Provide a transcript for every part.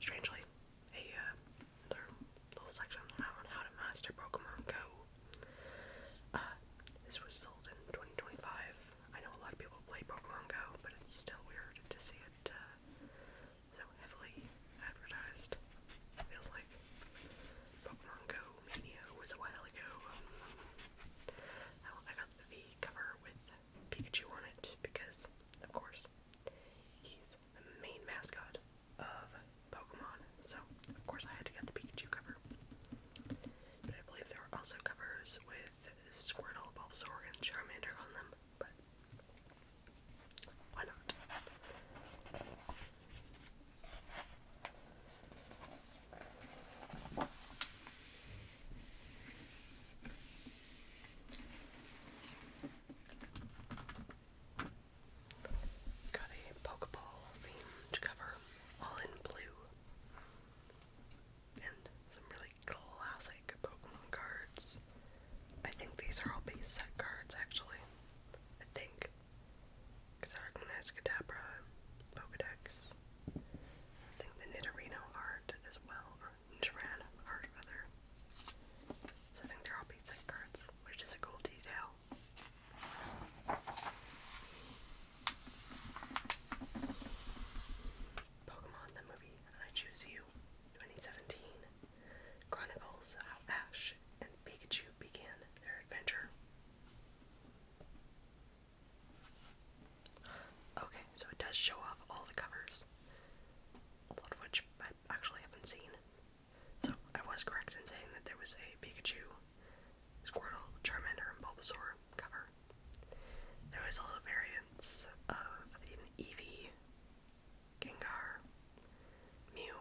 strangely, another little section on how to master Pokemon Go. This was sold in 2025. I know a lot of people play Pokemon Go, but it's still weird to see it so heavily advertised. Feels like Pokemon Go mania was a while ago. I got the cover with Pikachu on it because, of course, he's the main mascot of Pokemon, so of course I had to get the Pikachu cover. But I believe there were also covers with Squirtle, Bulbasaur, and Charmander on them, but why not? Got a Pokeball themed cover, all in blue, and some really classic Pokemon cards. I think these are all base set cards, actually. I think. Because I recognize Kadabra, Pokedex. I think the Nidorino art as well, or Nidoran art, rather. So I think they're all base set cards, which is a cool detail. Pokemon the Movie, I Choose You, 2017, chronicles how Ash and Pikachu began their adventure. Okay, so it does show off all the covers, a lot of which I actually haven't seen. So I was correct in saying that there was a Pikachu, Squirtle, Charmander, and Bulbasaur cover. There was also variants of an Eevee, Gengar, Mew,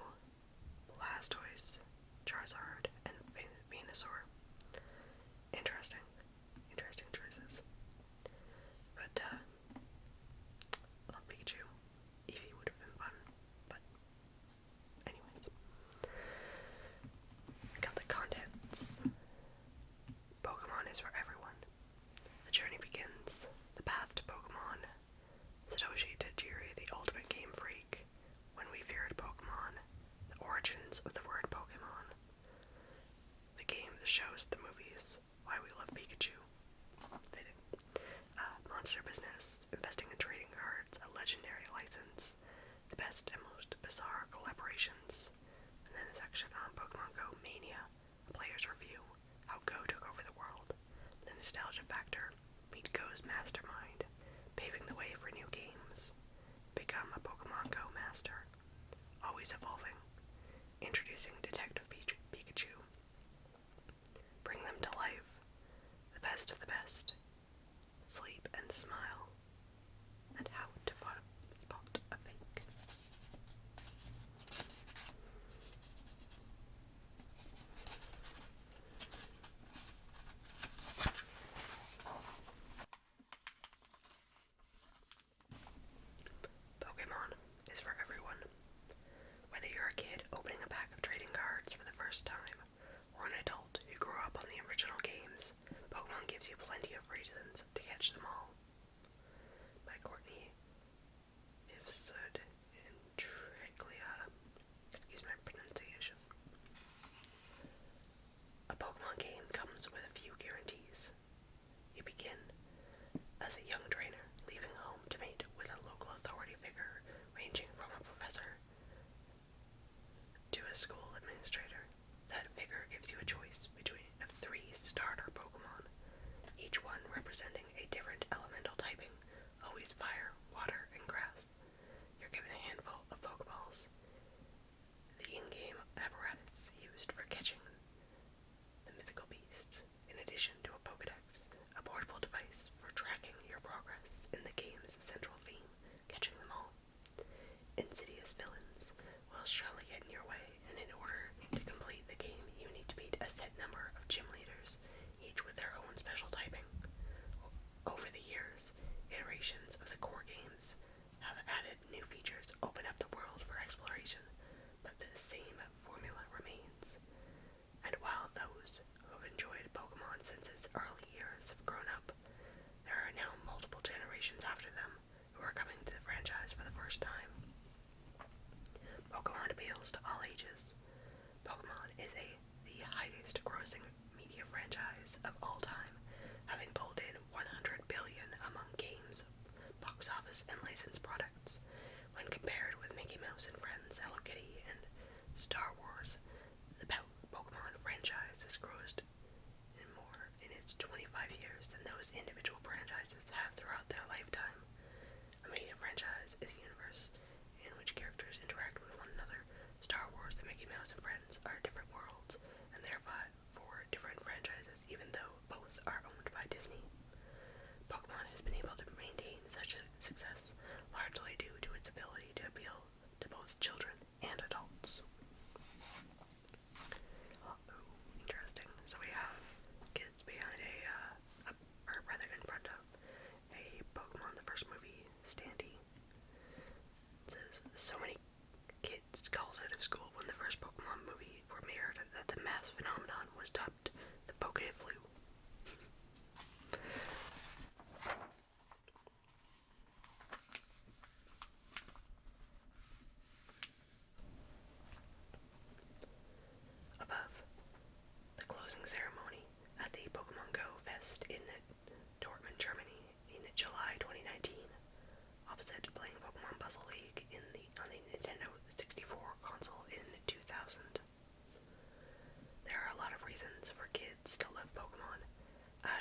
Blastoise, Charizard, and Venusaur. Interesting choices. But, love Pikachu. Eevee would have been fun, but anyways. Got the contents. Pokemon is for everyone. The journey begins. The path to Pokemon. Satoshi Tajiri, the ultimate game freak. When we feared Pokemon. The origins of the word Pokemon. The game that shows the movies. Why we love Pikachu. Fitting. Monster business. Investing in trading cards. A legendary license. The best and most bizarre collaborations. And then a section on Pokemon Go Mania. A player's review. How Go took over the world. The nostalgia factor. Meet Go's mastermind. Paving the way for new games. Become a Pokemon Go master. Always evolving. Introducing Detective Pikachu. Bring them to life. The best of the best. Sleep and smile. And how to spot a fake. Pokemon is for everyone. Whether you're a kid opening a pack of trading cards for the first time, or an adult who grew up on the original games, Pokemon gives you plenty of reasons to catch them all. By Courtney Ifsud and Triglia. Excuse my pronunciation. A Pokemon game comes with a few guarantees. You begin as a young trainer, leaving home to mate with a local authority figure ranging from a professor to a school administrator. That figure gives you a choice between 3 starter Pokemon, each one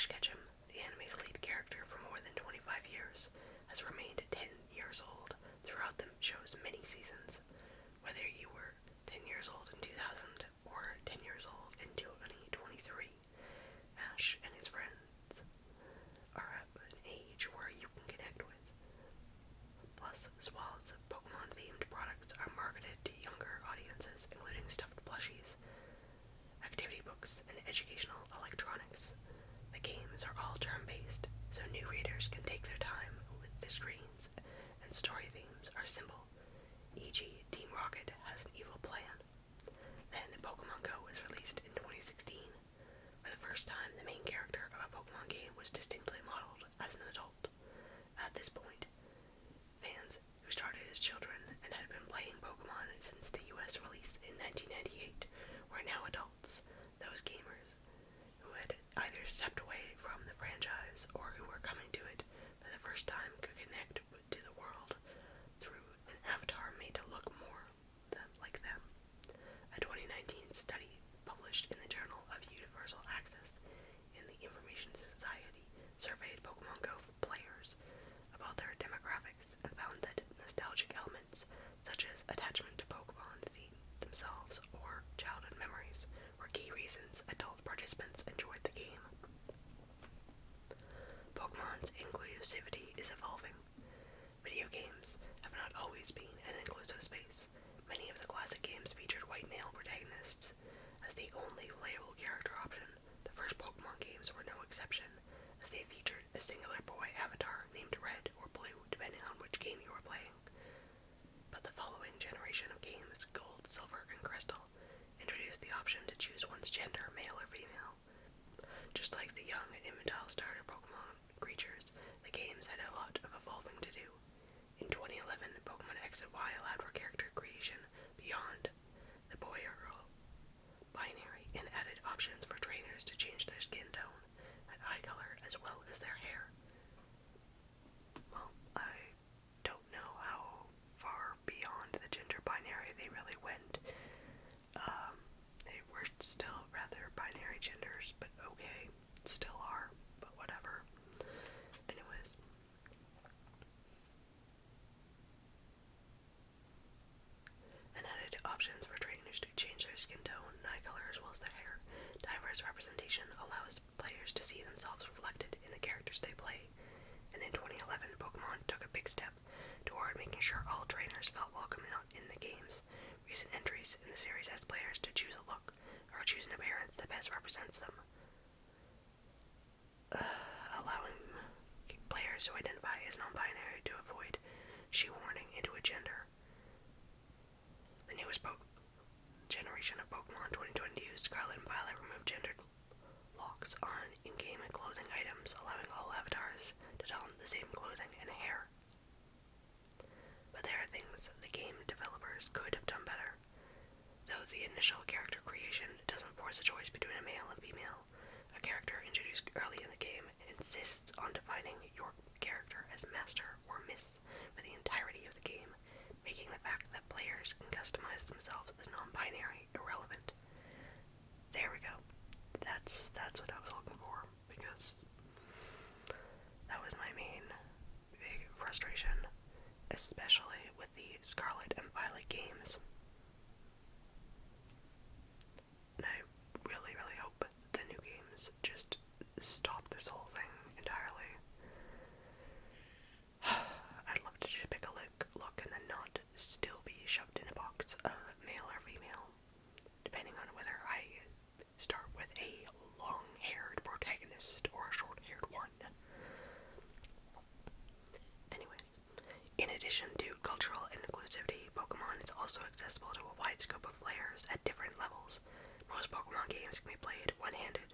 Ash Ketchum, the anime's lead character for more than 25 years, has remained 10 years old throughout the show's many seasons. Whether you were 10 years old in 2000 or 10 years old in 2023, Ash and his friends are at an age where you can connect with. Plus, swaths of Pokemon-themed products are marketed to younger audiences, including stuffed plushies, activity books, and educational electronics. The games are all turn-based, so new readers can take their time with the screens, and story themes are simple, e.g. Team Rocket has an evil plan. Then Pokemon Go was released in 2016. For the first time, the main character of a Pokemon game was distinctly modeled as an adult. At this point, fans who started as children and had been playing Pokemon since the US release in 1998 were now adults. Those gamers who had either stepped away from the franchise or who were coming to it for the first time could connect to the world through an avatar made to look more like them. A 2019 study published in the Journal of Universal Access in the Information Society surveyed Pokemon Go players about their demographics and found that nostalgic elements such as attachment to Pokemon themselves or childhood memories were key reasons adult participants enjoyed the game. Pokemon's inclusivity is evolving. Video games have not always been an inclusive space. Many of the classic games featured white male protagonists as the only playable character option. The first Pokemon games were no exception, as they featured a singular boy avatar named Red or Blue, depending on which game you were playing. But the following generation of games, Gold, Silver, and Crystal, introduced the option to choose one's gender, male or female. Just like the young and infantile starter Pokemon creatures, the games had a lot of evolving to do. In 2011, Pokemon X and Y allowed for character creation beyond the boy or girl binary and added options for trainers to change their skin tone and eye color as well as their hair. Well, I don't know how far beyond the gender binary they really went. They were still rather binary genders, but okay, still are, but whatever. Anyways. And added options for trainers to change their skin tone and eye color as well as their hair. Diverse representation allows players to see themselves reflected in the characters they play. And in 2011, Pokemon took a big step toward making sure all trainers felt welcome in the games. Recent entries in the series ask players to choose a look or choose an appearance that best represents them, allowing players who identify as non-binary to avoid shoehorning into a gender. The newest generation of Pokemon 2022, Scarlet and Violet, removed gender locks on in-game and clothing items, allowing all avatars to don the same clothing and hair. But there are things the game developers could have done better. Though the initial character creation doesn't force a choice between a male and female, a character introduced early in the game insists on defining your character as Master or Miss for the entirety of the game, making the fact that players can customize themselves as non-binary irrelevant. There we go. That's what I was looking for, because that was my main big frustration, especially with the Scarlet and Violet games. And I really, really hope the new games just stop this whole thing entirely. I'd love to just pick a look and then not still be shoved in a box of male or female, depending on whether I start with a long-haired protagonist or a short-haired one. Anyways, in addition to cultural inclusivity, Pokemon is also accessible to a wide scope of players at different levels. Most Pokemon games can be played one-handed.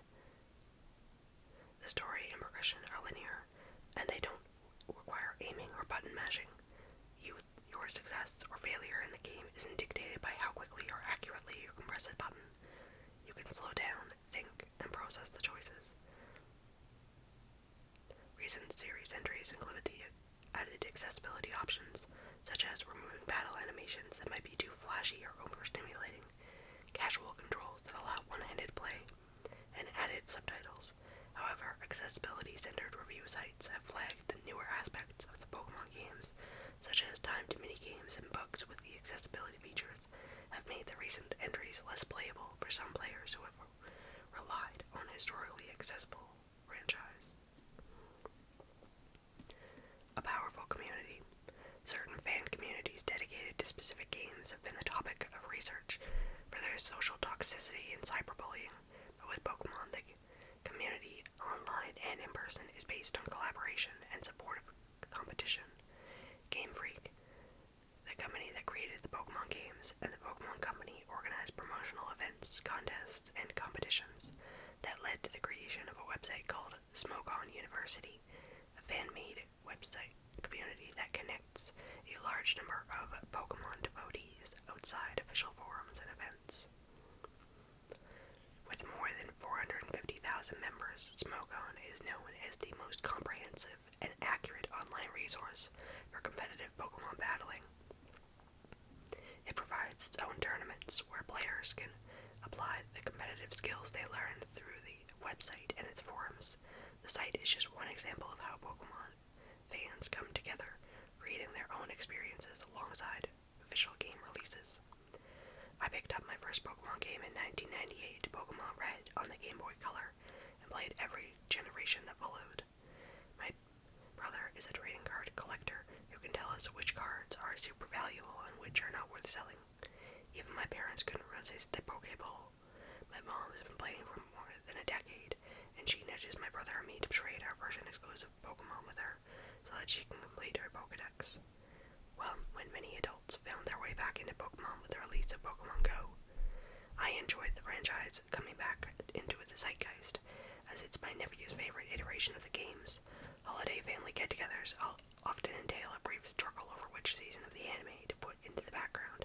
The story and progression are linear, and they don't require aiming or button mashing. Your success or failure in the game isn't dictated by how quickly or accurately you can press a button. You can slow down, think, and process the choices. Recent series entries included the added accessibility options, such as removing battle animations that might be too flashy or overstimulating, casual controls that allow one-handed play, and added subtitles. However, games have been the topic of research for their social toxicity and cyberbullying, but with Pokemon, the community, online and in person, is based on collaboration and supportive competition. Game Freak, the company that created the Pokemon games, and the Pokemon Company organized promotional events, contests, and competitions that led to the creation of a website called Smokon University, a fan-made website community that connects a large number of Pokemon devotees outside official forums and events. With more than 450,000 members, Smokon is known as the most comprehensive and accurate online resource for competitive Pokemon battling. It provides its own tournaments where players can apply the competitive skills they learned through the website and its forums. The site is just one example of how Pokemon fans come together, creating their own experiences alongside official game releases. I picked up my first Pokemon game in 1998, Pokemon Red, on the Game Boy Color, and played every generation that followed. My brother is a trading card collector who can tell us which cards are super valuable and which are not worth selling. Even my parents couldn't resist the Pokeball. My mom has been playing for more than a decade, and she nudges my brother and me to trade our version-exclusive Pokemon with her so that she can complete her Pokedex. Well, when many adults found their way back into Pokemon with the release of Pokemon Go, I enjoyed the franchise coming back into the zeitgeist, as it's my nephew's favorite iteration of the games. Holiday family get-togethers often entail a brief struggle over which season of the anime to put into the background.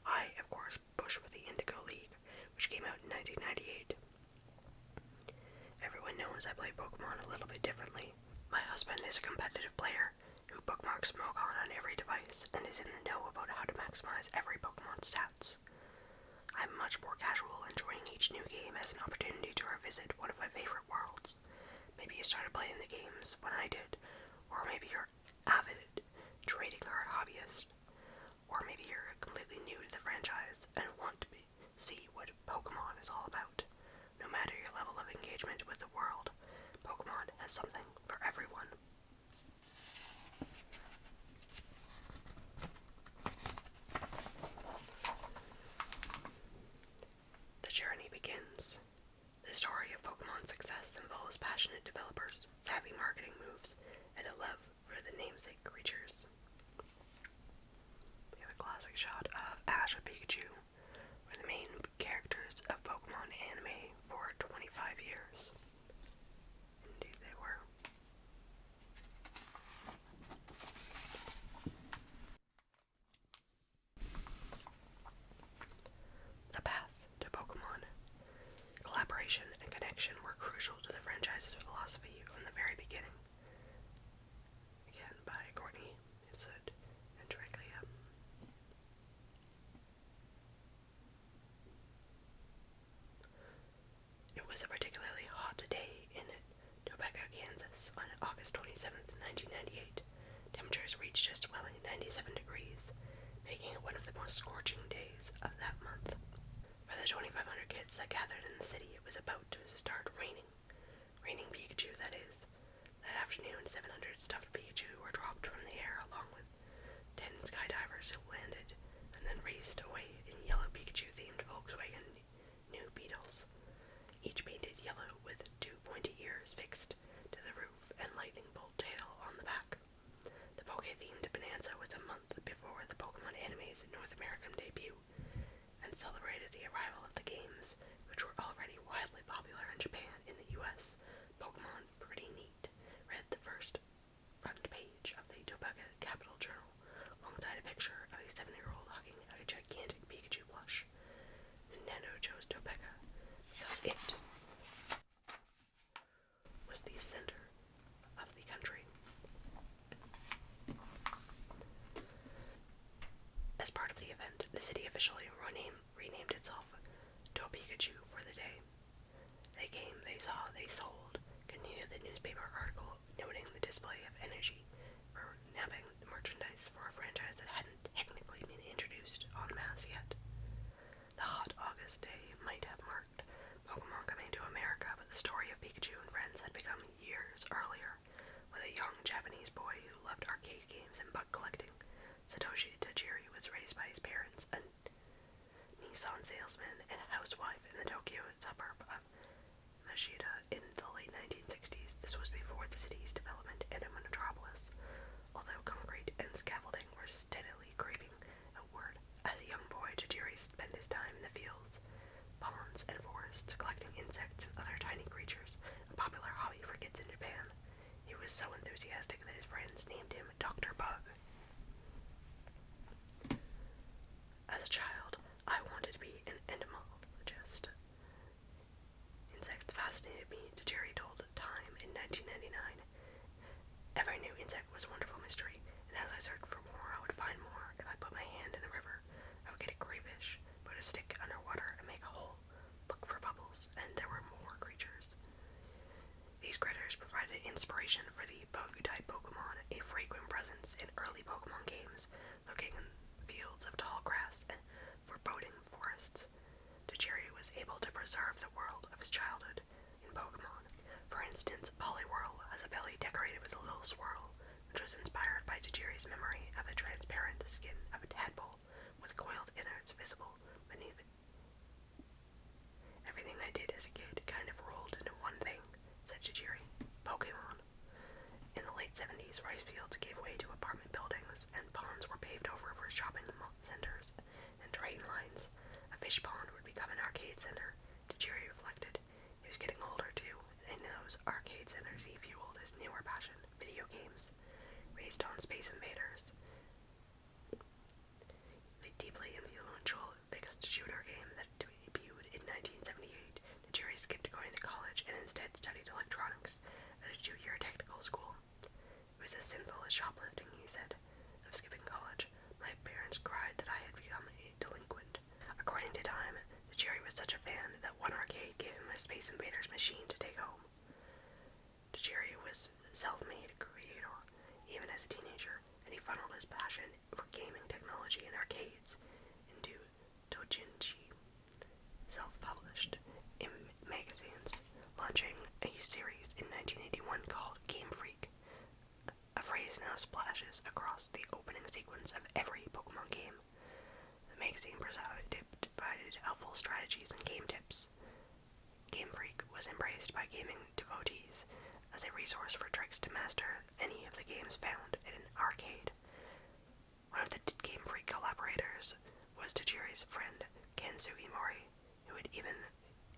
I, of course, push for the Indigo League, which came out in 1998. Everyone knows I play Pokemon a little bit differently. My husband is a competitive player who bookmarks Pokemon on every device and is in the know about how to maximize every Pokemon's stats. I'm much more casual, enjoying each new game as an opportunity to revisit one of my favorite worlds. Maybe you started playing the games when I did, or maybe you're avid trading card hobbyist, or maybe you're completely new to the franchise and want to see what Pokemon is all about. No matter your level of engagement with the world, Pokemon has something for everyone. The journey begins. The story of Pokemon's success involves passionate developers, savvy marketing moves, and a love for the namesake creatures. We have a classic shot of Ash and Pikachu, were the main characters of Pokemon anime for 25 years. Indeed they were. The path to Pokemon. Collaboration and connection were crucial to the franchise's philosophy from the very beginning. Again, by Courtney Insud and Triglia. It was a particularly hot day in Topeka, Kansas on August 27th, 1998. Temperatures reached a swelling 97 degrees, making it one of the most scorching days of that month. For the 2,500 kids that gathered in the city, it was about to start raining. Raining Pikachu, that is. That afternoon, 700 stuffed Pikachu were dropped from the air along with 10 skydivers who landed and then raced away in yellow Pikachu-themed Volkswagen New Beetles, each painted yellow with two pointy ears fixed to the roof and lightning bolt tail on the back. The Poke-themed Bonanza was a month before the Pokemon anime's North American debut, and celebrated the arrival of the games, which were already widely popular in Japan. In the US, Pokemon Pretty Neat read the first front page of the Topeka Capital Journal, alongside a picture of a 7-year-old hugging a gigantic Pikachu plush. Nintendo chose Topeka because it was the center of the country. As part of the event, the city officially renamed itself to Pikachu for the day. The game they saw they sold continued the newspaper article noting the display of energy for nabbing the merchandise for a franchise that hadn't technically been introduced en masse yet. The hot August day might have marked Pokemon coming to America, but the story of Pikachu and friends had begun years earlier, with a young Japanese boy who loved arcade games and bug collecting. Satoshi Tajiri was raised by his parents, a stick underwater and make a hole, look for bubbles, and there were more creatures. These critters provided inspiration for the bug-type Pokemon, a frequent presence in early Pokemon games, lurking in fields of tall grass and foreboding forests. Tajiri was able to preserve the world of his childhood in Pokemon. For instance, Poliwhirl has a belly decorated with a little swirl, which was inspired by Tajiri's memory of the transparent skin of a tadpole with coiled innards visible beneath it. Everything I did as a kid kind of rolled into one thing, said Tajiri. Pokemon. In the late 70s, rice fields gave way to apartment buildings, and ponds were paved over for shopping centers and train lines. A fish pond would become an arcade center, Tajiri reflected. He was getting older, too, and in those arcade centers he fueled his newer passion, video games. Raised on Space Invaders, the deeply influential fixed shooter game that debuted in 1978, Tajiri skipped going to college and instead studied electronics at a 2-year technical school. It was as sinful as shoplifting, he said, of skipping college. My parents cried that I had become a delinquent. According to Time, Tajiri was such a fan that one arcade gave him a Space Invaders machine to take home. Tajiri was a self-made creator, even as a teenager, and he funneled his passion for gaming technology and arcades into doujinshi, self-published in magazines, launching a series in 1981 called Game Freak. A phrase now splashes across the opening sequence of every Pokemon game. The magazine provided helpful strategies and game tips. Game Freak was embraced by gaming devotees as a resource for tricks to master any of the games found in an arcade. One of the Game Freak collaborators was Tajiri's friend Ken Sugimori, who would even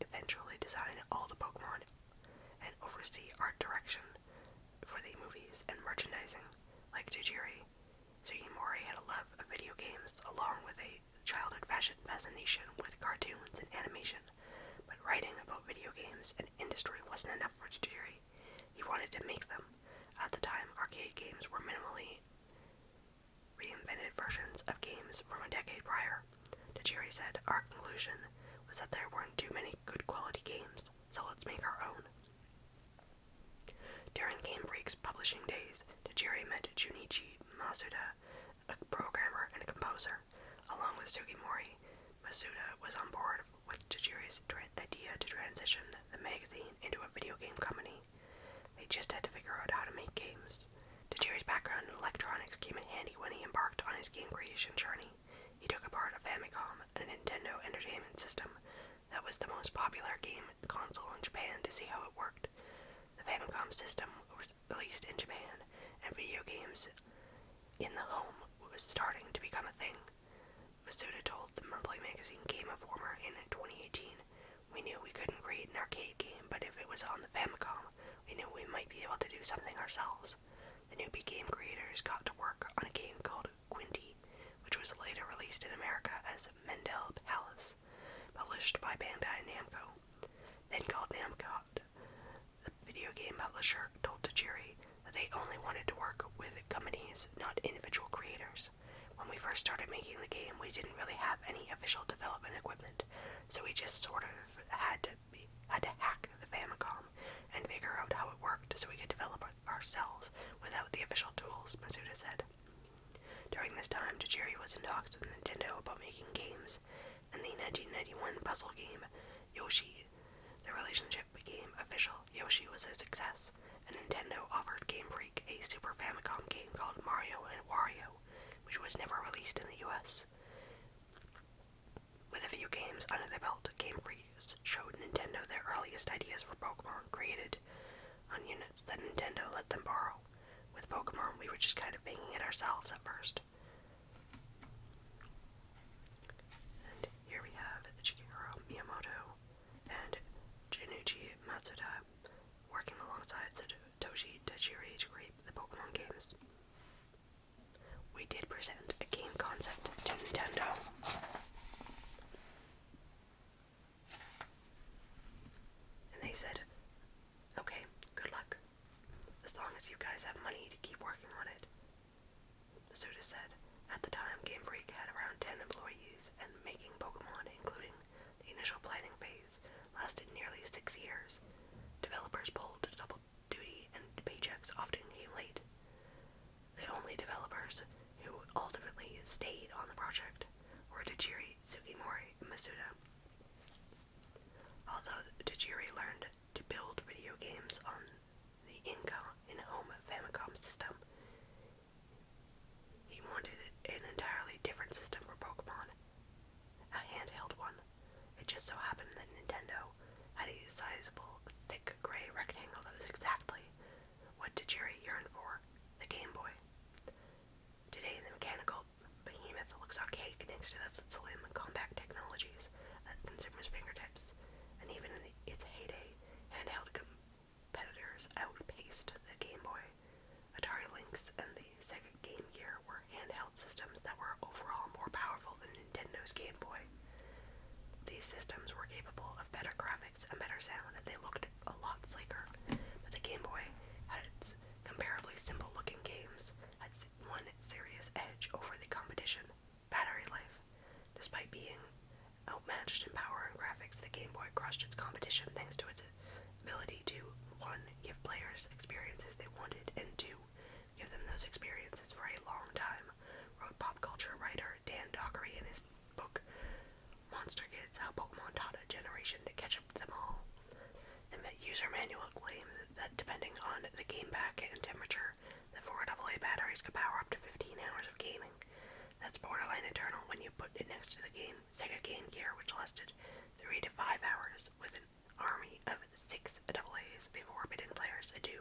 eventually design all the Pokemon and oversee art direction for the movies and merchandising. Like Tajiri, Sugimori had a love of video games along with a childhood fascination with cartoons and animation, but writing about video games and industry wasn't enough for Tajiri. He wanted to make them. At the time, arcade games were minimally reinvented versions of games from a decade prior. Tajiri said, our conclusion was that there weren't too many good quality games, so let's make our own. During Game Freak's publishing days, Tajiri met Junichi Masuda, a programmer and a composer. Along with Sugimori, Masuda was on board with Tajiri's idea to transition the magazine into a video game company. They just had to figure out how to make games. Tajiri's background in electronics came in handy when he embarked on his game creation journey. He took apart a Famicom, a Nintendo Entertainment System that was the most popular game console in Japan, to see how it worked. The Famicom system was released in Japan, and video games in the home was starting to become a thing. Masuda told the monthly magazine Game Informer in 2018, we knew we couldn't create an arcade game, but if it was on the Famicom, we knew we might be able to do something ourselves. The newbie game creators got to work on a game called Quinty, which was later released in America as Mendel Palace, published by Bandai Namco. Then called Namco, the video game publisher told Tajiri that they only wanted to work with companies, not individual creators. When we first started making the game, we didn't really have any official development equipment, so we just sort of had to hack the Famicom and figure out how it worked so we could develop it ourselves without the official tools, Masuda said. During this time, Tajiri was in talks with Nintendo about making games, and the 1991 puzzle game, Yoshi. The relationship became official. Yoshi was a success, and Nintendo offered Game Freak a Super Famicom game called Mario and Wario, which was never released in the US. With a few games under their belt, Game Freak showed Nintendo their earliest ideas for Pokemon created on units that Nintendo let them borrow. With Pokemon, we were just kind of making it ourselves at first. And here we have Shigeru Miyamoto and Junichi Matsuda working alongside Satoshi Tajiri to create the Pokemon games. We did present a game concept to Nintendo. And they said, okay, good luck. As long as you guys have money to keep working on it. Masuda said, developers pulled double duty and paychecks often came late. The only developers who ultimately stayed on the project were Tajiri Sugimori and Masuda. Although Tajiri learned to build video games on the in-home Famicom system, he wanted an entirely different system for Pokemon, a handheld one. It just so happened that Nintendo had a sizable, thick gray rectangle that was exactly what Tajiri yearned for, the Game Boy. Today, the mechanical behemoth looks archaic next to the slim, compact technologies at consumers' fingertips, and even in its heyday, handheld competitors outpaced the Game Boy. Atari Lynx and the Sega Game Gear were handheld systems that were overall more powerful than Nintendo's Game Boy. These systems were capable of better graphics and better sound, and they looked a lot sleeker, but the Game Boy had its comparably simple-looking games, had one serious edge over the competition: battery life. Despite being outmatched in power and graphics, the Game Boy crushed its competition thanks to its ability to, 1. Give players experiences they wanted, and 2. Give them those experiences for a long time, wrote pop culture writer Dan Dockery in his book Monster Kids: How Pokemon Taught a Generation to Catch Up to Them All. The user manual claims that depending on the game pack and temperature, the 4 AA batteries could power up to 15 hours of gaming. That's borderline eternal when you put it next to the Sega Game Gear, which lasted 3 to 5 hours with an army of 6 AA's before bidding players adieu.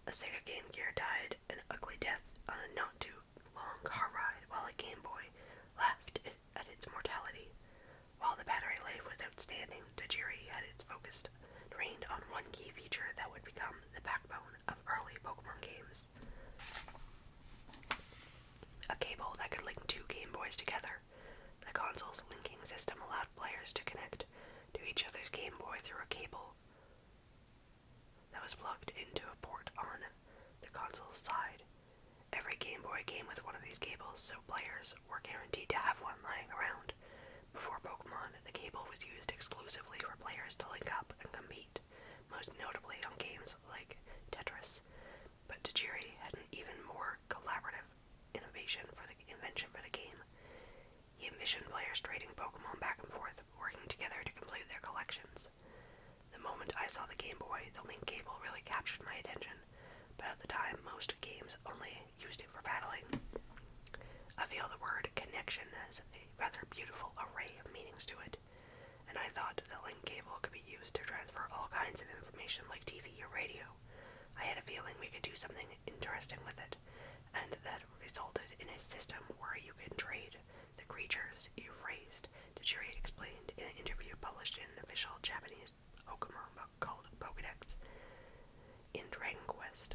A Sega Game Gear died an ugly death on a not too long car ride, while a Game Boy laughed at its mortality. While the battery life was outstanding, Tajiri had its focus trained on one key feature that would become the backbone of early Pokemon games: a cable that could link 2 Game Boys together. The console's linking system allowed players to connect to each other's Game Boy through a cable that was plugged into a port on the console's side. Every Game Boy came with one of these cables, so players were guaranteed to have one lying around. Before Pokemon, the cable was used exclusively for players to link up and compete, most notably on games like Tetris. But Tajiri had an even more collaborative invention for the game. He envisioned players trading Pokemon back and forth, working together to complete their collections. The moment I saw the Game Boy, the link cable really captured my attention, but at the time, most games only used it for battling. I feel the word connection has a rather beautiful array of meanings to it, and I thought the link cable could be used to transfer all kinds of information like TV or radio. I had a feeling we could do something interesting with it, and that resulted in a system where you can trade the creatures you've raised, Tajiri explained in an interview published in an official Japanese Pokemon book called Pokédex. In Dragon Quest,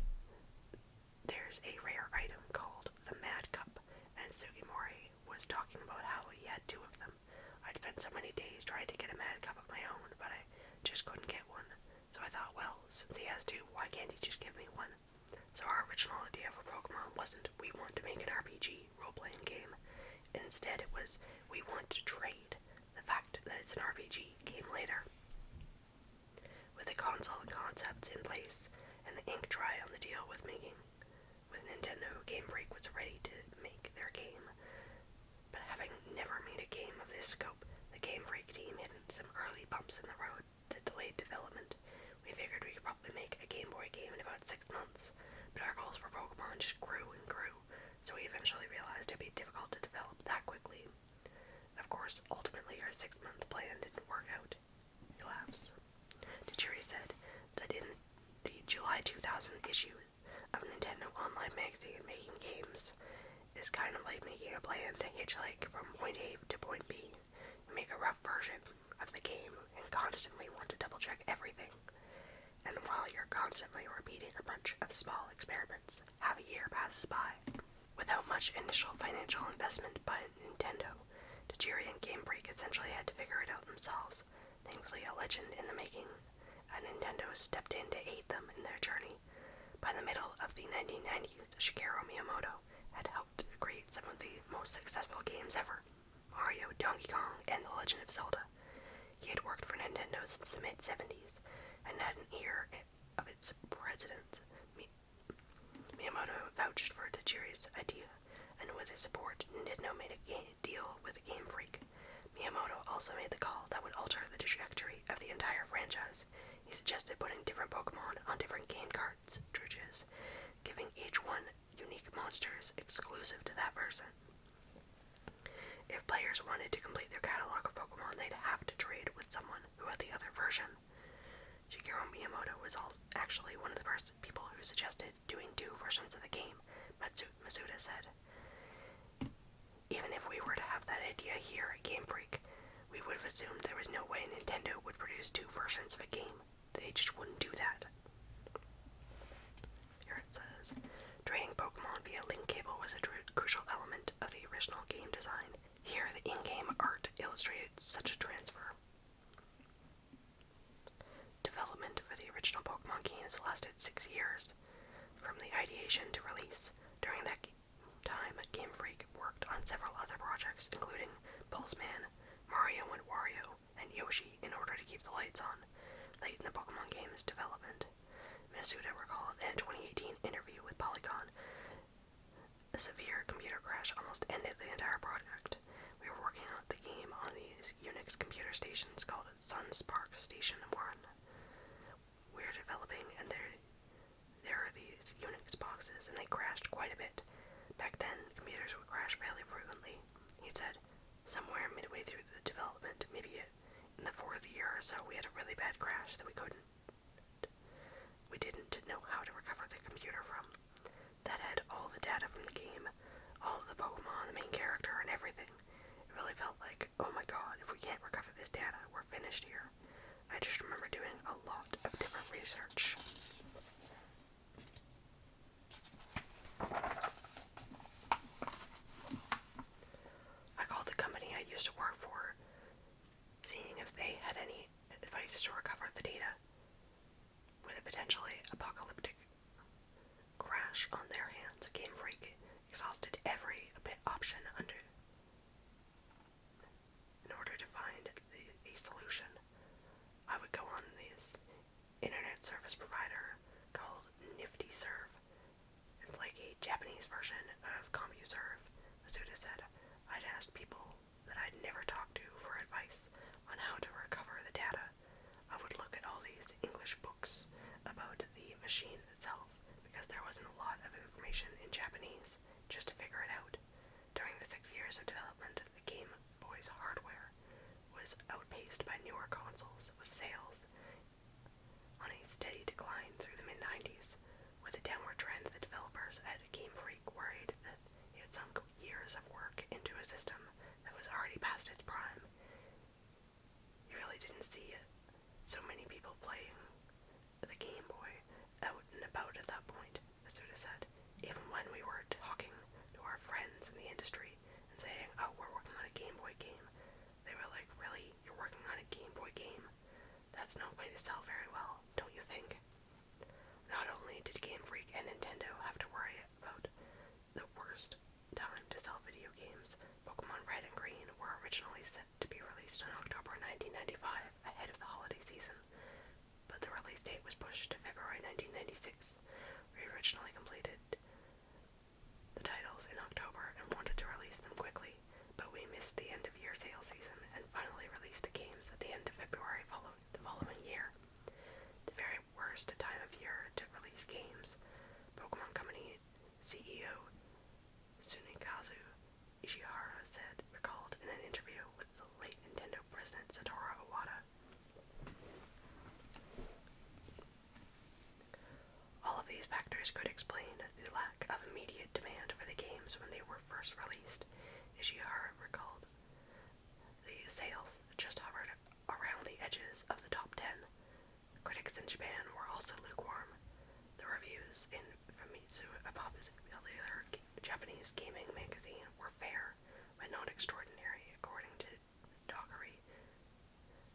there's a rare item called the Mad Cup, and Sugimori was talking about how he had 2 of them. I'd spent so many days trying to get a Mad Cup of my own, but I just couldn't get one. So I thought, well, since he has 2, why can't he just give me one? So our original idea for Pokemon wasn't we want to make an RPG role-playing game. Instead it was we want to trade. The fact that it's an RPG came later. With the console and concepts in place, and the ink dry on the deal with Nintendo, Game Freak was ready to make their game. But having never made a game of this scope, the Game Freak team hit some early bumps in the road that delayed development. We figured we could probably make a Game Boy game in about 6 months, but our goals for Pokemon just grew and grew, so we eventually realized it'd be difficult to develop that quickly. Of course, ultimately our 6-month plan didn't work out. He laughs. Tajiri said that in the July 2000 issue of Nintendo Online magazine, making games is kind of like making a plan to hitchhike from point A to point B. You make a rough version of the game and constantly want to double-check everything. And while you're constantly repeating a bunch of small experiments, half a year passes by. Without much initial financial investment by Nintendo, Tajiri and Game Freak essentially had to figure it out themselves. Thankfully, a legend in the making, Nintendo stepped in to aid them in their journey. By the middle of the 1990s, Shigeru Miyamoto had helped create some of the most successful games ever: Mario, Donkey Kong, and The Legend of Zelda. He He had worked for Nintendo since the mid-70s and had an ear of its president. Miyamoto vouched for Tajiri's idea, and with his support, Nintendo made a deal with Game Freak. Miyamoto also made the call that would alter the trajectory of the entire franchise. He suggested putting different Pokemon on different game cartridges, giving each one unique monsters exclusive to that version. If players wanted to complete their catalog of Pokemon, they'd have to trade with someone who had the other version. Shigeru Miyamoto was actually one of the first people who suggested doing two versions of the game, Masuda said. Even if we were to have that idea here at Game Freak, we would have assumed there was no way Nintendo would produce two versions of a game. They just wouldn't do that. Here it says, trading Pokemon via link cable was a crucial element of the original game design. Here, the in-game art illustrated such a transfer. Development for the original Pokemon games lasted 6 years, from the ideation to release. During that time, Game Freak worked on several other projects, including Pulseman, Mario and Wario, and Yoshi, in order to keep the lights on. Late in the Pokemon game's development, Masuda recalled in a 2018 interview with Polygon, a severe computer crash almost ended the entire project. We were working on the game on these Unix computer stations called Sunspark Station 1. We're developing, and there are these Unix boxes, and they crashed quite a bit. Back then, computers would crash fairly frequently. He said, somewhere midway through the development, maybe in the 4th year or so, we had a really bad crash that we didn't know how to recover the computer from. That had all the data from the game, all of the Pokemon, the main character, and everything. It really felt like, oh my god, if we can't recover this data, we're finished here. I just remember doing a lot of different research. I called the company I used to work for, seeing if they had any advice to recover the data with a potentially apocalyptic crash on their hands. Game Freak exhausted every option in order to find a solution. I would go on this internet service provider called NiftyServe. It's like a Japanese version of CompuServe. Masuda said, I'd asked people that I'd never talked to for advice on how to recover the data. I would look at all these English books about the machine itself, because there wasn't a lot of information in Japanese just to figure it out. During the 6 years of development, the Game Boy's hardware was outpaced by newer consoles, with sales on a steady decline through the mid-90s. With a downward trend, the developers at Game Freak worried that it had sunk years of work into a system that was already past its prime. You really didn't see so many people playing the Game Boy out and about at that point, Masuda said. Even when we were talking to our friends in the industry and saying, oh, we're working on a Game Boy game, they were like, really? You're working on a Game Boy game? That's not going to sell very well, don't you think? Not only did Game Freak and Nintendo have to worry about the worst time to sell video games, Pokemon Red and Green were originally set to be released in October 1995, ahead of the holiday season, but the release date was pushed to February 1996. We originally completed the titles in October and wanted to release them quickly, but we missed the end-of-year sales season and finally released the games at the end of February the following year. The very worst time of year to release games, Pokemon Company CEO Tsunekazu Ishihara recalled in an interview with the late Nintendo president Satoru Iwata. All of these factors could explain the lack of immediate demand for the games when they were first released. Ishihara recalled the sales just hovered around the edges of the top 10. Critics in Japan were also lukewarm. The reviews in Famitsu, a popular Japanese gaming magazine, were fair, but not extraordinary, according to Dockery.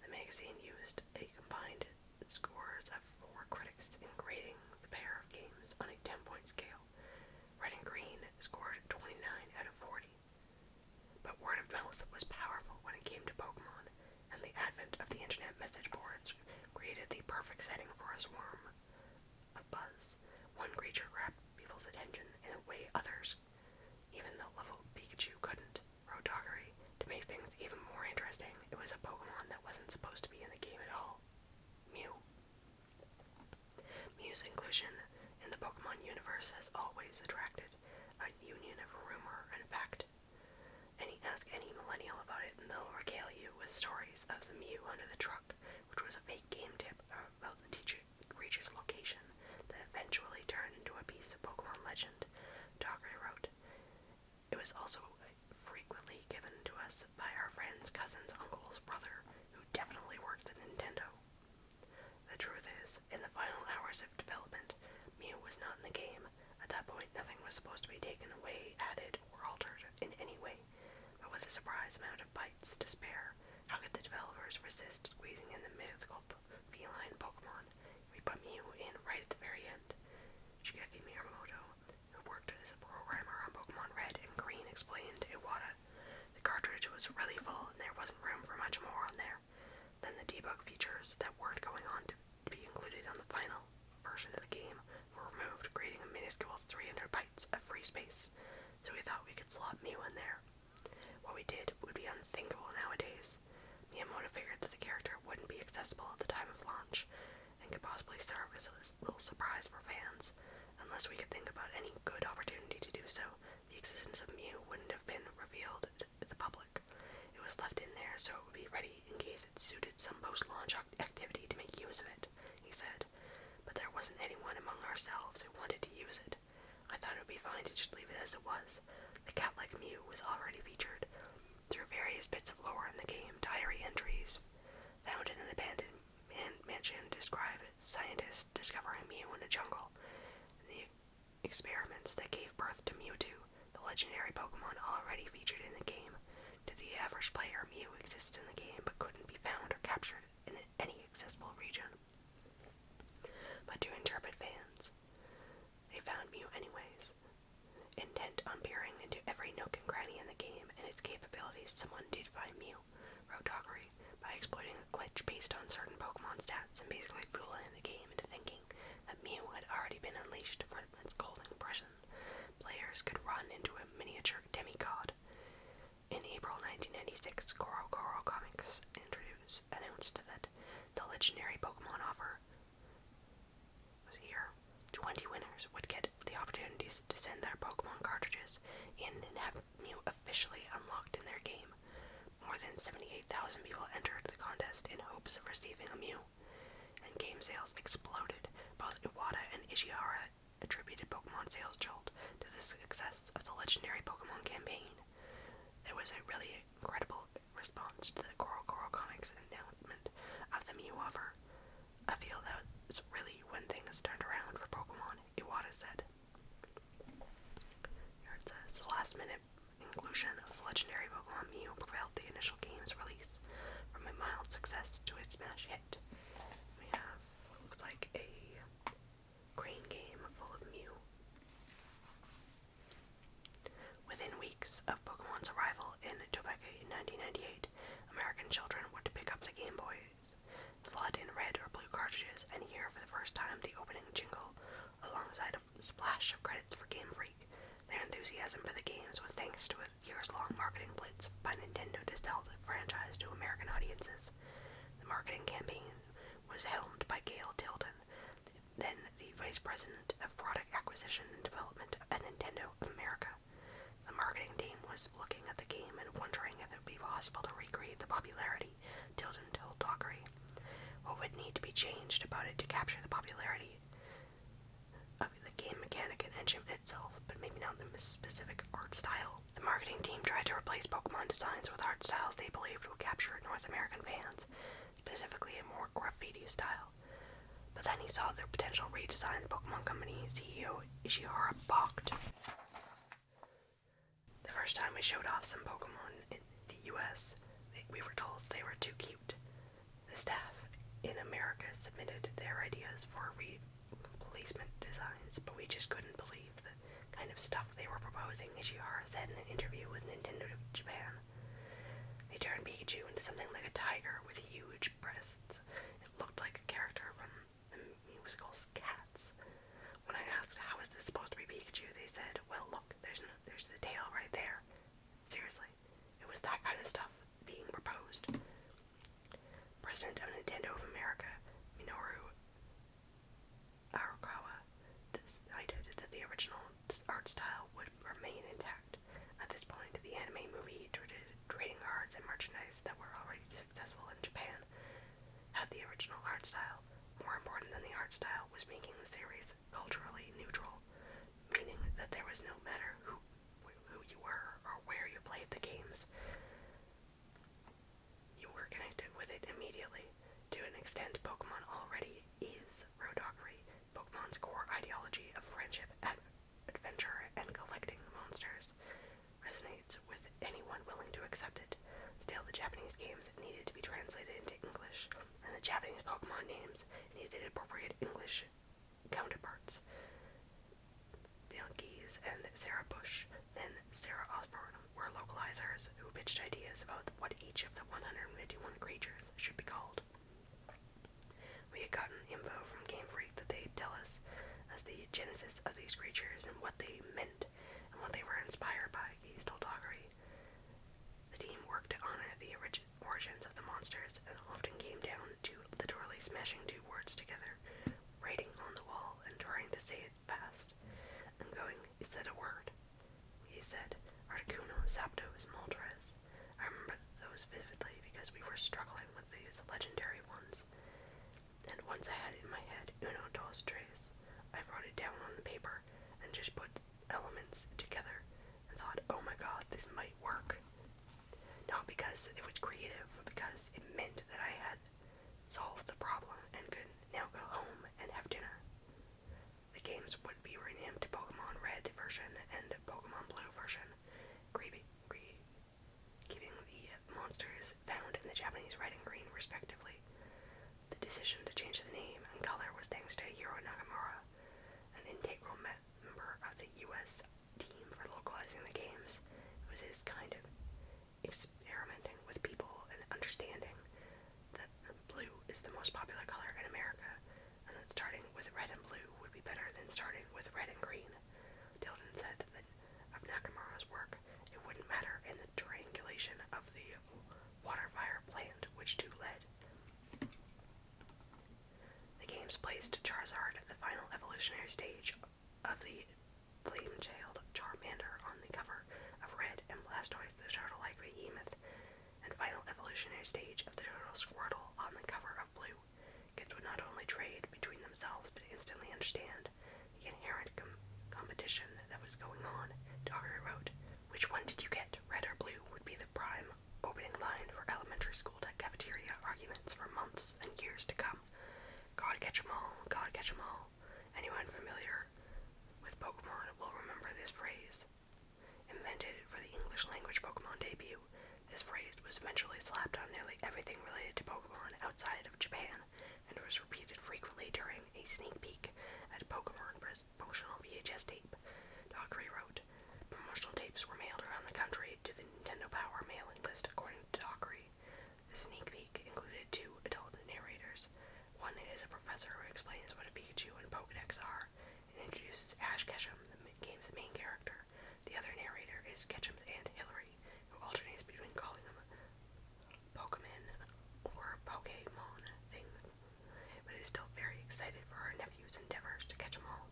The magazine used a combined scores of 4 critics in grading the pair of games on a 10-point scale. Red and Green scored 29 out of 40. But word of mouth was powerful when it came to Pokemon, and the advent of the was a Pokemon that wasn't supposed to be in the game at all. Mew. Mew's inclusion in the Pokemon universe has always attracted a union of rumor and fact. Ask any millennial about it and they'll regale you with stories of the Mew under the truck, which was a fake game tip about the creature's location that eventually turned into a piece of Pokemon legend, Dockery wrote. It was also frequently given to us by our friend's cousin's uncle's brother, who definitely worked at Nintendo. The truth is, in the final hours of development, Mew was not in the game. At that point, nothing was supposed to be taken away, added, or altered in any way. But with a surprise amount of bites to spare, how could the developers resist squeezing in the mythical feline Pokemon? We put Mew in right at the very end. Shigeki Miyamoto, who worked as a programmer on Pokemon Red and Green, explained to Iwata, the cartridge was really full and there wasn't room for much more on there. Then the debug features that weren't going on to be included on the final version of the game were removed, creating a minuscule 300 bytes of free space, so we thought we could slot Mew in there. What we did would be unthinkable nowadays. Miyamoto figured that the character wouldn't be accessible at the time of launch, and could possibly serve as a little surprise for fans. Unless we could think about any good opportunity to do so, the existence of Mew wouldn't have been revealed to the public. It was left in there so it would be ready in case it suited some post-launch activity to make use of it, he said. But there wasn't anyone among ourselves who wanted to use it. I thought it would be fine to just leave it as it was. The cat-like Mew was already featured. Through various bits of lore in the game, diary entries found in an abandoned mansion describe scientists discovering Mew in a jungle, and the experiments that gave birth to Mewtwo, the legendary Pokemon already featured in the game. To the average player, Mew exists in the game but couldn't be found or captured in any accessible region. But to intrepid fans, they found Mew anyways. Intent on peering into every nook and cranny in the game and its capabilities, someone did find Mew, wrote Dockery, by exploiting a glitch based on certain Pokemon stats and basically fooling the game into thinking that Mew had already been unleashed from its golden impression. Players could run into a miniature demigod. In April 1996, Koro Comics announced that the legendary Pokemon offer was here. 20 winners would get the opportunities to send their Pokemon cartridges in and have Mew officially unlocked in their game. More than 78,000 people entered the contest in hopes of receiving a Mew, and game sales exploded. Both Iwata and Ishihara attributed Pokemon sales jolt to the success of the legendary Pokemon campaign. It was a really incredible response to the Koro Comics announcement of the Mew offer. I feel that was really when things turned around for Pokemon, Iwata said. Here it says, the last minute inclusion of the legendary Pokemon Mew propelled the initial game's release from a mild success to a smash hit. We have what looks like a green game full of Mew. Within weeks of Pokemon's arrival in Topeka in 1998, American children were to pick up the Game Boys, slot in red or blue cartridges, and hear for the first time the opening jingle, alongside a splash of credits for Game Freak. Their enthusiasm for the games was thanks to a years-long marketing blitz by Nintendo to sell the franchise to American audiences. The marketing campaign was helmed by Gail Tilden, then the Vice President of Product Acquisition and Development at Nintendo of America. The marketing team was looking at the game and wondering if it would be possible to recreate the popularity, Tilden told Dockery. What would need to be changed about it to capture the popularity of the game mechanic and engine itself, but maybe not the specific art style. The marketing team tried to replace Pokemon designs with art styles they believed would capture North American fans, specifically a more graffiti style. But then he saw the potential redesign. The Pokemon Company CEO Ishihara balked. The first time we showed off some Pokemon in the US, we were told they were too cute. The staff in America submitted their ideas for replacement designs, but we just couldn't believe the kind of stuff they were proposing, Ishihara said in an interview with Nintendo Japan. They turned Pikachu into something like a tiger with huge breasts. It looked like a character from the musicals Cats. When I asked how is this supposed to be Pikachu, they said, well look, there's the tail right there. Seriously, it was that kind of stuff being proposed. original art style. More important than the art style was making the series culturally neutral, meaning that there was no matter who you were or where you played the games, you were connected with it immediately. To an extent, Pokemon already is Rodockery. Pokemon's core ideology of friendship, adventure, and collecting monsters resonates with anyone willing to accept it. Still, the Japanese games needed to be translated into English, and the Japanese Pokemon names needed appropriate English counterparts. Bianchis and Sarah Bush, then Sarah Osborne, were localizers who pitched ideas about what each of the 151 creatures should be called. We had gotten info from Game Freak that they'd tell us as the genesis of these creatures and what they meant and what they were inspired by, Geese told Dockery. The team worked to honor the origins of the monsters and often came down to literally smashing two words together, writing on the wall and trying to say it fast, and going, "Is that a word?" He said, "Articuno, Zapdos, Moltres." I remember those vividly because we were struggling with these legendary ones. And once I had it in my head, uno, dos, tres, I wrote it down on the paper and just put elements together and thought, oh my god, this might work. Not because it was creative, but because it meant that I had solved the problem and could now go home and have dinner. The games would be renamed to Pokemon Red version and Pokemon Blue version, giving the monsters found in the Japanese Red and Green respectively. The decision to change the name and color was thanks to Hiro Nakamura, an integral member of the US team for localizing the games. It was his kind of experimenting with people and understanding that blue is the most popular color in America, and that starting with red and blue would be better than starting with red and green. Tilden said that of Nakamura's work, it wouldn't matter in the triangulation of the water fire plant which two led. The games placed Charizard at the final evolutionary stage of the flame-tailed Charmander on the cover of Red and Blastoise the turtle-like behemoth, and final evolutionary stage of the turtle Squirtle on the cover of Blue. Kids would not only trade between themselves but instantly understand the inherent competition that was going on. Dogger wrote, "Which one did you get, red or blue?" would be the prime opening line for elementary school cafeteria arguments for months and years to come. God catch 'em all, God catch 'em all. Anyone familiar with Pokemon will remember this phrase. Invented for the English language Pokemon debut, this phrase was eventually slapped on nearly everything related to Pokemon outside of Japan, and was repeated frequently during a sneak peek at Pokemon promotional VHS tape. Dockery wrote, "Promotional tapes were mailed around the country to the Nintendo Power mailing list according to Dockery. The sneak peek included two adult narrators. One is a professor who explains what a Pikachu and Pokedex are, and introduces Ash Ketchum, the game's main character. The other narrator is Ketchum's Aunt Hillary, who alternates between calling them Pokemon or Pokemon things, but is still very excited for her nephew's endeavors to catch them all."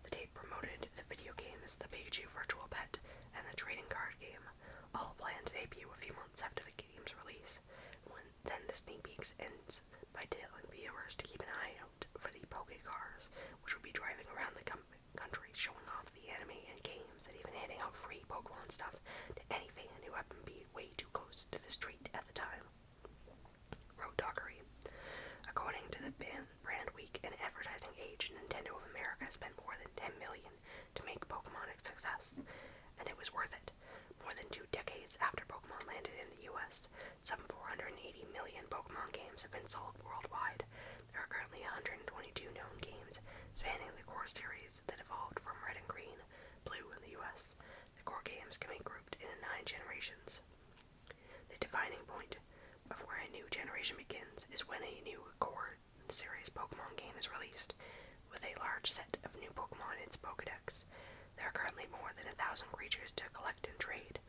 The tape promoted the video games The Pikachu Virtual Pet and the trading card game, all planned to debut a few months after the game's release. Then the sneak peeks ends by telling viewers to keep an eye out for the Pokecars, which would be driving around the country showing off the anime and games, and even handing out free Pokemon stuff to any fan who happened to be way too close to the street at the time, wrote Dockery. According to the Brand Week and Advertising Age, Nintendo of America spent more than $10 million to make Pokemon a success, and it was worth it. More than 2 decades after Pokemon landed in the US, some 480 million Pokemon games have been sold worldwide. There are currently 122 known games spanning the core series that evolved from Red and Green, Blue in the US. The core games can be grouped into 9 generations. The defining point of where a new generation begins is when a new core series Pokemon game is released, with a large set of new Pokemon in its Pokedex. There are currently more than 1,000 creatures to collect and trade.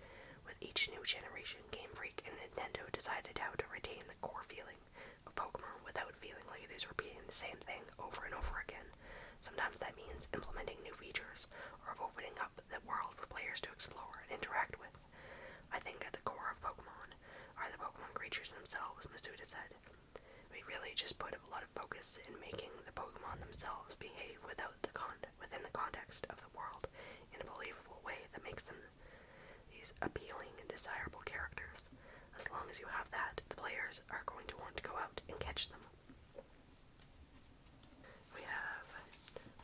With each new generation, Game Freak and Nintendo decided how to retain the core feeling of Pokemon without feeling like it is repeating the same thing over and over again. Sometimes that means implementing new features, or opening up the world for players to explore and interact with. I think at the core of Pokemon are the Pokemon creatures themselves, Masuda said. really just put a lot of focus in making the Pokemon themselves behave within the context of the world in a believable way that makes them these appealing and desirable characters. As long as you have that, the players are going to want to go out and catch them. We have,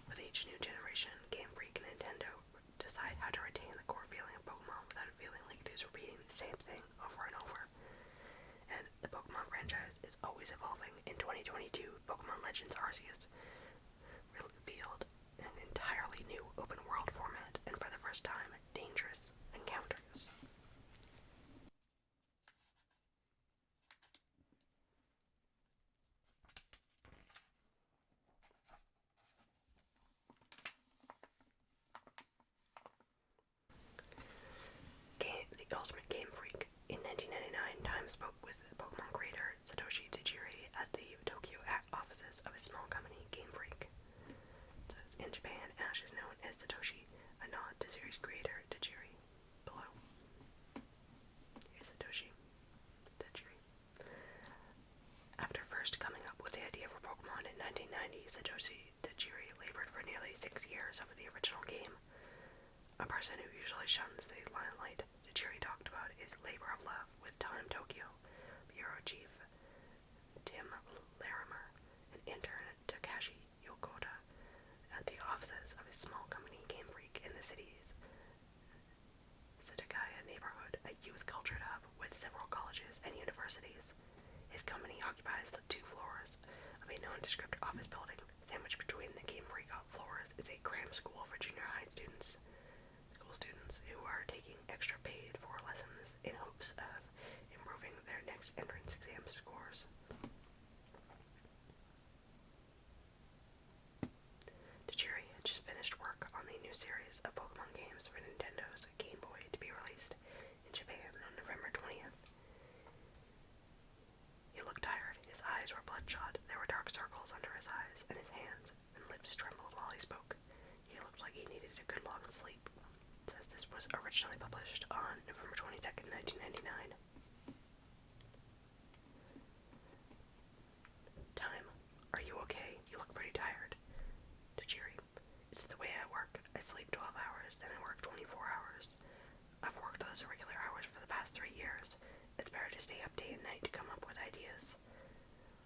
with each new generation, Game Freak and Nintendo decide how to retain the core feeling of Pokemon without feeling like it is repeating the same thing over and over. And the Pokemon franchise is always evolving. In 2022, Pokemon Legends Arceus revealed an entirely new open world format, and for the first time, dangerous encounters. The Ultimate Game Freak. In 1999, Time spoke with Pokemon creator Satoshi Tajiri at the Tokyo offices of his small company, Game Freak. It says, in Japan, Ash is known as Satoshi, a nod to series creator Tajiri. Below. Here's Satoshi Tajiri. After first coming up with the idea for Pokemon in 1990, Satoshi Tajiri labored for nearly 6 years over the original game. A person who usually shuns the limelight, Tajiri talked about his labor of love with Time Tokyo bureau chief Tim Larimer and intern Takashi Yokota at the offices of his small company Game Freak in the city's Setagaya neighborhood, a youth culture hub with several colleges and universities. His company occupies the 2 floors of a nondescript office building. Sandwiched between the Game Freak floors is a cram school for junior high students who are taking extra paid for lessons in hopes of improving their next entrance exam scores. Tajiri had just finished work on the new series of Pokemon games for Nintendo's Game Boy to be released in Japan on November 20th. He looked tired, his eyes were bloodshot, there were dark circles under his eyes, and his hands and lips trembled while he spoke. He looked like he needed a good long sleep. Says this was originally published on November 22nd, 1999. Time, are you okay? You look pretty tired. Tajiri, it's the way I work. I sleep 12 hours, then I work 24 hours. I've worked those irregular hours for the past 3 years. It's better to stay up day and night to come up with ideas.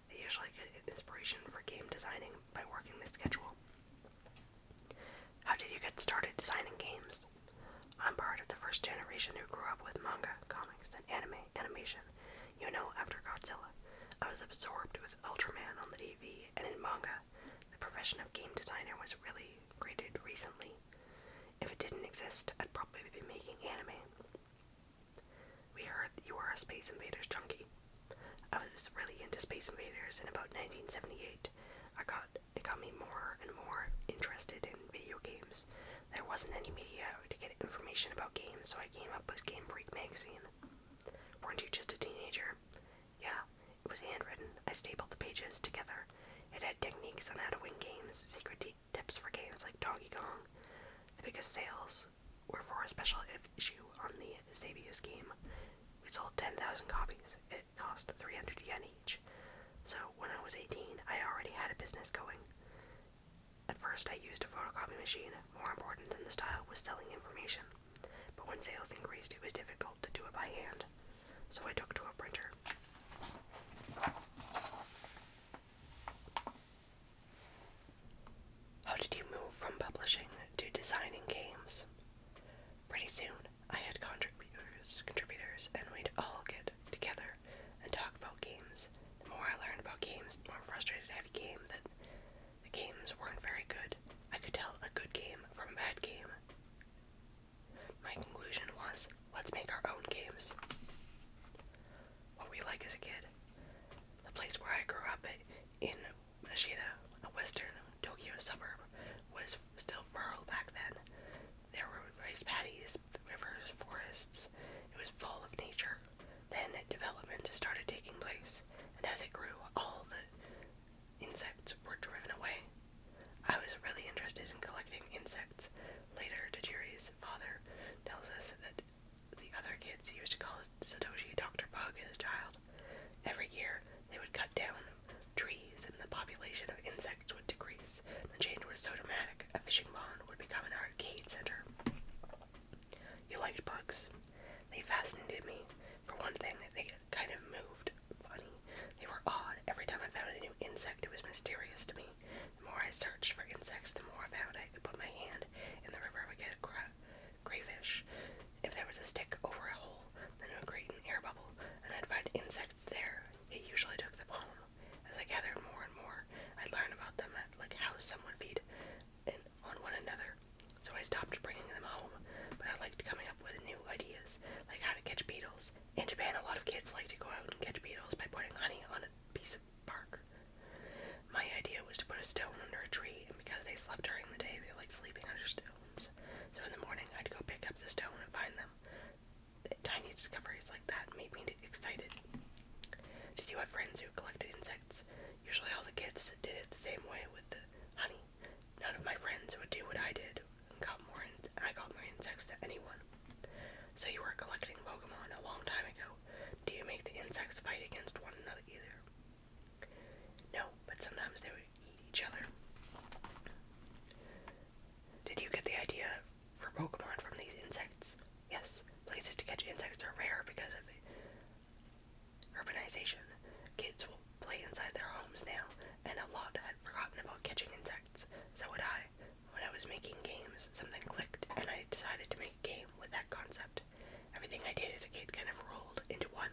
I usually get inspiration for game designing by working this schedule. How did you get started designing games? I'm part of the first generation who grew up with manga, comics, and animation. You know, after Godzilla, I was absorbed with Ultraman on the TV, and in manga, the profession of game designer was really created recently. If it didn't exist, I'd probably be making anime. We heard you were a Space Invaders junkie. I was really into Space Invaders in about 1978. It got me more and more interested in video games. There wasn't any media to get information about games, so I came up with Game Freak magazine. Weren't you just a teenager? Yeah, it was handwritten. I stapled the pages together. It had techniques on how to win games, secret tips for games like Donkey Kong. The biggest sales were for a special issue on the Xavius game. We sold 10,000 copies. It cost 300 yen each. So when I was 18, I already had a business going. At first, I used a photocopy machine. More important than the style was selling information. But when sales increased, it was difficult to do it by hand. So I took to a printer. How did you move from publishing to designing games? Pretty soon, I had contributors, and we'd all get together and talk about games. The more I learned about games, the more frustrated I became that the games weren't very good. I could tell a good game from a bad game. My conclusion was, let's make our own games. What we like as a kid. The place where I grew up in Mashida, a western Tokyo suburb, was still rural back then. There were rice paddies, rivers, forests. It was full of nature. Then development started taking place, and as it grew, all the insects were driven away. I was really interested in collecting insects. Later, Tajiri's father tells us that the other kids used to call Satoshi Dr. Bug as a child. Every year, they would cut down fishing pond would become an arcade center. You liked bugs. They fascinated me. For one thing, they kind of moved funny. They were odd. Every time I found a new insect, it was mysterious to me. The more I searched for insects, the more I found I could put my hand in the river and get a crayfish. If there was a stick over a hole, then it would create an air bubble, and I'd find insects there. It usually took them home. As I gathered more and more, I'd learn about them, like how some would feed on one another. So I stopped bringing them home, but I liked coming up with new ideas, like how to catch beetles. In Japan, a lot of kids like to go out and catch beetles by putting honey on a piece of bark. My idea was to put a stone under a tree, and because they slept during the day, they liked sleeping under stones. So in the morning, I'd go pick up the stone and find them. Tiny discoveries like that made me excited. Did you have friends who collected insects? Usually all the kids did it the same way with the honey. None of my friends would do what I did, and I got more insects than anyone. So you were collecting Pokemon a long time ago. Do you make the insects fight against one another either? No, but sometimes they would eat each other. Did you get the idea for Pokemon from these insects? Yes, places to catch insects are rare because of urbanization. Kids will play inside their homes now, and a lot had forgotten about catching insects. So would I. When I was making games, something clicked, and I decided to make a game with that concept. Everything I did as a kid kind of rolled into one.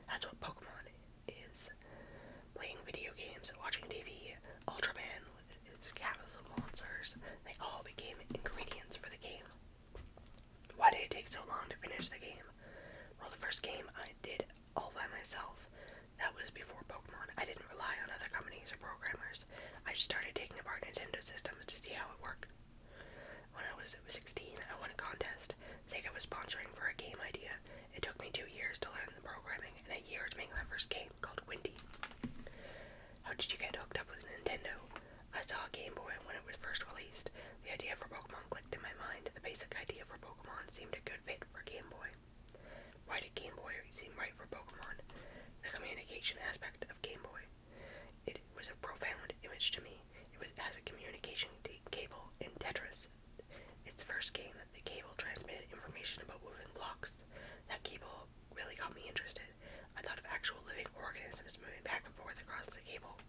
That's what Pokemon is. Playing video games, watching TV, Ultraman with its capital monsters, they all became ingredients for the game. Why did it take so long to finish the game? Well, the first game I did all by myself. That was before Pokemon. I didn't rely on other companies or programmers. I just started taking apart Nintendo systems to see how it worked. When I was 16, I won a contest. Sega was sponsoring for a game idea. It took me 2 years to learn the programming and a year to make my first game, called Winty. How did you get hooked up with Nintendo? I saw a Game Boy when it was first released. The idea for Pokemon clicked in my mind. The basic idea for Pokemon seemed a good fit for Game Boy. Why did Game Boy seem right for Pokemon? The communication aspect of Game Boy. It was a profound image to me. It has a communication cable in Tetris. Its first game, the cable transmitted information about moving blocks. That cable really got me interested. I thought of actual living organisms moving back and forth across the cable.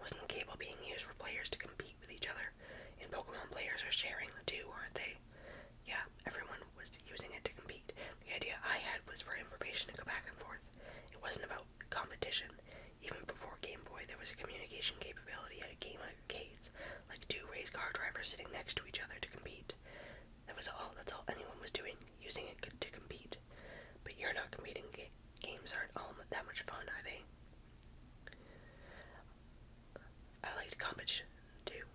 Wasn't the cable being used for players to compete with each other? In Pokemon, players are sharing too, aren't they? Yeah, everyone was using it to compete. The idea I had was for information to go back and forth. It wasn't about competition. Even before Game Boy, there was a communication capability at game arcades, like two race car drivers sitting next to each other to compete. That's all anyone was doing, using it to compete. But you're not competing. Games aren't all that much fun, are they? I liked competition too,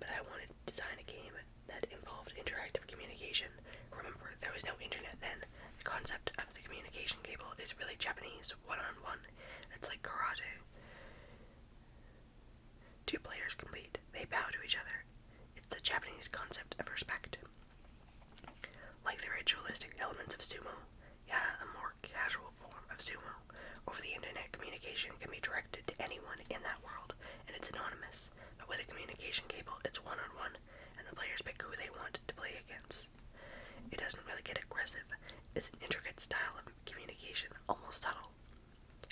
but I wanted to design a game that involved interactive communication. Remember, there was no internet then. The concept of the communication cable is really Japanese, one-on-one. It's like karate. Two players compete. They bow to each other. It's the Japanese concept of respect. Like the ritualistic elements of sumo. Yeah, a more casual form of sumo. Over the internet, communication can be directed to anyone in that world, and it's anonymous. But with a communication cable, it's one-on-one, and the players pick who they want to play against. It doesn't really get aggressive. It's an intricate style of communication, almost subtle.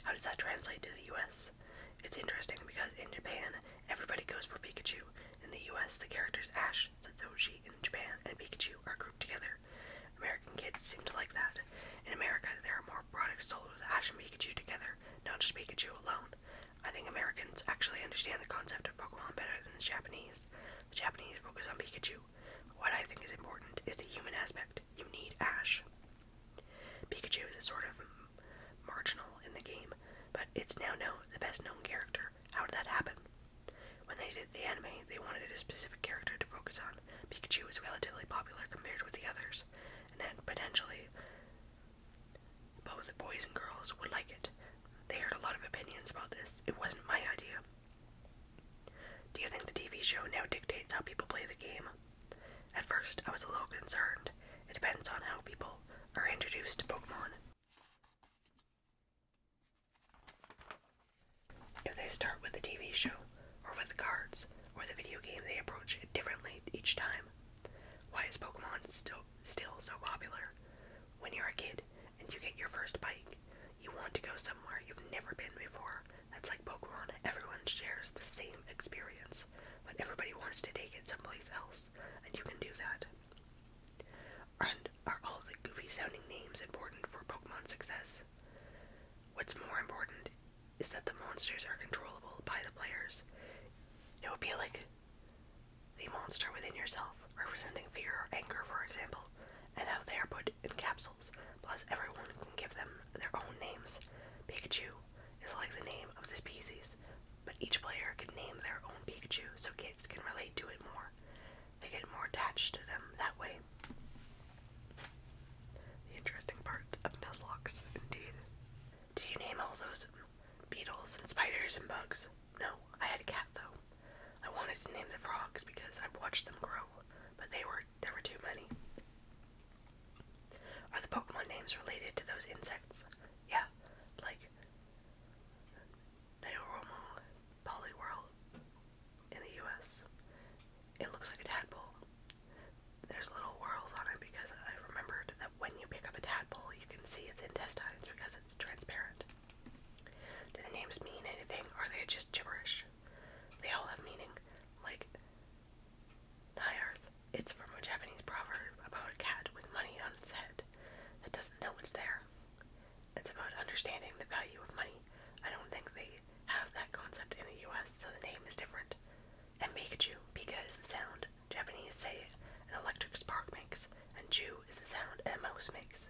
How does that translate to the US? It's interesting because in Japan, everybody goes for Pikachu. In the US, the characters Ash, Satoshi in Japan, and Pikachu are grouped together. American kids seem to like that. In America, there are more products sold with Ash and Pikachu together, not just Pikachu alone. I think Americans actually understand the concept of Pokemon better than the Japanese. The Japanese focus on Pikachu. What I think is important is the human aspect. You need Ash. Pikachu is a sort of marginal in the game, but it's now the best known character. How did that happen? When they did the anime, they wanted a specific character to focus on. Pikachu was relatively popular compared with the others, and then potentially both boys and girls would like it. They heard a lot of opinions about this. It wasn't my idea. Do you think the TV show now dictates how people play the game? At first, I was a little concerned. It depends on how people are introduced to Pokemon. If they start with the TV show, or with the cards, or the video game, they approach it differently. a kid and you get your first bike, you want to go somewhere you've never been before. That's like Pokemon. Everyone shares the same experience, but everybody wants to take it someplace else, and you can do that. And are all the goofy sounding names important for Pokemon success? What's more important is that the monsters are controllable by the players. It would be like the monster within yourself, representing fear or anger, for example, and how they are put in capsules. Plus, everyone can give them their own names. Pikachu is like the name of the species, but each player can name their own Pikachu so kids can relate to it more. They get more attached to them that way. The interesting part of Nuzlocke, indeed. Did you name all those beetles and spiders and bugs? No, I had a cat though. I wanted to name the frogs because I watched them grow, but there were too many. Are the Pokemon names related to those insects? Yeah, like Naoromo Poliwhirl in the US. It looks like a tadpole. There's little whorls on it because I remembered that when you pick up a tadpole, you can see its intestines because it's transparent. Do the names mean anything, or are they just gibberish? They all have meaning, like Nyarth. It's from a Japanese proverb about a cat with money on its head that doesn't know it's there. It's about understanding the value of money. I don't think they have that concept in the US, so the name is different. And Pikachu, Pika is the sound Japanese say an electric spark makes, and Chu is the sound a mouse makes.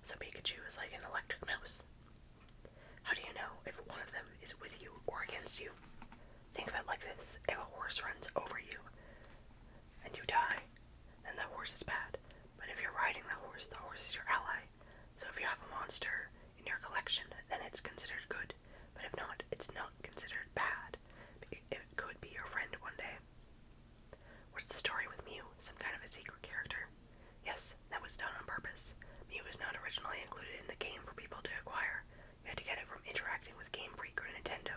So Pikachu is like an electric mouse. How do you know if one of them is with you or against you? Think of it like this. If a horse runs over you and you die, then the horse is bad. But if you're riding the horse is your ally. So if you have a monster in your collection, then it's considered good. But if not, it's not considered bad. It could be your friend one day. What's the story with Mew? Some kind of a secret character? Yes, that was done on purpose. Mew was not originally included in the game for people to acquire. You had to get it from interacting with Game Freak or Nintendo.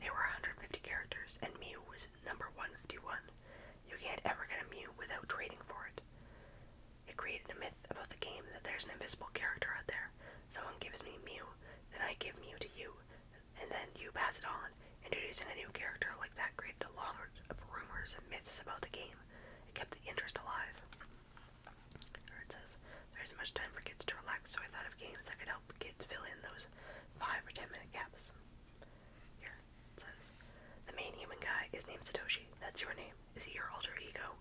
There were 150 characters, and Mew was number 151. You can't ever get a Mew without trading for it. It created a myth about the game that there's an invisible character out there. Someone gives me Mew, then I give Mew to you, and then you pass it on. Introducing a new character like that created a long of rumors and myths about the game. It kept the interest alive. Or it says, there isn't much time for kids to relax, so I thought of games that could help kids fill in those 5 or 10 minute gaps. Here, it says, the main human guy is named Satoshi. That's your name. Is he your alter ego?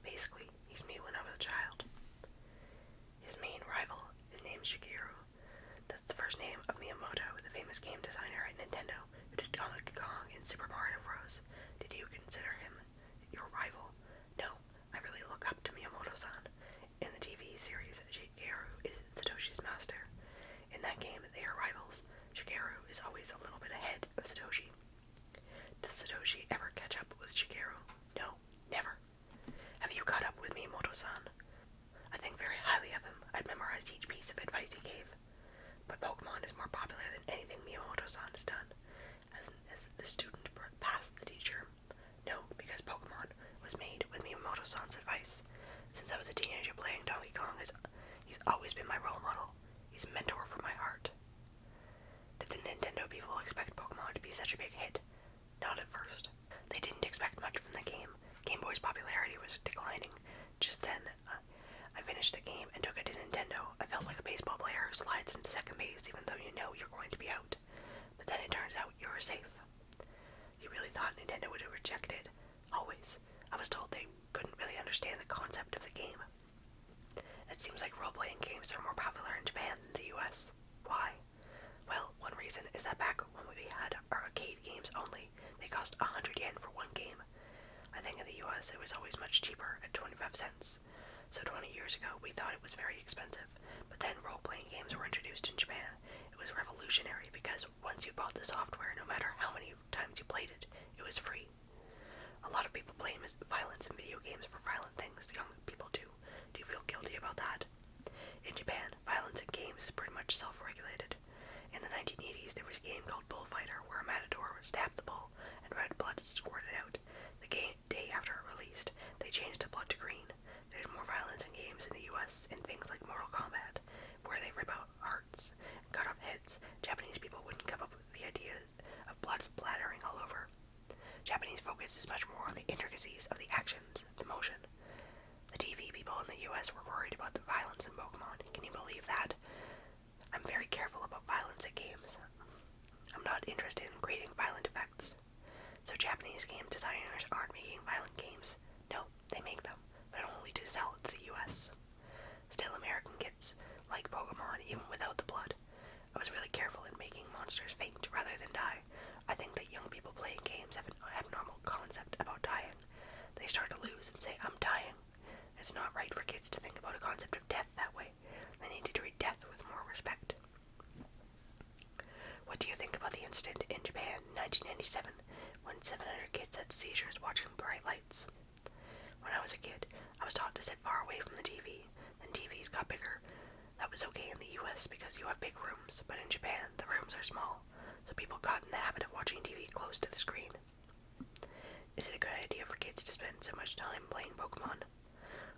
Basically, he's me when I was a child. His main rival is named Shigeru. That's the first name of Miyamoto, the famous game designer at Nintendo, who did Donkey Kong and Super Mario Bros. Did you consider him your rival? No, I really look up to Miyamoto-san. In the TV series, Shigeru is Satoshi's master. In that game, they are rivals. Shigeru is always a little bit ahead of Satoshi. Does Satoshi ever catch up with Shigeru? No, never. Have you caught up with Miyamoto-san? I think very highly of him. I'd memorized each piece of advice he gave. But Pokemon is more popular than anything Miyamoto-san has done. As the student passed the teacher? No, because Pokemon was made with Miyamoto-san's advice. Since I was a teenager playing Donkey Kong, he's always been my role model. He's a mentor for my heart. Did the Nintendo people expect Pokemon to be such a big hit? Not at first. They didn't expect much from the game. Game Boy's popularity was declining. Just then, I finished the game and took it to Nintendo. I felt like a baseball player who slides into second base even though you know you're going to be out. But then it turns out you were safe. You really thought Nintendo would have rejected? Always. I was told they couldn't really understand the concept of the game. It seems like role-playing games are more popular in Japan than the US. Why? Well, one reason is that back when we had our arcade games only, they cost 100 yen for one game. I think in the US it was always much cheaper at 25 cents. So 20 years ago we thought it was very expensive, but then role-playing games were introduced in Japan. It was revolutionary because once you bought the software, no matter how many times you played it, it was free. A lot of people blame violence in video games for violent things young people do. Do you feel guilty about that? In Japan, violence in games is pretty much self-regulated. In the 1980s, there was a game called Bullfighter where a matador would stab the bull and red blood squirted out. The day after it released, they changed the blood to green. There's more violence in games in the US in things like Mortal Kombat, focuses much more on the intricacies of the actions, the motion. The TV people in the US were worried about the violence in Pokemon. Can you believe that? I'm very careful about violence at games. I'm not interested in creating violent effects. So Japanese game designers aren't making violent games. No, they make them, but only to sell it to the US. Still, American kids like Pokemon even without the blood. I was really careful in making monsters faint rather than die. I think that young people playing games have an abnormal concept about dying. They start to lose and say, I'm dying. It's not right for kids to think about a concept of death that way. They need to treat death with more respect. What do you think about the incident in Japan in 1997 when 700 kids had seizures watching bright lights? When I was a kid, I was taught to sit far away from the TV. Then TVs got bigger. That was okay in the US because you have big rooms, but in Japan, the rooms are small, so people got in the habit of watching TV close to the screen. Is it a good idea for kids to spend so much time playing Pokemon?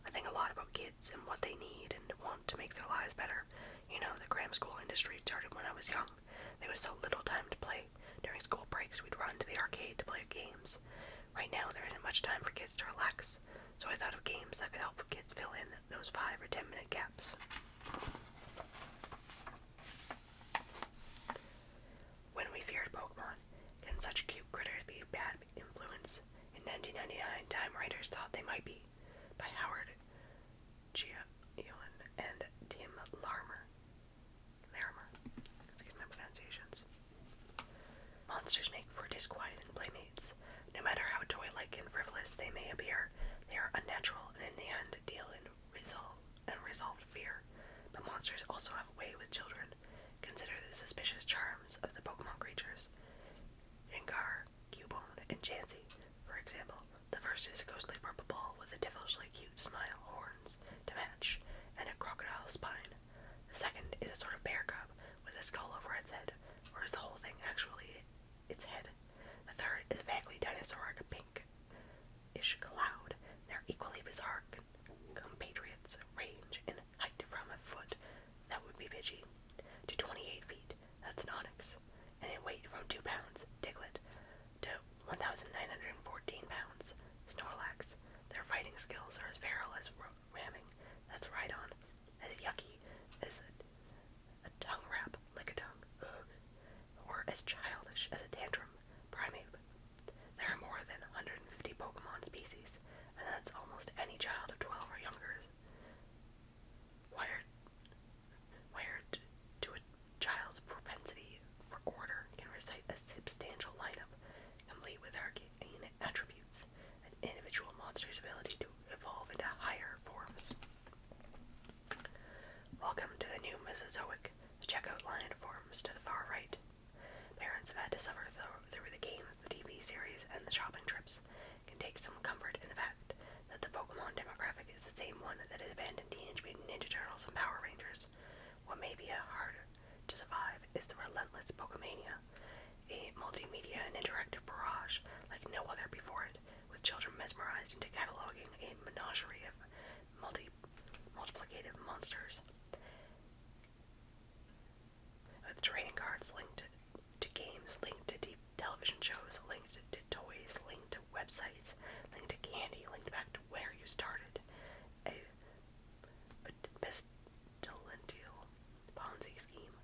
I think a lot about kids and what they need and want to make their lives better. You know, the cram school industry started when I was young. There was so little time to play. During school breaks, we'd run to the arcade to play games. Right now, there isn't much time for kids to relax, so I thought of games that could help kids fill in those 5 or 10 minute gaps. When we feared Pokemon, can such cute critters be a bad influence? In 1999, Time writers thought they might be, by Howard Gion and Tim Larimer. Excuse my pronunciations. Monsters make for disquieted playmates. No matter how toy-like and frivolous they may appear, they are unnatural and in the end deal in unresolved fear. But monsters also have a way with children. Consider the suspicious charms of the Pokemon creatures. Gengar, Cubone, and Chansey, for example. The first is a ghostly purple ball with a devilishly cute smile, horns to match, and a crocodile spine. The second is a sort of bear cub with a skull over its head, or is the whole thing actually its head? The third is vaguely dinosauric pink-ish cloud. They're equally bizarre compatriots range in height from a foot, that would be Pidgey, to 28 feet, that's Nonix, and in weight from 2 pounds, Diglett, to 1,914 pounds, Snorlax. Their fighting skills are as feral as ramming, that's Rhydon, as yucky as a tongue wrap, like a tongue, or as childish as a tantrum, Primeape. There are more than 150 Pokemon species, and that's almost any child of 12 or younger wired to a child's propensity for order can recite a substantial lineup, complete with arcane attributes, an individual monster's ability to evolve into higher forms. Welcome to the new Mesozoic. The checkout line forms to the far right. Parents have had to suffer through the games, the TV series, and the shopping trips. Can take some comfort in the fact that the Pokemon demographic is the same one that has abandoned Teenage Mutant Ninja Turtles and Power Rangers. What may be harder to survive is the relentless Pokemania, a multimedia and interactive barrage like no other before it, with children mesmerized into cataloging a menagerie of multiplicative monsters. With trading cards linked to games, linked to deep television shows, linked to toys, linked to websites, linked to candy, linked back to where you started. A pestilential Ponzi scheme.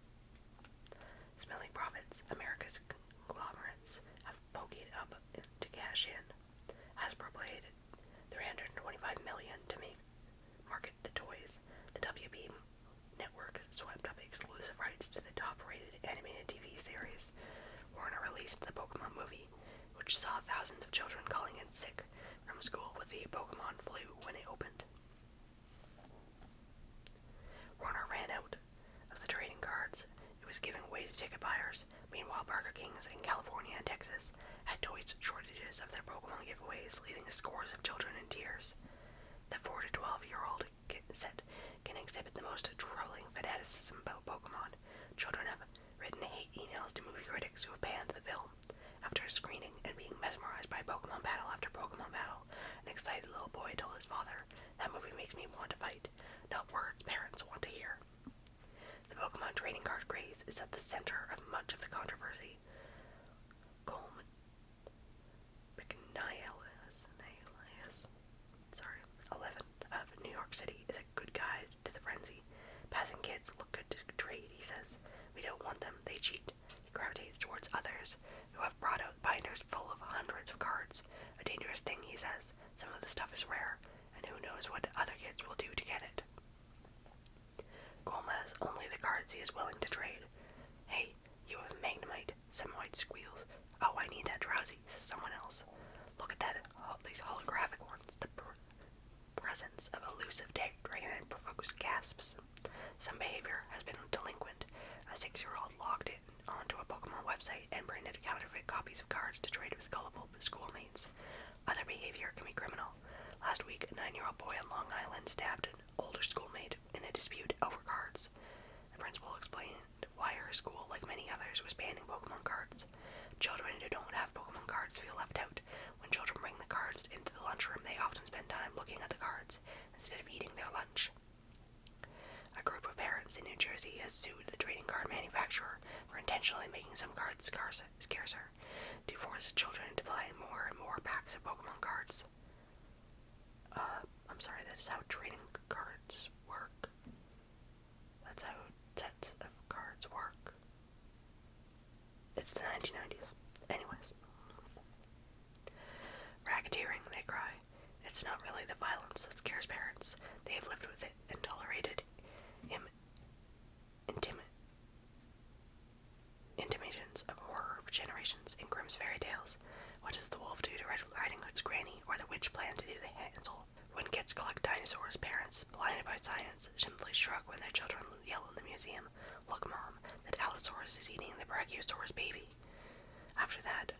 Smelling profits, America's conglomerates have poked up to cash in. Hasbro paid $325 million to market the toys. The WB network swept up exclusive rights to the top-rated animated TV series. Warner released the Pokemon movie, which saw thousands of children calling in sick from school with the Pokemon flu when it opened. Warner ran out of the trading cards it was giving away to ticket buyers. Meanwhile, Burger Kings in California and Texas had toy shortages of their Pokemon giveaways, leaving scores of children in tears. The 4 to 12-year-old set can exhibit the most trolling fanaticism about Pokemon. Children have written hate emails to movie critics who have banned the film. After a screening and being mesmerized by Pokemon battle after Pokemon battle, an excited little boy told his father, "That movie makes me want to fight. Not words parents want to hear." The Pokemon trading card craze is at the center of much of the controversy. Colm Bignaya don't want them, they cheat. He gravitates towards others who have brought out binders full of hundreds of cards. A dangerous thing, he says. Some of the stuff is rare, and who knows what other kids will do to get it. Golem has only the cards he is willing to trade. Hey, you have Magnemite, Seminoid squeals. Oh, I need that drowsy, says someone else. Look at that, these holographic ones. The presence of elusive dragon provokes gasps. Some behavior has been delinquent. A 6-year-old logged in onto a Pokemon website and printed counterfeit copies of cards to trade with gullible schoolmates. Other behavior can be criminal. Last week, a 9-year-old boy in Long Island stabbed an older schoolmate in a dispute over cards. The principal explained why her school, like many others, was banning Pokemon cards. Children who don't have Pokemon cards feel left out. When children bring the cards into the lunchroom, they often spend time looking at the cards instead of eating their lunch. A group of parents in New Jersey has sued the trading card manufacturer for intentionally making some cards scarcer to force children to buy more and more packs of Pokemon cards. I'm sorry, that's how trading cards work. That's how sets of cards work. It's the 1990s. Anyways. Racketeering, they cry. It's not really the violence that scares parents. They have lived with it and tolerated intimations of horror for generations in Grimm's fairy tales. What does the wolf do to Red Riding Hood's granny, or the witch plan to do the Hansel? When kids collect dinosaurs, parents, blinded by science, simply shrug when their children yell in the museum, "Look, Mom, that Allosaurus is eating the Brachiosaurus baby." After that,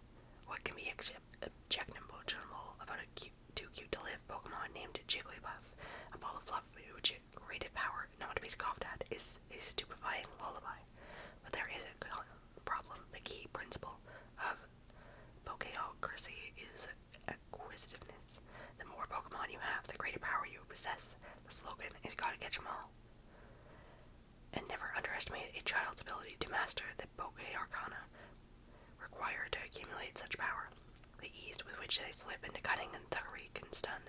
what can be objectionable about a too cute to live Pokemon named Jigglypuff, a ball of fluff which rated power not to be scoffed at, is a stupefying lullaby. But there is a problem. The key principle of Pokeocracy is acquisitiveness. The more Pokemon you have, the greater power you possess. The slogan is "Gotta catch 'em all." And never underestimate a child's ability to master the Poke-Arcana required to accumulate such power. The ease with which they slip into cunning and thuggery can stun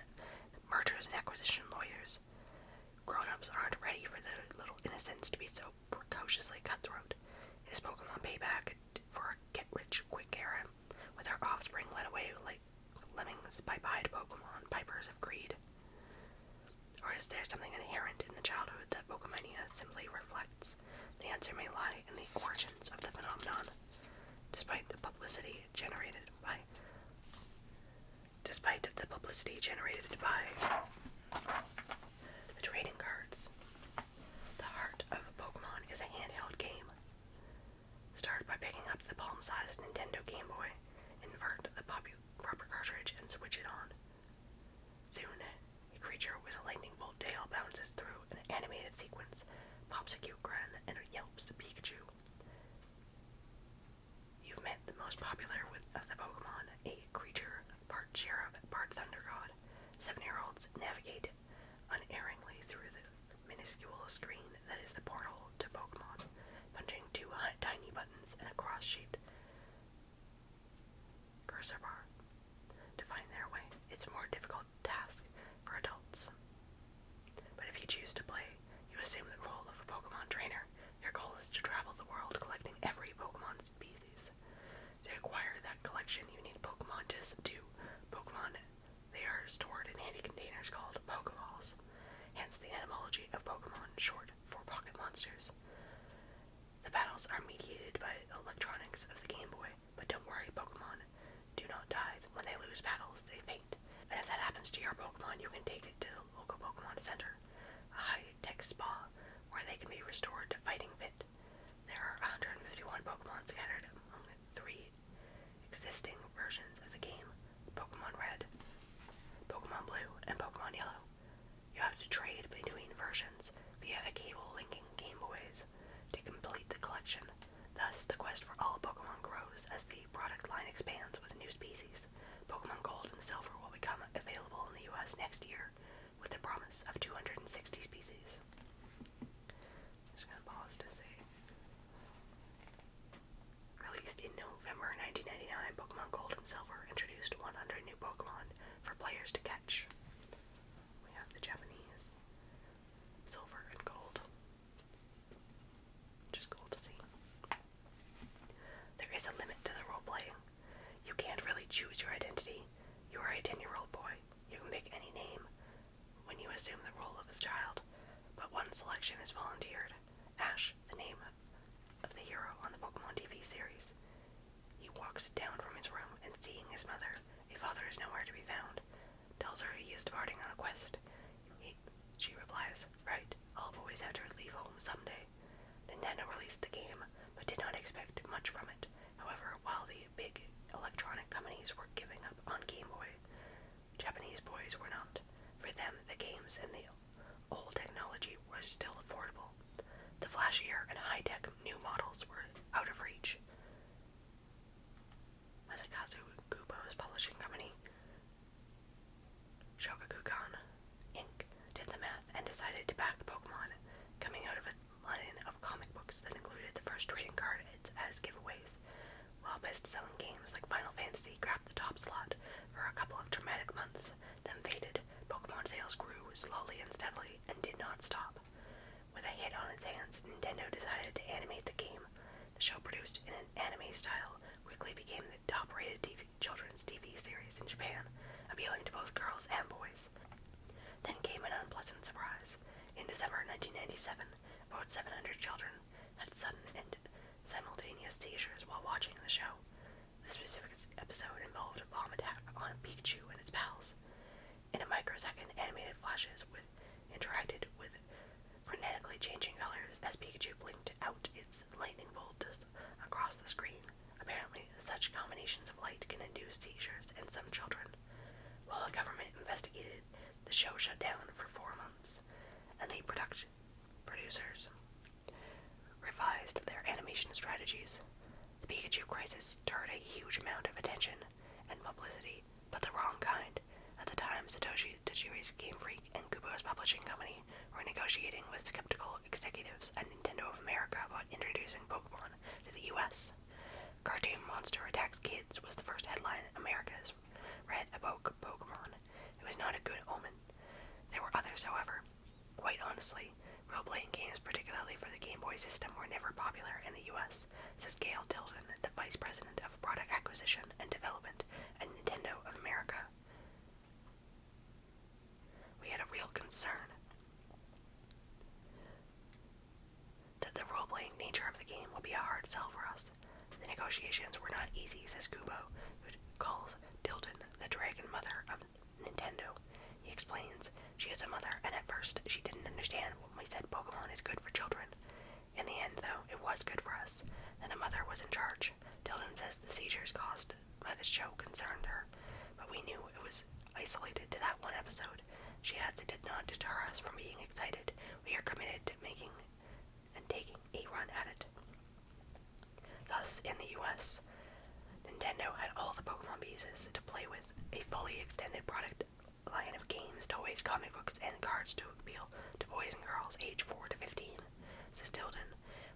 mergers and acquisition lawyers. Grown-ups aren't ready for the little innocents to be so precociously cutthroat. It is Pokemon payback for a get-rich-quick era, with our offspring led away like lemmings by pied Pokemon pipers of greed. Or is there something inherent in the childhood that Pokemania simply reflects? The answer may lie in the origins of the phenomenon. Despite the publicity generated by the trading cards, the heart of Pokemon is a handheld game. Start by picking up the palm-sized Nintendo Game Boy, invert the proper cartridge, and switch it on. Soon, a creature with a lightning bolt tail bounces through an animated sequence, pops a cute grin, and yelps to Pikachu. You've met the most popular of the Pokemon, a creature part cherub, part thunder god. 7-year-olds navigate unerringly through the minuscule screen that is the portal to Pokemon, punching two tiny buttons and a cross-shaped cursor bar to find their way. It's a more difficult task for adults. But if you choose to play, you assume the role of a Pokemon trainer. Your goal is to travel the world collecting every Pokemon species. To acquire that collection, you need Pokemon to subdue. They are stored in handy containers called Pokeballs, hence the etymology of Pokemon, short for pocket monsters. The battles are mediated by electronics of the Game Boy, but don't worry, Pokemon do not die. When they lose battles, they faint. And if that happens to your Pokemon, you can take it to the local Pokemon Center, a high-tech spa, where they can be restored to fighting fit. There are 151 Pokemon scattered among the 3 existing versions of the game: Pokemon Red, Pokemon Blue, and Pokemon Yellow. You have to trade between versions via a cable linking Game Boys to complete the collection. Thus, the quest for all Pokemon grows as the product line expands with new species. Pokemon Gold and Silver will become available in the US next year, with the promise of 260 species. I'm just gonna pause to say. Released in November 1999, Pokemon Gold and Silver introduced 100 new Pokemon for players to catch. We have the Japanese Silver and Gold. Just cool to see. selection is volunteered. Ash, the name of the hero on the Pokemon TV series. He walks down from his room and seeing his mother, a father is nowhere to be found, tells her he is departing on a quest. She replies, "Right, all boys have to leave home someday." Nintendo released the game, but did not expect much from it. However, while the big electronic companies were giving up on Game Boy, Japanese boys were not. For them, the games and the old technology were still affordable. The flashier and high-tech new models were out of reach. Masakazu Kubo's publishing company, Shogakukan Inc., did the math and decided to back Pokemon, coming out of a line of comic books that included the first trading card as giveaways. While best-selling games like Final Fantasy grabbed the top slot for a couple of dramatic months, then faded, Pokemon sales grew slowly and steadily and did not stop. With a hit on its hands, Nintendo decided to animate the game. The show, produced in an anime style, quickly became the top-rated children's TV series in Japan, appealing to both girls and boys. Then came an unpleasant surprise. In December 1997, about 700 children had sudden and simultaneous seizures while watching the show. The specific episode involved a bomb attack on Pikachu and its pals. In a microsecond, animated flashes interacted with frenetically changing colors as Pikachu blinked out its lightning bolt across the screen. Apparently, such combinations of light can induce seizures in some children. While the government investigated, the show shut down for 4 months, and the producers revised their animation strategies. The Pikachu crisis stirred a huge amount of attention and publicity, but the wrong kind. At the time, Satoshi Tajiri's Game Freak and Kubo's publishing company were negotiating with skeptical executives at Nintendo of America about introducing Pokemon to the U.S. Cartoon Monster Attacks Kids was the first headline America's read about Pokemon. It was not a good omen. There were others, however. Quite honestly, role-playing games, particularly for the Game Boy system, were never popular in the U.S., says Gail Tilden, the Vice President of Product Acquisition and Development at Nintendo of America. We had a real concern that the role-playing nature of the game would be a hard sell for us. The negotiations were not easy, says Kubo, who calls Tilden the Dragon Mother of Nintendo. He explains, "She is a mother, and at first she didn't understand when we said Pokemon is good for children. In the end, though, it was good for us. Then a mother was in charge." Tilden says the seizures caused by the show concerned her, but we knew it was isolated to that one episode. She adds it did not deter us from being excited. We are committed to making and taking a run at it. Thus, in the U.S., Nintendo had all the Pokemon pieces to play with, a fully extended product line of games, toys, comic books, and cards to appeal to boys and girls aged 4 to 15, says Tilden.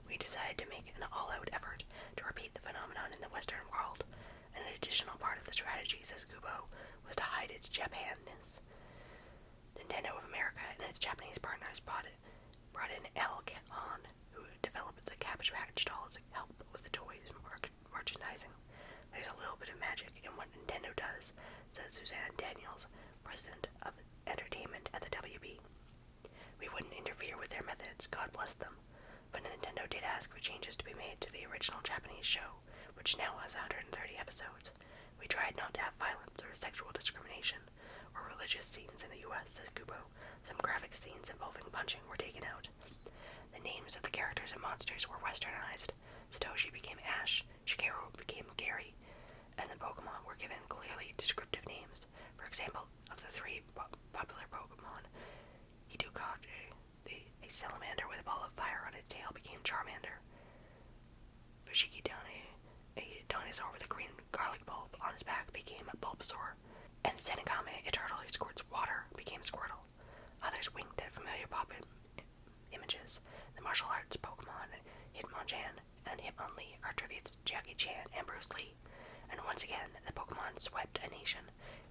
We decided to make an all-out effort to repeat the phenomenon in the Western world. An additional part of the strategy, says Kubo, was to hide its Japanness. Nintendo of America and its Japanese partners brought in Al Khan, who developed the Cabbage Patch dolls to help with the toys merchandising. There's a little bit of magic in what Nintendo does, says Suzanne Daniels, president of entertainment at the WB. We wouldn't interfere with their methods, God bless them, but Nintendo did ask for changes to be made to the original Japanese show, which now has 130 episodes. We tried not to have violence or sexual discrimination or religious scenes in the U.S., says Kubo. Some graphic scenes involving punching were taken out. The names of the characters and monsters were westernized. Satoshi became Ash, Shigeru became Gary, and the Pokemon were given clearly descriptive names. For example, of the 3 popular Pokemon, Hidukage, a salamander with a ball of fire on its tail, became Charmander. Fushigi-Dane, a dinosaur with a green garlic bulb on his back, became Bulbasaur. And Senigame, a turtle who squirts water, became Squirtle. Others winked at familiar pop images. The martial arts Pokemon Hitmonchan and Hitmonlee are tributes to Jackie Chan and Bruce Lee. And once again, the Pokemon swept a nation.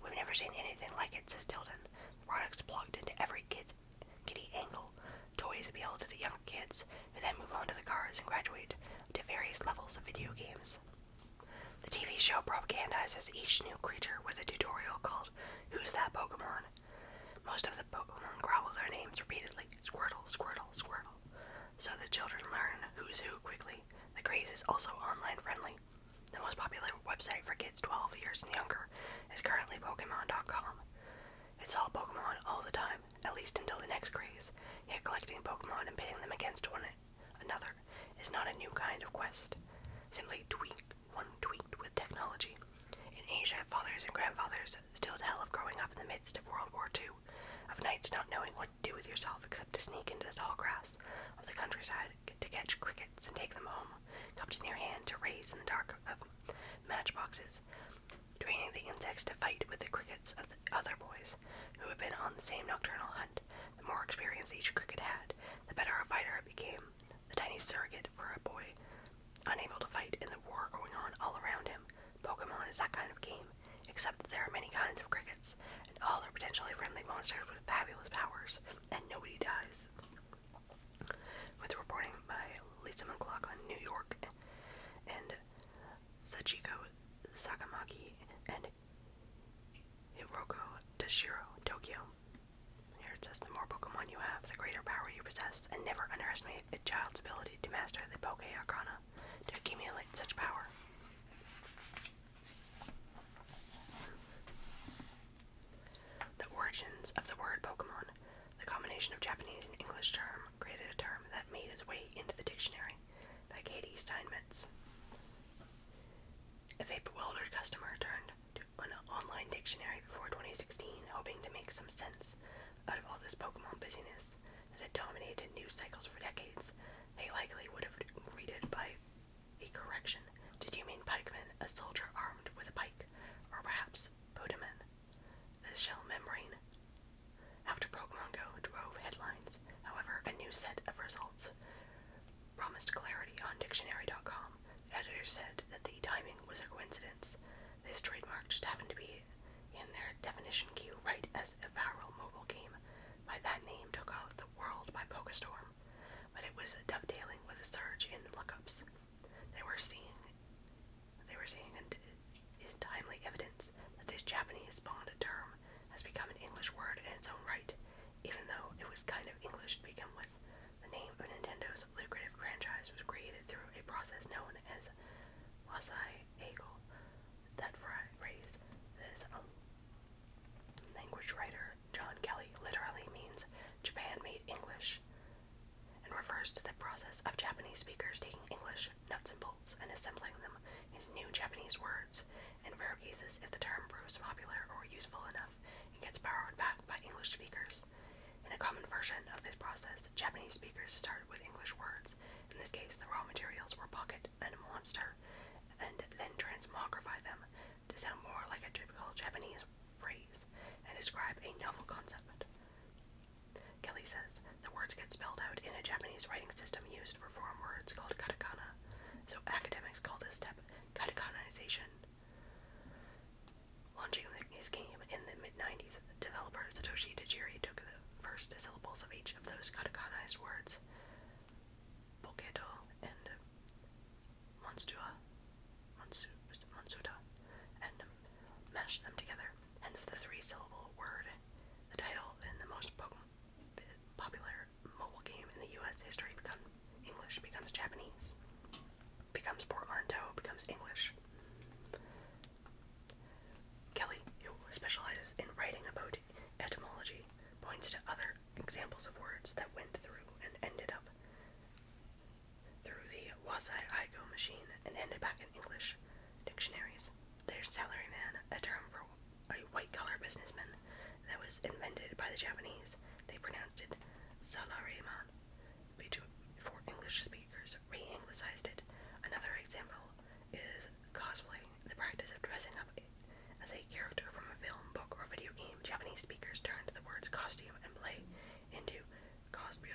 We've never seen anything like it, says Tilden. The products plugged into every kiddie angle. Toys appeal to the young kids, who then move on to the cars and graduate to various levels of video games. The TV show propagandizes each new creature with a tutorial called Who's That Pokemon? Most of the Pokemon growl their names repeatedly. Squirtle, Squirtle, Squirtle. website for kids 12 years and younger is currently Pokemon.com. It's all Pokemon all the time, at least until the next craze, yet collecting Pokemon and pitting them against one another is not a new kind of quest. Simply tweaked with technology. In Asia, fathers and grandfathers still tell of growing up in the midst of World War II, of nights not knowing what to do with yourself except to sneak into the tall grass of the countryside to catch crickets and take them home, cupped in your hand to raise in the dark of matchboxes, training the insects to fight with the crickets of the other boys who had been on the same nocturnal hunt. The more experience each cricket had, the better a fighter it became, a tiny surrogate for a boy unable to fight in the war going on all around him. Pokemon is that kind of game, except that there are many kinds of crickets, and all are potentially friendly monsters with fabulous powers, and nobody dies. With reporting by Lisa McLaughlin, New York, and Sachiko Sakamaki, and Hiroko Toshiro, Tokyo. Here it says, the more Pokemon you have, the greater power you possess, and never underestimate a child's ability to master the Poke Arcana to accumulate such power. The origins of the word Pokemon. The combination of Japanese and English term created a term that made its way into the dictionary by Katie Steinmetz. If a bewildered customer turned to an online dictionary before 2016, hoping to make some sense out of all this Pokemon busyness that had dominated news cycles for decades, they likely would have greeted by a correction. Did you mean pikeman, a soldier armed with a pike, or perhaps Podaman, the shell membrane? After Pokemon Go drove headlines, however, a new set of results promised clarity on Dictionary.com. Editors said that the timing was a coincidence. This trademark just happened to be in their definition queue right as a viral mobile game by that name took out the world by Pokestorm, but it was dovetailing with a surge in lookups. They were seeing and is timely evidence that this Japanese-spawned term has become an English word in its own right, even though it was kind of English to begin with. The name of Nintendo's lucrative franchise was created through a process known as wasai eigo. That phrase is language writer John Kelly literally means Japan made English, and refers to the process of Japanese speakers taking English nuts and bolts and assembling them into new Japanese words. In rare cases, if the term proves popular or useful enough, it gets borrowed back by English speakers. In a common version of this process, Japanese speakers start with English words. In this case, the raw materials were pocket and monster, and then transmogrify them to sound more like a typical Japanese phrase and describe a novel concept. Kelly says the words get spelled out in a Japanese writing system used for foreign words called katakana, so academics call this step katakanization. Launching his game in the mid-90s, developer Satoshi Tajiri took the first syllables of each of those katakanized words, Poketo and Monsuta, and mashed them together, hence the three-syllable word. The title in the most popular mobile game in the U.S. history becomes Japanese, becomes portmanteau, becomes English. Kelly, who specializes in writing about etymology, points to other examples of words that went through and ended up through the wasai eigo machine and ended back in English dictionaries. There's salaryman, a term for a white-collar businessman that was invented by the Japanese. They pronounced it salaryman before English speakers re-anglicized it. Another example is cosplay, the practice of dressing up as a character from a film, book, or video game. Japanese speakers turned the words costume and play into cosplay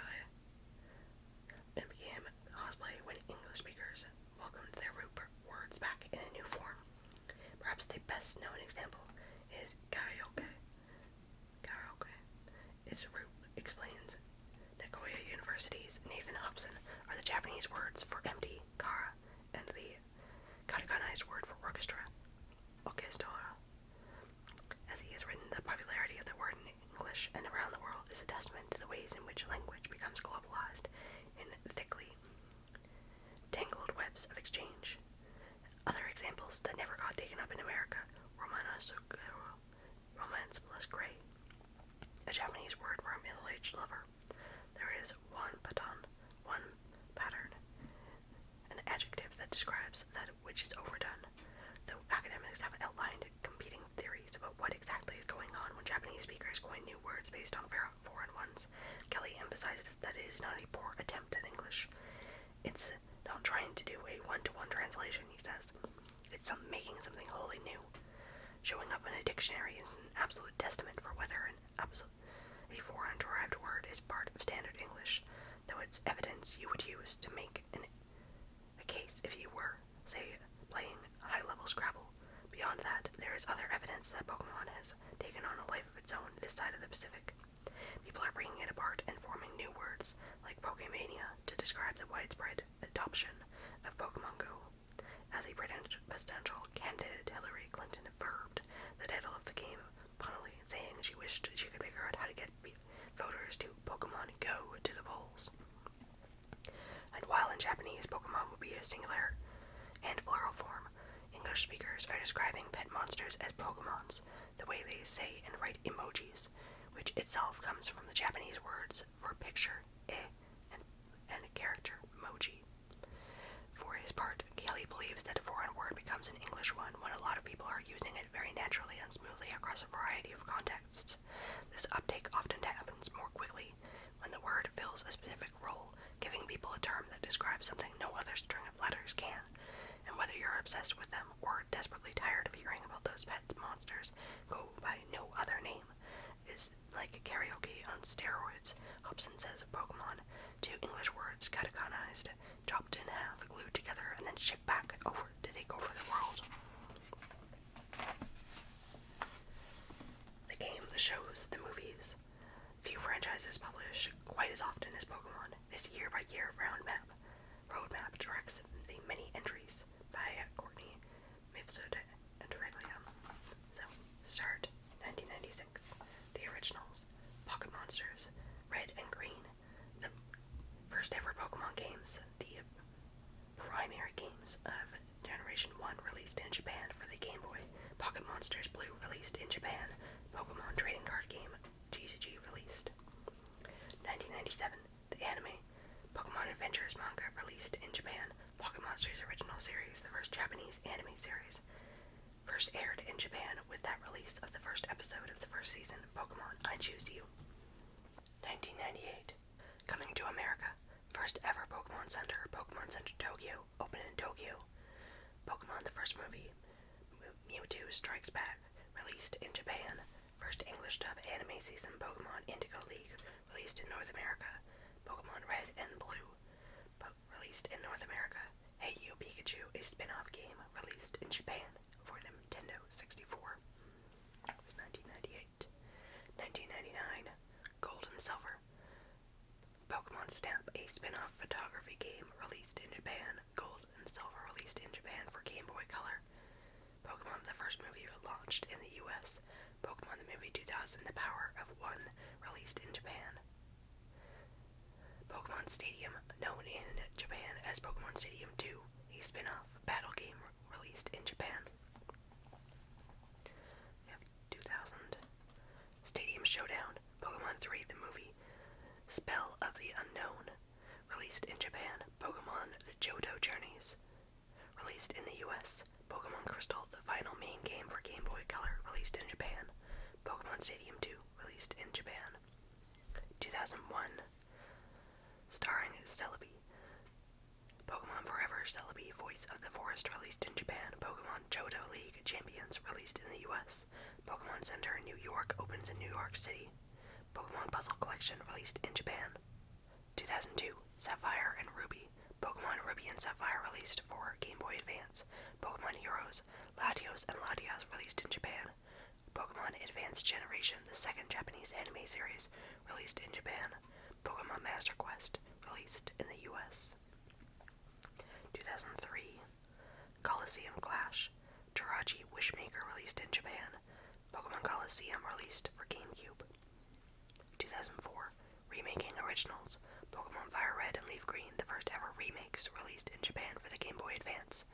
and became cosplay when English speakers welcomed their root words back in a new form. Perhaps the best known example is karaoke. Its root explains Nagoya University's Nathan Hobson are the Japanese words for empty, kara, and the katakanized word for orchestra, As he has written, the popularity of the word in English and around the world is a testament to the ways in which language becomes globalized in thickly tangled webs of exchange. Other examples that never got dictionary is an absolute testament for whether a foreign-derived word is part of standard English, though it's evidence you would use to make a case if you were, say, playing high-level Scrabble. Beyond that, there is other evidence that Pokemon has taken on a life of its own this side of the Pacific. People are bringing it apart and forming new words, like Pokemania, to describe the widespread adoption of Pokemon Go. As a presidential candidate, Hillary Clinton verbed the title of the game punnily, saying she wished she could figure out how to get voters to Pokemon Go to the polls. And while in Japanese, Pokemon would be a singular and plural form, English speakers are describing pet monsters as Pokemons, the way they say and write emojis, which itself comes from the Japanese words for picture, and character, moji. For his part, Kelly believes that a foreign word becomes an English one when a lot of people are using it very naturally and smoothly across a variety of contexts. This uptake often happens more quickly when the word fills a specific role, giving people a term that describes something no other string of letters can. And whether you're obsessed with them or desperately tired of hearing about those pet monsters go by no other name, is like karaoke on steroids. Hobson says Pokemon, two English words catagonized, chopped in half, glued together, and then shipped back over to take over the world. The game, the shows, the movies. Few franchises publish quite as often as Pokemon. This year-by-year roadmap directs the many entries by Courtney Mifsud and Reglium. So, start 1996. The originals, Pocket Monsters, Red and Green, the first ever Pokemon games, the primary games of Generation 1 released in Japan for the Game Boy, Pocket Monsters Blue released in Japan, Pokemon trading card game TCG released. 1997, the anime, Pokemon Adventures manga released in Japan, Pocket Monsters original series, the first Japanese anime series, first aired in Japan with that release of the first episode of the first season, Pokemon I Choose You. 1998, coming to America, first ever Pokemon Center Tokyo, open in Tokyo. Pokemon the first movie, Mewtwo Strikes Back, released in Japan. First English dub anime season, Pokemon Indigo League, released in North America. Pokemon Red and Blue, released in North America. Hey You Pikachu, a spin-off game, released in Japan for the Nintendo 64. That was 1998. 1999, Gold and Silver. Pokemon Snap, a spin-off photography game, released in Japan. Gold and Silver, released in Japan for Game Boy Color. Pokemon the first movie launched in the US. Pokemon the movie 2000, The Power of One, released in Japan. Pokemon Stadium, known in Japan as Pokemon Stadium 2, a spin-off battle game released in Japan. We have 2000. Stadium Showdown, Pokemon 3, the movie. Spell of the Unknown, released in Japan. Pokemon The Johto Journeys, released in the US. Pokemon Crystal, the final main game for Game Boy Color, released in Japan. Pokemon Stadium 2, released in Japan. 2001, starring Celebi. Pokemon Forever Celebi, Voice of the Forest, released in Japan. Pokemon Johto League Champions, released in the US. Pokemon Center in New York opens in New York City. Pokemon Puzzle Collection, released in Japan. 2002, Sapphire and Ruby. Pokemon Ruby and Sapphire, released for Game Boy Advance. Pokemon Heroes, Latios and Latias, released in Japan. Pokemon Advanced Generation, the second Japanese anime series, released in Japan. Pokemon Master Quest, released in the US. 2003, Coliseum Clash. Jirachi Wishmaker, released in Japan. Pokemon Coliseum, released for GameCube. 2004, Remaking Originals. Pokemon Fire Red and Leaf Green, the first ever remakes, released in Japan for the Game Boy Advance.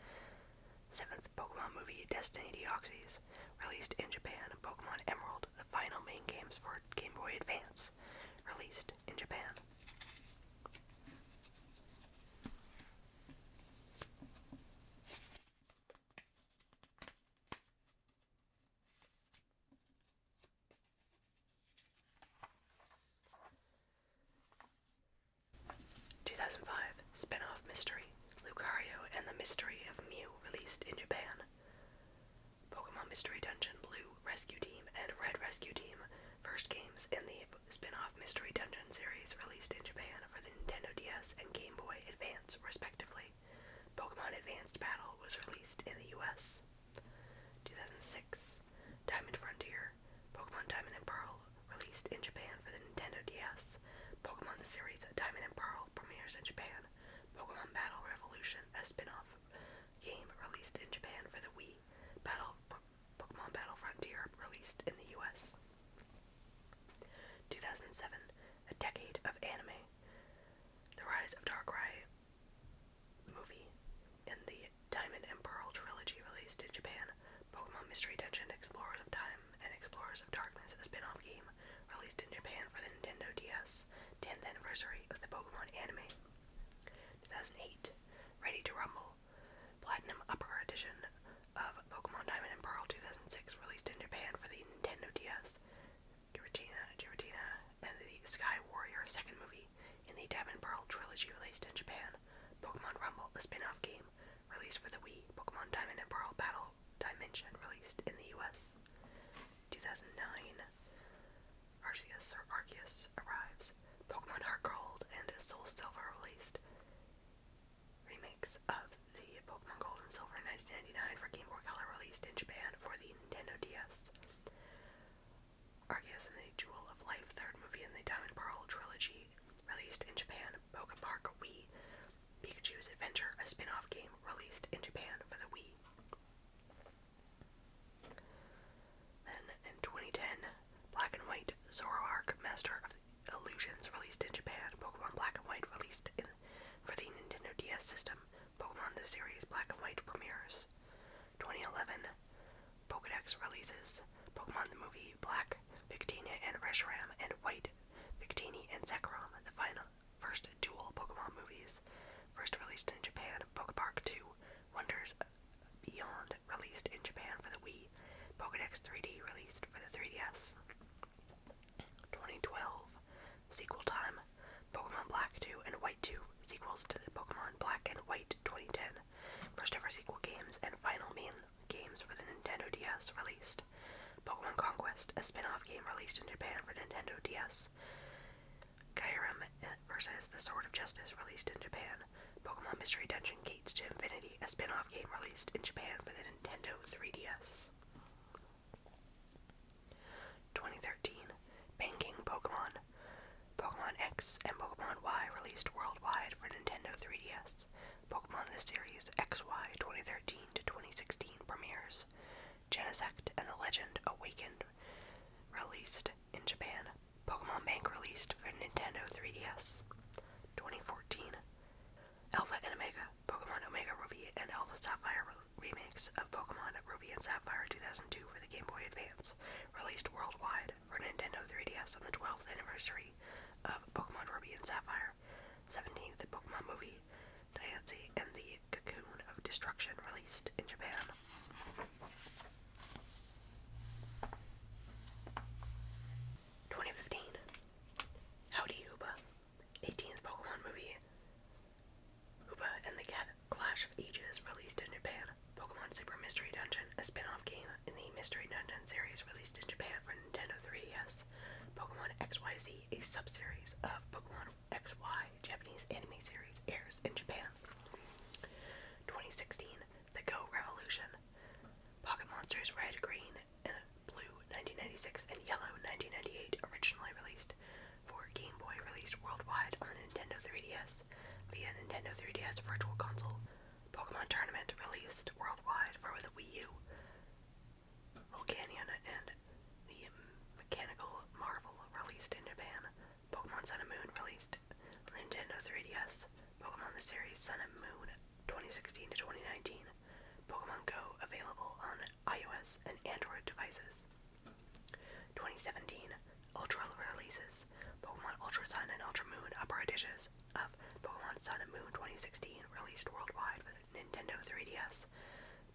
7th Pokemon movie, Destiny Deoxys, released in Japan. Pokemon Emerald, the final main games for Game Boy Advance, released in Japan. Spin-off Mystery, Lucario and the Mystery of Mew, released in Japan. Pokemon Mystery Dungeon Blue Rescue Team, Mystery Dungeon series released in Japan for the Nintendo DS and Game Boy Advance, respectively. Pokemon Advanced Battle was released in the US. 2006. Diamond Frontier. Pokemon Diamond and Pearl released in Japan for the Nintendo DS. Pokemon the series Diamond and Pearl premieres in Japan. Pokemon Battle Revolution, a spin-off game released in Japan for the Wii. Pokemon Battle Frontier released in the US. 2007. A Decade of Anime. The Rise of Darkrai movie in the Diamond and Pearl trilogy released in Japan. Pokemon Mystery Dungeon Explorers of Time and Explorers of Darkness, a spin-off game released in Japan for the Nintendo DS. 10th anniversary of the Pokemon anime. 2008. Ready to Rumble. Platinum Upper Edition of Pokemon Diamond and Pearl 2006 released in Japan for the Nintendo DS. Giratina, and the Sky Warrior second movie in the Diamond and Pearl trilogy released in Japan. Pokemon Rumble, a spin-off game released for the Wii. Pokemon Diamond and Pearl Battle Dimension released in the US. 2009. Arceus arrives. Pokemon Heart Gold and Soul Silver released. Remakes of the Pokemon Gold and Silver in 1999 for Game Boy Color released in Japan for the Nintendo DS. Arceus and the Jewel of Life third movie in the Diamond Pearl trilogy released in Japan. Pokepark Wii. Pikachu's Adventure, a spin-off game released in Japan for the Wii. Then in 2010, Black and White Zoroark Master of Illusions released in Japan. Pokemon Black and White released for the Nintendo DS system. Pokemon the series Black and White premieres. 2011, Pokedex releases. Pokemon the movie Black, Victini and Reshiram, and White, Victini and Zekrom, the first dual Pokemon movies. First released in Japan. Pokepark 2, Wonders Beyond released in Japan for the Wii. Pokedex 3D released for the 3DS. 2012. Sequel time. Pokemon Black 2 and White 2, sequels to the Pokemon Black and White 2010. First ever sequel games and final main games for the Nintendo DS released. Pokemon Conquest, a spin-off game released in Japan for Nintendo DS. Kyurem vs. the Sword of Justice released in Japan. Pokemon Mystery Dungeon Gates to Infinity, a spin-off game released in Japan for the Nintendo 3DS. 2013. Banking Pokemon. Pokemon X and Pokemon Y released worldwide for Nintendo 3DS. Pokemon the series XY 2013 to 2016 premieres. Genesect and the Legend Awakened released in Japan. Pokemon Bank released for Nintendo 3DS. 2014. Alpha and Omega, Pokemon Omega Ruby and Alpha Sapphire remakes of Pokemon Ruby and Sapphire 2002 for the Game Boy Advance, released worldwide for Nintendo 3DS on the 12th anniversary of Pokemon Ruby and Sapphire. 17th Pokemon movie, Diancie and the Cocoon of Destruction released in Japan. 2015. Howdy Hoopa, 18th Pokemon movie, Hoopa and the Clash of Ages released in Japan. Pokemon Super Mystery Dungeon, a spin-off game in the Mystery Dungeon series released in Japan for Nintendo 3DS. Pokemon XYZ, a sub-series of Pokemon XY Japanese anime series, airs in Japan. 2016. The Go Revolution. Pocket Monsters Red, Green, and Blue 1996 and Yellow 1998 originally released for Game Boy, released worldwide on the Nintendo 3DS via Nintendo 3DS Virtual Console. Pokemon Tournament released worldwide for the Wii U. Volcanion and the Mechanical Marvel released in Japan. Pokemon Sun and Moon released on the Nintendo 3DS. Pokemon the series Sun and Moon 2016 to 2019. Pokemon Go available on iOS and Android devices. 2017. Ultra releases. Pokemon Ultra Sun and Ultra Moon Upper Editions of Pokemon Sun and Moon 2016 released worldwide for the Nintendo 3DS.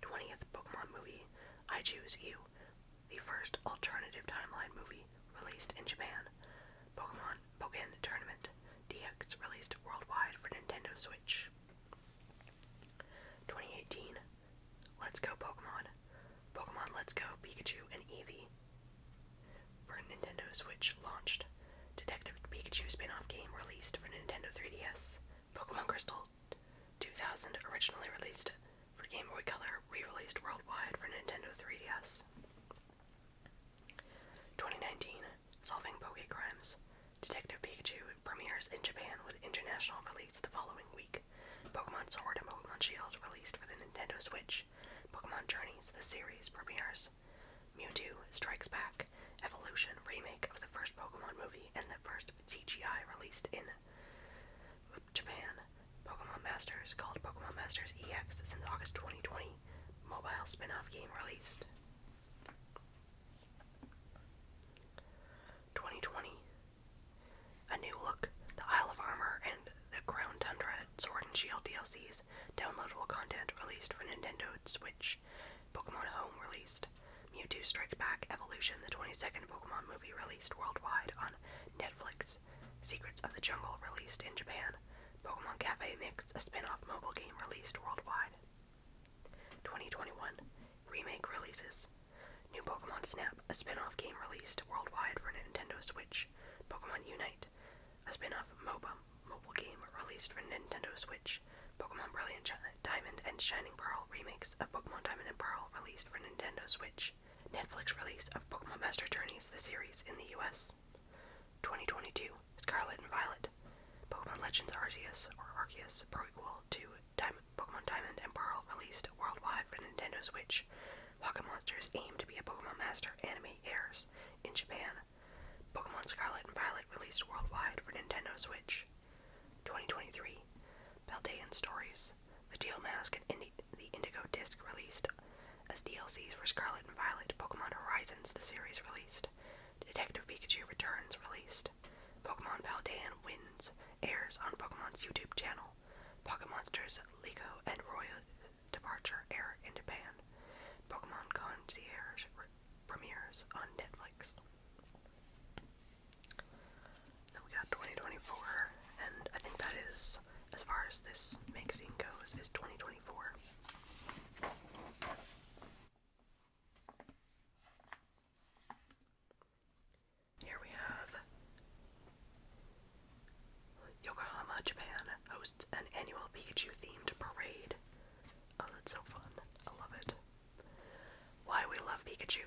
20th Pokemon movie, I Choose You, the first alternative timeline movie released in Japan. Pokemon Tournament DX released worldwide for Nintendo Switch. 2018. Let's Go Pokemon. Pokemon Let's Go Pikachu and Eevee for Nintendo Switch launched. Detective originally released for Game Boy Color, re-released worldwide for Nintendo 3DS. 2019, Solving Poke Crimes. Detective Pikachu premieres in Japan with international release the following week. Pokemon Sword and Pokemon Shield released for the Nintendo Switch. Pokemon Journeys, the series, premieres. Mewtwo Strikes Back, Evolution remake of the first Pokemon movie and the first CGI released in Japan. Pokemon Masters, called Pokemon Masters EX since August 2020, mobile spin-off game released. 2020. A new look, the Isle of Armor and the Crown Tundra Sword and Shield DLCs, downloadable content released for Nintendo Switch. Pokemon Home released. Mewtwo Strikes Back Evolution, the 22nd Pokemon movie released worldwide on Netflix. Secrets of the Jungle released in Japan. Pokemon Cafe Mix, a spin-off mobile game released worldwide. 2021. Remake releases. New Pokemon Snap, a spin-off game released worldwide for Nintendo Switch. Pokemon Unite, a spin-off mobile game released for Nintendo Switch. Pokemon Brilliant Diamond and Shining Pearl remakes of Pokemon Diamond and Pearl released for Nintendo Switch. Netflix release of Pokemon Master Journeys, the series, in the US. 2022, Scarlet and Violet. Pokemon Legends Arceus, or Arceus, prequel to Pokemon Diamond and Pearl released worldwide for Nintendo Switch. Pocket Monsters Aim to be a Pokemon Master anime airs in Japan. Pokemon Scarlet and Violet released worldwide for Nintendo Switch. 2023, Paldean Stories. The Teal Mask and the Indigo Disc released as DLCs for Scarlet and Violet. Pokemon Horizons, the series, released. Detective Pikachu Returns released. Pokemon Paldean Wins airs on Pokemon's YouTube channel. Pocket Monsters Liko and Royal Departure air in Japan. Pokemon Concierge premieres on Netflix. Now we got 2024, and I think that is, as far as this magazine goes, is 2024. Here we have Yokohama, Japan hosts an annual Pikachu-themed parade. Oh, that's so fun. I love it. Why we love Pikachu.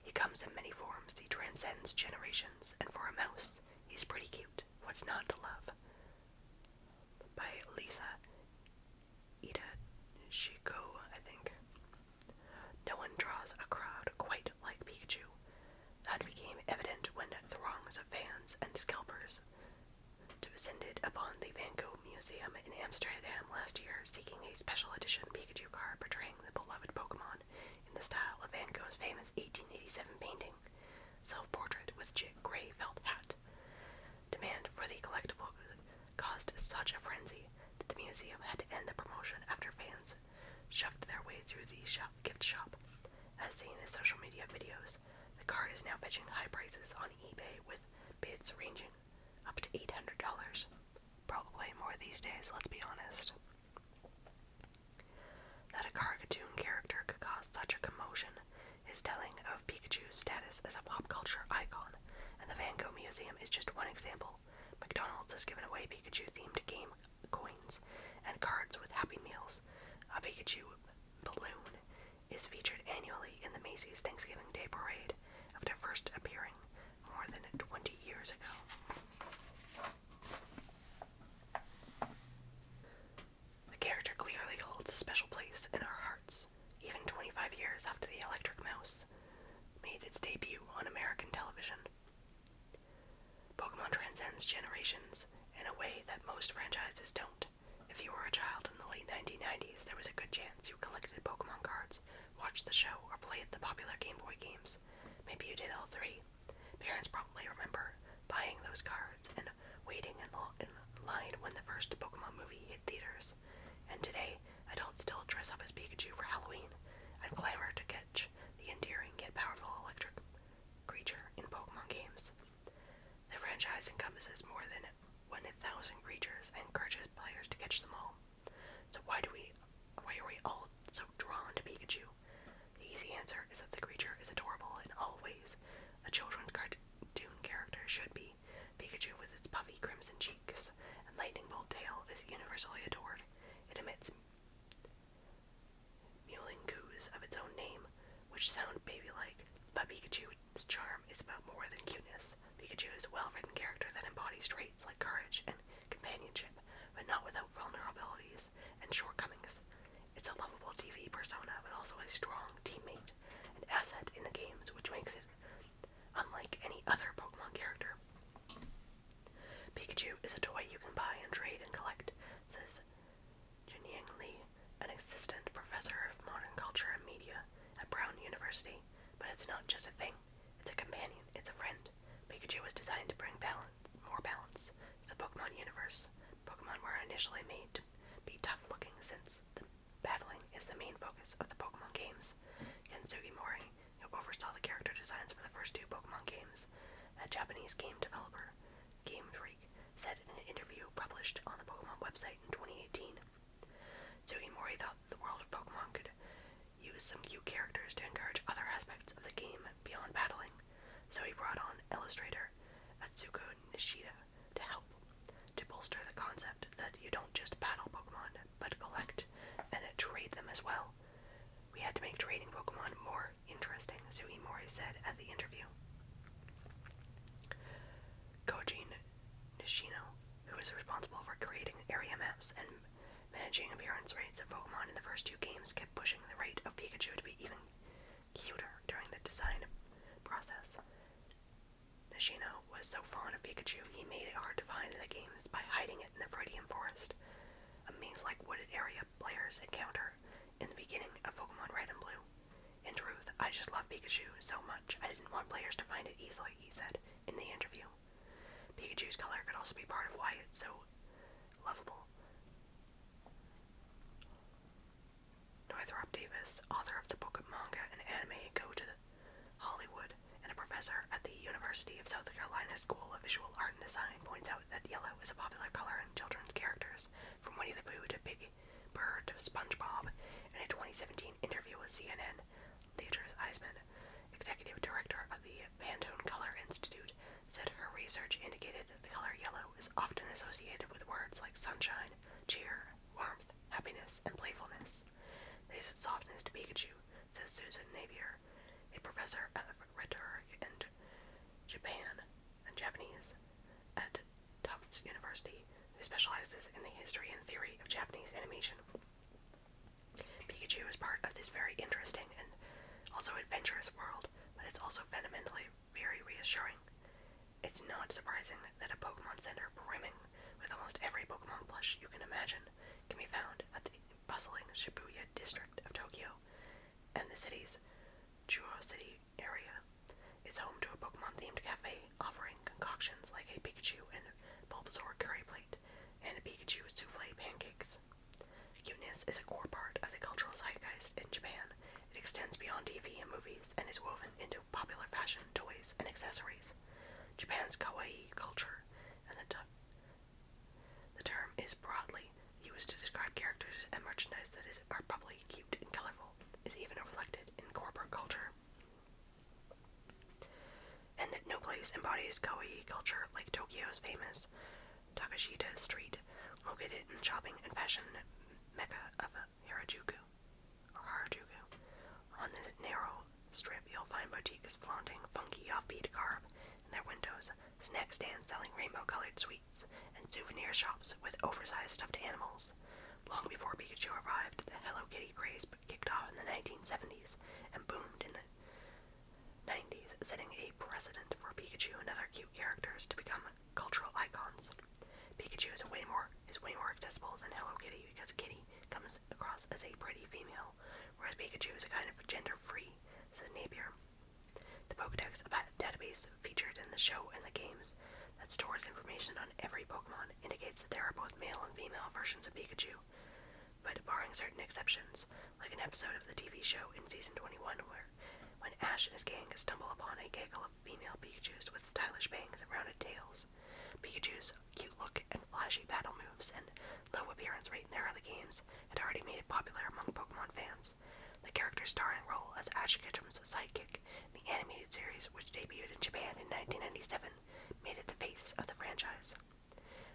He comes in many forms, he transcends generations, and for a mouse, he's pretty cute. What's not to love? By Lisa Itachiko, I think. No one draws a crowd quite like Pikachu. That became evident when throngs of fans and scalpers descended upon the Van Gogh Museum in Amsterdam last year, seeking a special edition Pikachu card portraying the beloved Pokemon in the style of Van Gogh's famous 1887 painting, self-portrait with gray felt hat. Demand for the collectible caused such a frenzy that the museum had to end the promotion after fans shoved their way through the gift shop. As seen in social media videos, the card is now fetching high prices on eBay, with bids ranging up to $800. Probably more these days, let's be honest. That a cartoon character could cause such a commotion is telling of Pikachu's status as a pop culture icon, and the Van Gogh Museum is just one example. McDonald's has given away Pikachu-themed game coins and cards with Happy Meals. A Pikachu balloon is featured annually in the Macy's Thanksgiving Day Parade after first appearing more than 20 years ago. The character clearly holds a special place in our hearts, even 25 years after the Electric Mouse made its debut on American television. Pokemon transcends generations in a way that most franchises don't. If you were a child in the late 1990s, there was a good chance you collected Pokemon cards, watched the show, or played the popular Game Boy games. Maybe you did all three. Parents probably remember buying those cards and waiting in line when the first Pokemon movie hit theaters. And today, adults still dress up as Pikachu for Halloween and clamor to catch the endearing yet powerful electric creature in Pokemon games. The franchise encompasses more than 1,000 creatures and encourages players to catch them all. So why are we all so drawn to Pikachu? The easy answer is that the creature is adorable in all ways. A children's cartoon character should be. Pikachu, with its puffy crimson cheeks and lightning bolt tail, is universally adored. It emits which sound baby-like, but Pikachu's charm is about more than cuteness. Pikachu is a well-written character that embodies traits like courage and companionship, but not without vulnerabilities and shortcomings. It's a lovable TV persona, but also a strong teammate, an asset in the games, which makes it unlike any other Pokemon character. Pikachu is a toy you can buy and trade and collect, says Jinyang Li, an assistant professor of modern culture and media at Brown University. But it's not just a thing, it's a companion, it's a friend. Pikachu was designed to bring more balance to the Pokemon universe. Pokemon were initially made to be tough-looking since the battling is the main focus of the Pokemon games. Ken Sugimori, who oversaw the character designs for the first two Pokemon games, a Japanese game developer, Game Freak, said in an interview published on the Pokemon website in 2018. Sugimori thought the world of Pokemon could use some cute characters to encourage other aspects of the game beyond battling, so he brought on illustrator Atsuko Nishida to help, to bolster the concept that you don't just battle Pokemon, but collect and trade them as well. We had to make trading Pokemon more interesting, Sugimori said at the interview. Koji Nishino, who was responsible for creating area maps and managing appearance rates of Pokemon in the first two games, kept pushing the rate of Pikachu to be even cuter during the design process. Nishino was so fond of Pikachu, he made it hard to find in the games by hiding it in the Meridian forest, a maze-like wooded area players encounter in the beginning of Pokemon Red and Blue. In truth, I just love Pikachu so much, I didn't want players to find it easily, he said in the interview. Pikachu's color could also be part of why it's so lovable. Northrop Davis, author of the book of manga and anime Go to Hollywood, and a professor at the University of South Carolina School of Visual Art and Design, points out that yellow is a popular color in children's characters, from Winnie the Pooh to Big Bird to SpongeBob. In a 2017 interview with CNN, Beatrice Eisman, executive director of the Pantone Color Institute, said her research indicated that the color yellow is often associated with words like sunshine, cheer, warmth, happiness, and playfulness. There's a softness to Pikachu, says Susan Napier, a professor of rhetoric and Japanese at Tufts University, who specializes in the history and theory of Japanese animation. Pikachu is part of this very interesting and also adventurous world, but it's also fundamentally very reassuring. It's not surprising that a Pokemon Center brimming with almost every Pokemon plush you can imagine can be found at the bustling Shibuya district of Tokyo, and the city's Chuo City area is home to a Pokemon-themed cafe offering concoctions like a Pikachu and Bulbasaur curry plate and a Pikachu souffle pancakes. Cuteness is a core part of the cultural zeitgeist in Japan. It extends beyond TV and movies and is woven into popular fashion, toys, and accessories. Japan's kawaii culture, and the term is broadly used to describe characters and merchandise that are bubbly, cute, and colorful, is even reflected in corporate culture. And no place embodies kawaii culture like Tokyo's famous Takashita Street, located in shopping and fashion mecca of Harajuku. On this narrow strip, you'll find boutiques flaunting funky offbeat garb in their windows, snack stands selling rainbow-colored sweets, and souvenir shops with oversized stuffed animals. Long before Pikachu arrived, the Hello Kitty craze kicked off in the 1970s and boomed in the 90s, setting a precedent for Pikachu and other cute characters to become cultural icons. Pikachu is way more accessible than Hello Kitty because Kitty comes across as a pretty female, whereas Pikachu is a kind of gender-free, says Napier. The Pokedex, a database featured in the show and the games that stores information on every Pokemon, indicates that there are both male and female versions of Pikachu, but barring certain exceptions, like an episode of the TV show in Season 21 where when Ash and his gang stumble upon a gaggle of female Pikachus with stylish bangs and rounded tails. Pikachu's cute look and flashy battle moves and low appearance rate in the early games had already made it popular among Pokemon fans. The character's starring role as Ash Ketchum's sidekick in the animated series, which debuted in Japan in 1997, made it the face of the franchise.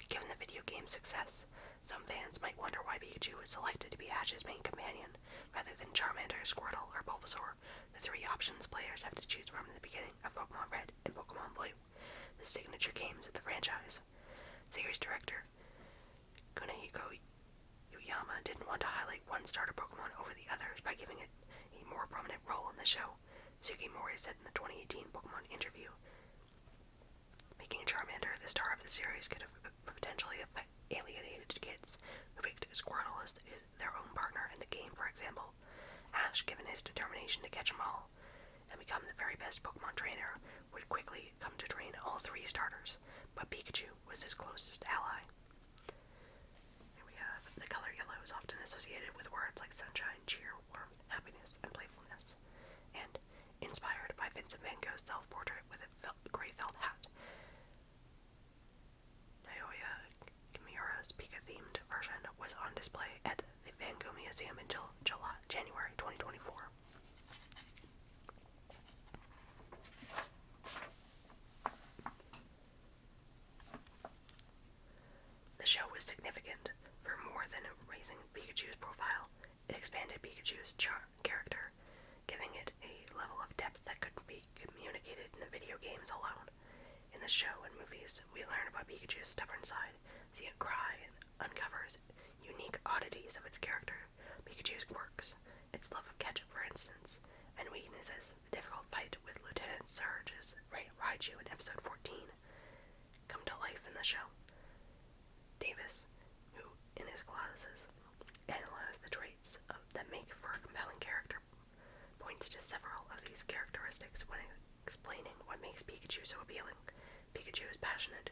Given the video game's success, some fans might wonder why Pikachu Pikachu was selected to be Ash's main companion, rather than Charmander, Squirtle, or Bulbasaur, the three options players have to choose from in the beginning of Pokemon Red and Pokemon Blue, the signature games of the franchise. Series director Kunihiko Yuyama didn't want to highlight one starter Pokemon over the others by giving it a more prominent role in the show. Sugimori said in the 2018 Pokemon interview, making Charmander the star of the series could have potentially alienated kids who picked Squirtle as their own partner in the game, for example. Ash, given his determination to catch them all and become the very best Pokemon trainer, would quickly come to train all three starters, but Pikachu was his closest ally. Here we have the color yellow is often associated with words like sunshine, cheer, warmth, happiness, and playfulness, and inspired by Vincent van Gogh's self-portrait with a gray felt hat. Naoya Kimura's Pika-themed version was on display at the Van Gogh Museum until January 2024. The show was significant for more than raising Pikachu's profile. It expanded Pikachu's character, giving it a level of depth that couldn't be communicated in the video games alone. In the show and movies, we learn about Pikachu's stubborn side, see it cry, and uncovers unique oddities of its character, Pikachu's quirks, its love of ketchup, for instance, and weaknesses. The difficult fight with Lieutenant Surge's Raichu in episode 14 come to life in the show. Davis, who in his classes analyzed the traits that make for a compelling character, points to several of these characteristics when explaining what makes Pikachu so appealing. Pikachu is passionate,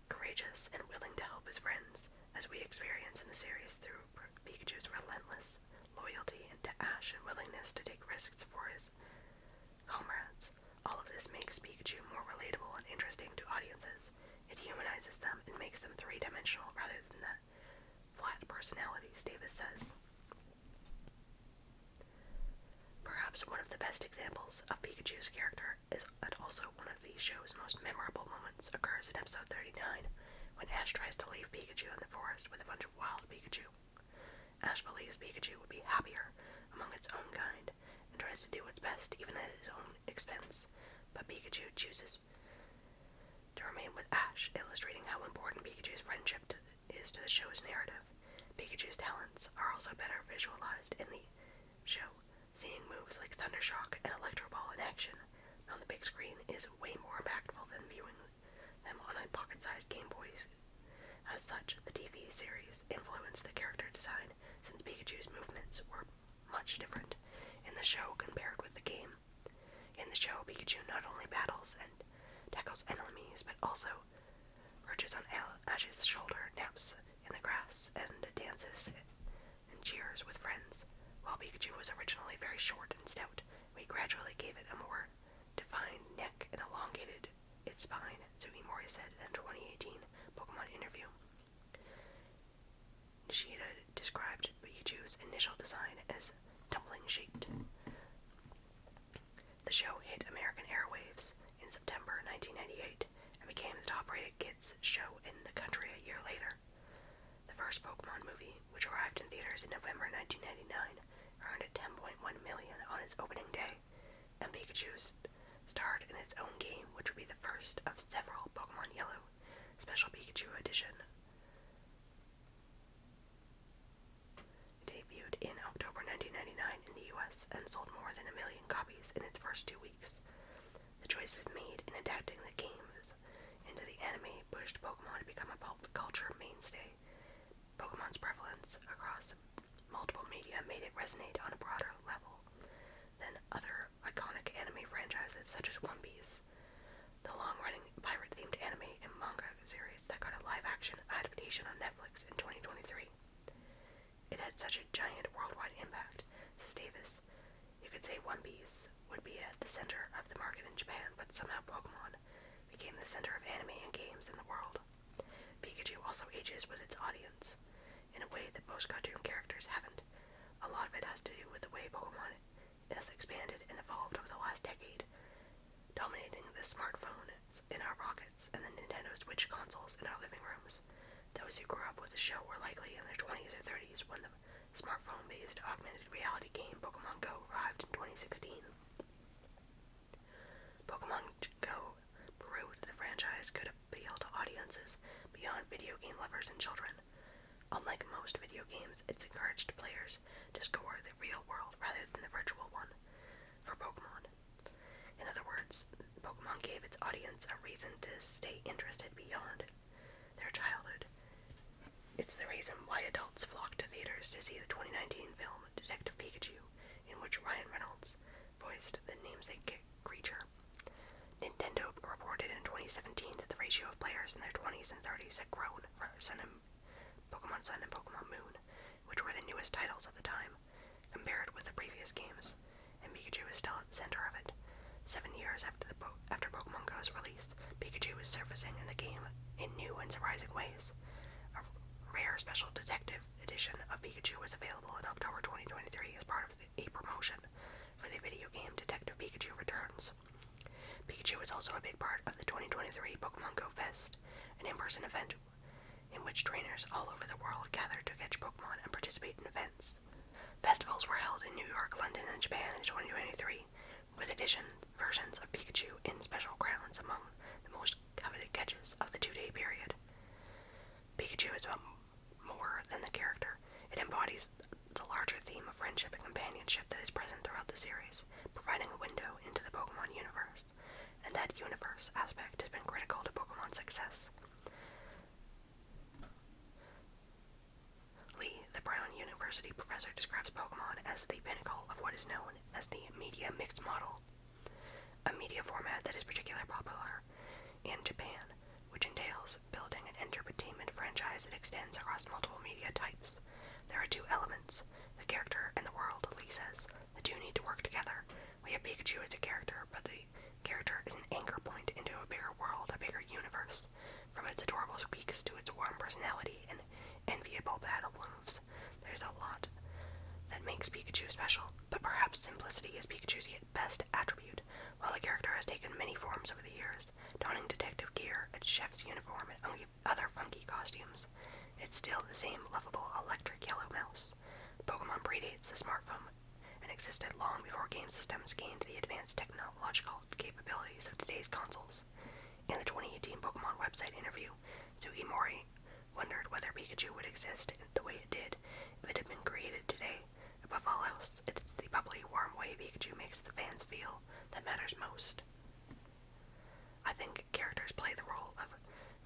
courageous, and willing to help his friends, as we experience in the series through Pikachu's relentless loyalty to Ash and willingness to take risks for his comrades. All of this makes Pikachu more relatable and interesting to audiences. It humanizes them and makes them three-dimensional rather than the flat personalities, Davis says. Perhaps one of the best examples of Pikachu's character is, and also one of the show's most memorable moments, occurs in episode 39, when Ash tries to leave Pikachu in the forest with a bunch of wild Pikachu. Ash believes Pikachu would be happier among its own kind, and tries to do its best even at his own expense, but Pikachu chooses to remain with Ash, illustrating how important Pikachu's friendship is to the show's narrative. Pikachu's talents are also better visualized in the show. Seeing moves like Thundershock and Electro Ball in action on the big screen is way more impactful than viewing them on a pocket-sized Game Boys. As such, the TV series influenced the character design since Pikachu's movements were much different in the show compared with the game. In the show, Pikachu not only battles and tackles enemies, but also perches on Ash's shoulder, naps in the grass, and dances and cheers with friends. While Pikachu was originally very short and stout, we gradually gave it a more defined neck and elongated its spine, Sugimori said in a 2018 Pokemon interview. Nishida described Pikachu's initial design as dumpling-shaped. The show hit American airwaves in September 1998 and became the top-rated kids show in the country a year later. The first Pokemon movie, which arrived in theaters in November 1999, earned $10.1 million on its opening day, and Pikachu starred in its own game, which would be the first of several Pokemon Yellow Special Pikachu Edition. It debuted in October 1999 in the US and sold more than 1 million copies in its first 2 weeks. The choices made in adapting the games into the anime pushed Pokemon to become a pop culture mainstay. Pokemon's prevalence across multiple media made it resonate on a broader level than other iconic anime franchises such as One Piece, the long-running pirate-themed anime and manga series that got a live-action adaptation on Netflix in 2023. It had such a giant worldwide impact, says Davis. You could say One Piece would be at the center of the market in Japan, but somehow Pokemon became the center of anime and games in the world. Pikachu also ages with its audience in a way that most cartoon characters haven't. A lot of it has to do with the way Pokemon has expanded and evolved over the last decade, dominating the smartphones in our pockets and the Nintendo Switch consoles in our living rooms. Those who grew up with the show were likely in their 20s video game lovers and children. Unlike most video games, it's encouraged players to score the real world rather than the virtual one for Pokemon. In other words, Pokemon gave its audience a reason to stay interested beyond their childhood. It's the reason why adults flock to theaters to see the 2019 film Detective Pikachu, in which Ryan Reynolds voiced the namesake creature. Nintendo reported in 2017 that the ratio of players in their 20s and 30s had grown for Pokemon Sun and Pokemon Moon, which were the newest titles at the time, compared with the previous games, and Pikachu is still at the center of it. 7 years after Pokemon Go's release, Pikachu is surfacing in the game in new and surprising ways. A rare special detective edition of Pikachu was available in October 2023 as part of a promotion for the video game Detective Pikachu Returns. Pikachu is also a big part of the 2023 Pokemon Go Fest, an in-person event in which trainers all over the world gathered to catch Pokemon and participate in events. Festivals were held in New York, London, and Japan in 2023, with versions of Pikachu in special crowns among the most coveted catches of the 2-day period. Pikachu is more than the character. It embodies the larger theme of friendship and companionship that is present throughout the series, providing a window into the Pokemon universe, and that universe aspect has been critical to Pokemon's success. Lee, the Brown University professor, describes Pokemon as the pinnacle of what is known as the media mix model, a media format that is particularly popular in Japan, which entails building an entertainment franchise that extends across multiple media types. There are two elements, the character and the world, Lee says. The two need to work together. We have Pikachu as a character, but the character is an anchor point into a bigger world, a bigger universe. From its adorable squeaks to its warm personality and enviable battle moves, there's a lot that makes Pikachu special, but perhaps simplicity is Pikachu's best attribute. While the character has taken many forms over the years, donning detective gear, a chef's uniform, and other funky costumes, it's still the same lovable electric yellow mouse. Pokemon predates the smartphone and existed long before game systems gained the advanced technological capabilities of today's consoles. In the 2018 Pokemon website interview, Sugimori wondered whether Pikachu would exist the way it did if it had been created today. Above all else, it's the bubbly, warm way Pikachu makes the fans feel that matters most. I think characters play the role of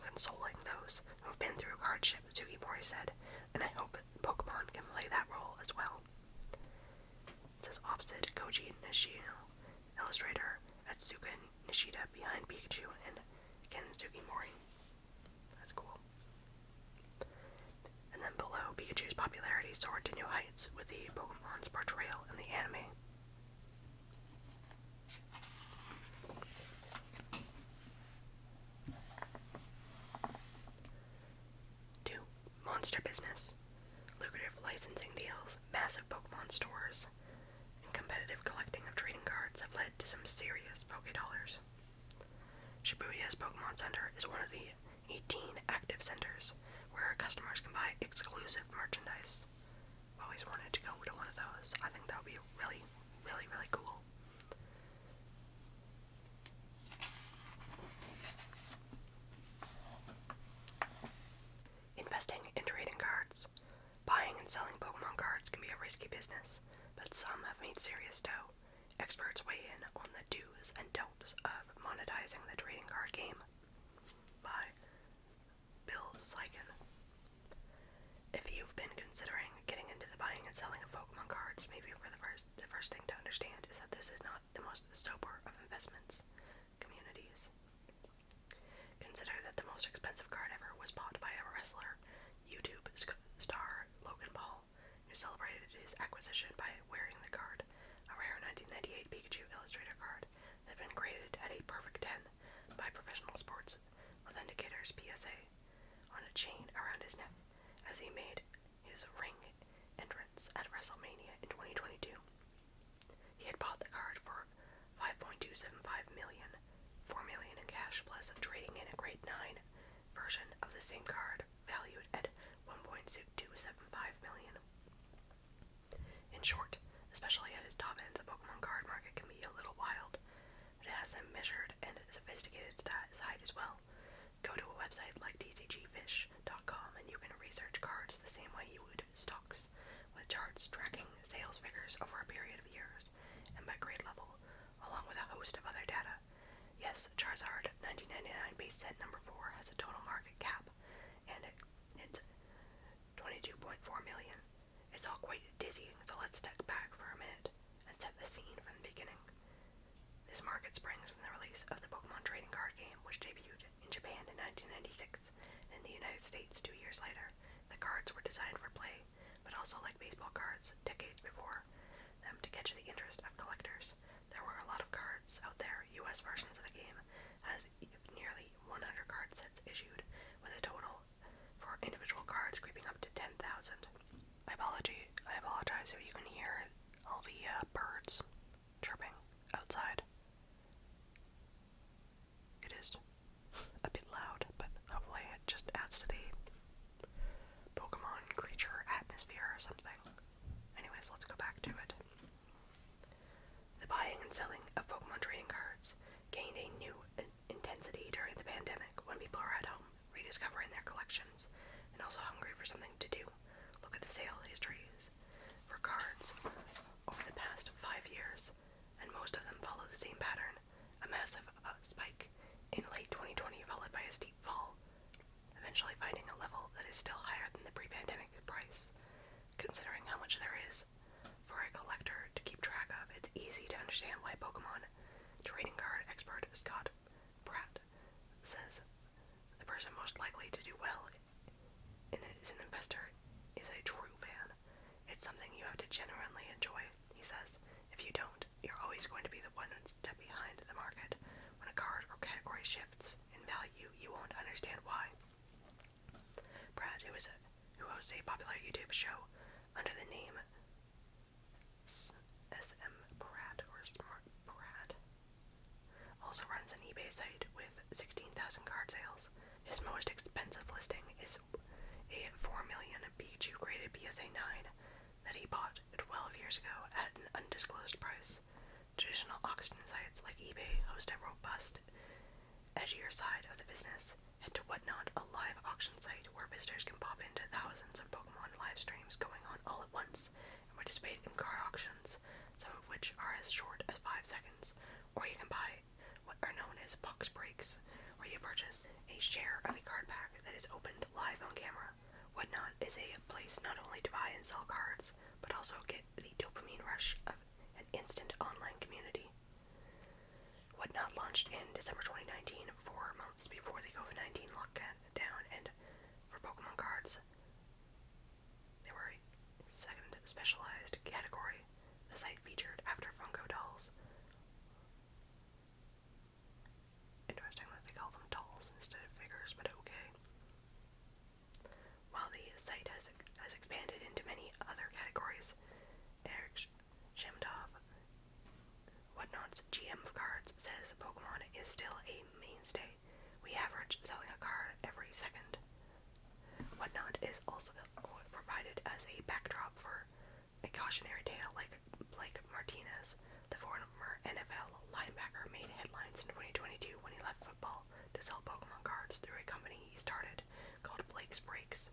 consoling those who have been through hardship, Sugimori said, and I hope Pokemon can play that role as well. It says opposite Koji Nishino, illustrator Atsuka Nishida behind Pikachu and Ken Sugimori. That's cool. And then below, Pikachu's popularity soared to new heights with the Pokemon's portrayal in the anime. 2. Monster business. Lucrative licensing deals, massive Pokemon stores, and competitive collecting of trading cards have led to some serious Pokédollars. Shibuya's Pokemon Center is one of the 18 active centers where customers can buy exclusive merchandise. I've always wanted to go to one of those. I think that would be really, really, really cool. Investing in trading cards. Buying and selling Pokemon cards can be a risky business, but some have made serious dough. Experts weigh in on the do's and don'ts of monetizing the trading card game. By Bill Slykin. If you've been considering getting into the buying and selling of Pokemon cards, maybe the first thing to understand is that this is not the most sober of investments communities. Consider that the most expensive card ever was bought by a wrestler, YouTube star Logan Paul, who celebrated his acquisition by wearing the card, a rare 1998 Pikachu Illustrator card that had been graded at a perfect 10 by Professional Sports Authenticators PSA on a chain around his neck as he made his ring entrance at WrestleMania in 2022. He had bought the card for $5.275 million, $4 million in cash plus trading in a grade 9 version of the same card valued at $1.275 million. In short, especially at its top end, the Pokemon card market can be a little wild. It has a measured and sophisticated side as well. Go to a website like tcgfish.com reports tracking sales figures over a period of years and by grade level, along with a host of other data. Yes, Charizard 1999 base set number 4 has a total market cap, and it's 22.4 million. It's all quite dizzying, so let's step back for a minute and set the scene from the beginning. This market springs from the release of the Pokemon trading card game, which debuted in Japan in 1996, and in the United States 2 years later. The cards were designed for play, but also like baseball cards decades before them to catch the interest of collectors. There were a lot of cards out there. US versions of the game has nearly 100 card sets issued, with a total for individual cards creeping up to 10,000. I apologize if you can hear all the birds chirping outside. It is a bit loud, but hopefully it just adds to the Pokemon creature atmosphere or something. Anyways, let's go back to it. The buying and selling of Pokemon trading cards gained a new intensity during the pandemic when people are at home, rediscovering their collections, and also hungry for something to do. Look at the sale histories for cards over the past 5 years, and most of them follow the same pattern: a massive spike in late 2020 followed by a steep fall, eventually finding a level that is still higher than the pre-pandemic price. Considering how much there is for a collector to keep track of, it's easy to understand why Pokemon trading card expert Scott Pratt says the person most likely to do well in it as an investor is a true fan. It's something you have to genuinely enjoy, he says. If you don't, you're always going to be the one step behind the market. When a card or category shifts in value, you won't understand why. Pratt, who hosts a popular YouTube show under the name SM Pratt or Smart Pratt, also runs an eBay site with 16,000 card sales. His most expensive listing is a 4 million Pikachu graded PSA 9 that he bought 12 years ago at an undisclosed price. Traditional auction sites like eBay host a robust, edgier side of the business. Head to Whatnot, a live auction site where visitors can pop into thousands of Pokemon live streams going on all at once and participate in card auctions, some of which are as short as 5 seconds. Or you can buy what are known as box breaks, where you purchase a share of a card pack that is opened live on camera. Whatnot is a place not only to buy and sell cards, but also get the dopamine rush of an instant online community. Whatnot launched in December 2019, 4 months before the COVID-19 lockdown, and for Pokemon cards, they were a second specialized category. The site featured after Funko dolls. Interesting that they call them dolls instead of figures, but okay. While the site has expanded into many other categories, Eric Shemdov, Whatnot's GM of cards, says Pokemon is still a mainstay. We average selling a card every second. Whatnot is also provided as a backdrop for a cautionary tale like Blake Martinez, the former NFL linebacker, made headlines in 2022 when he left football to sell Pokemon cards through a company he started called Blake's Breaks,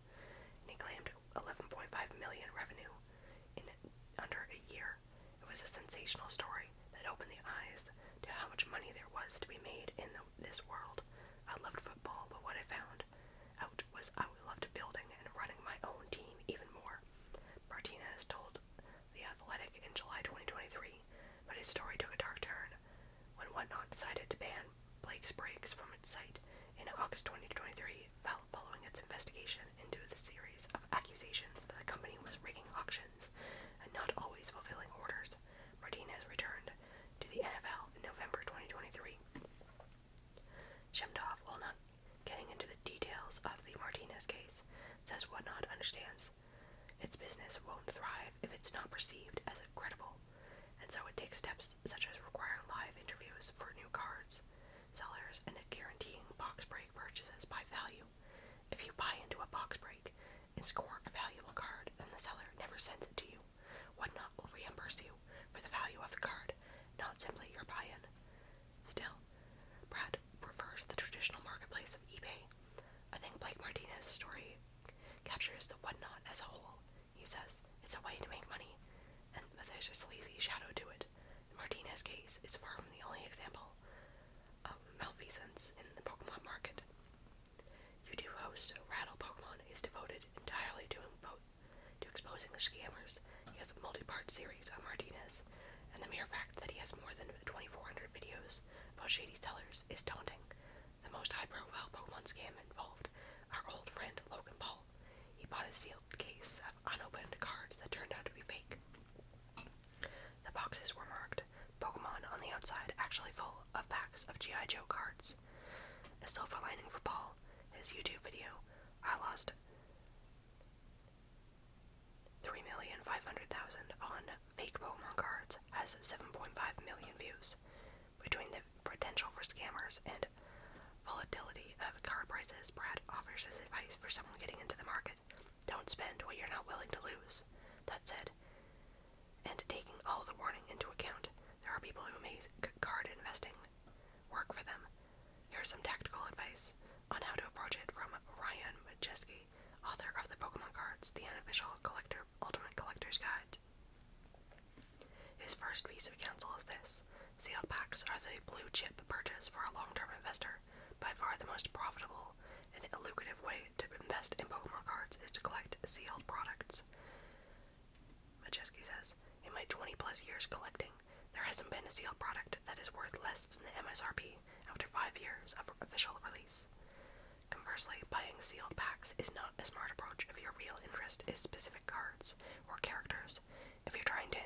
and he claimed 11.5 million revenue in under a year. It was a sensational story that opened the eyes to how much money there was to be made in this world. I loved football, but what I found out was I loved building and running my own team even more, Martinez told The Athletic in July 2023, but his story took a dark turn when Whatnot decided to ban Blake's Breaks from its site in August 2023, following its investigation into the series of accusations that the company was rigging auctions and not always fulfilling orders. Martinez returned to the NFL in November 2023. Shemdov, while not getting into the details of the Martinez case, says Whatnot understands its business won't thrive if it's not perceived as credible, and so it takes steps such as requiring live interviews for new cards, sellers, and guaranteeing box break purchases by value. If you buy into a box break and score a valuable card, then the seller never sends it to you. Whatnot will reimburse you for the value of the card, not simply your buy-in. Still, Brad prefers the traditional marketplace of eBay. I think Blake Martinez's story captures the Whatnot as a whole. He says, it's a way to make money scammers. He has a multi-part series on Martinez, and the mere fact that he has more than 2,400 videos about shady sellers is daunting. The most high-profile Pokemon scam involved our old friend Logan Paul. He bought a sealed case of unopened cards that turned out to be fake. The boxes were marked Pokemon on the outside, actually full of packs of G.I. Joe cards. A silver lining for Paul, his YouTube video, I lost 3,500,000 on fake Pokemon cards, has 7.5 million views. Between the potential for scammers and volatility of card prices, Brad offers his advice for someone getting into the market. Don't spend what you're not willing to lose. That said, and taking all the warning into account, there are people who make card investing work for them. Here's some tactical advice on how to approach it from Ryan Majeski, author of the Pokemon Cards, the unofficial ultimate collector's guide. His first piece of counsel is this: sealed packs are the blue chip purchase for a long-term investor. By far the most profitable and lucrative way to invest in Pokemon cards is to collect sealed products. Majeski says, in my 20 plus years collecting, there hasn't been a sealed product that is worth less than the MSRP after 5 years of official release. Conversely, buying sealed packs is not a smart approach if your real interest is specific cards or characters. If you're trying to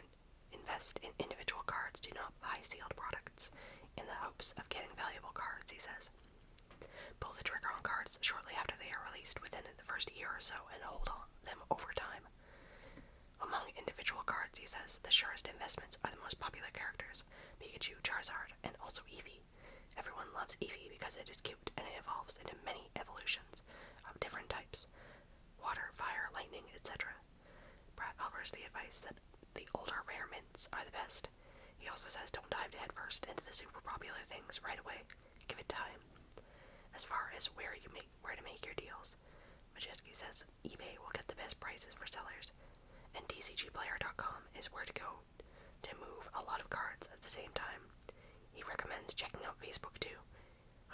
invest in individual cards, do not buy sealed products in the hopes of getting valuable cards, he says. Pull the trigger on cards shortly after they are released within the first year or so and hold on them over time. Among individual cards, he says, the surest investments are the most popular characters: Pikachu, Charizard, and also Eevee. Everyone loves Eevee because it is cute and it evolves into many evolutions of different types: water, fire, lightning, etc. Brad offers the advice that the older rare mints are the best. He also says don't dive headfirst into the super popular things right away. Give it time. As far as where to make your deals, Majeski says eBay will get the best prices for sellers, and TCGplayer.com is where to go to move a lot of cards at the same time. He recommends checking out Facebook too,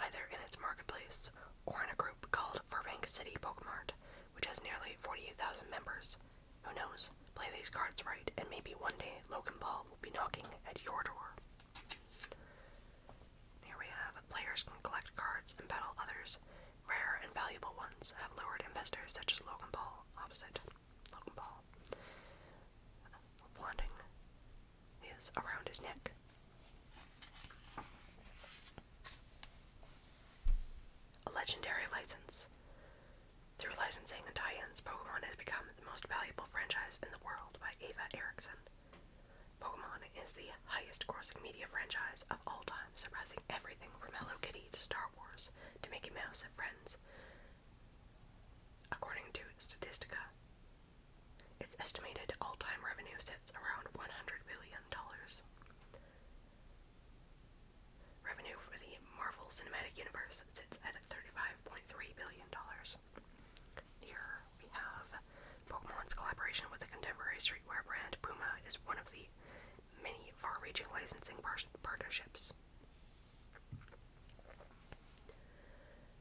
either in its marketplace or in a group called Burbank City Pokemart, which has nearly 48,000 members. Who knows? Play these cards right, and maybe one day Logan Paul will be knocking at your door. Here we have players can collect cards and battle others. Rare and valuable ones have lured investors such as Logan Paul. Opposite Logan Paul. Flaunting is around his neck. A legendary license. Through licensing and tie-ins, Pokemon has become the most valuable franchise in the world by Ava Erickson. Pokemon is the highest-grossing media franchise of all time, surpassing everything from Hello Kitty to Star Wars to Mickey Mouse and Friends. According to Statistica, its estimated all-time revenue sits around $100 billion. Revenue for the Marvel Cinematic Universe sits at $35.3 billion. Here we have Pokemon's collaboration with the contemporary streetwear brand Puma is one of the many far-reaching licensing partnerships.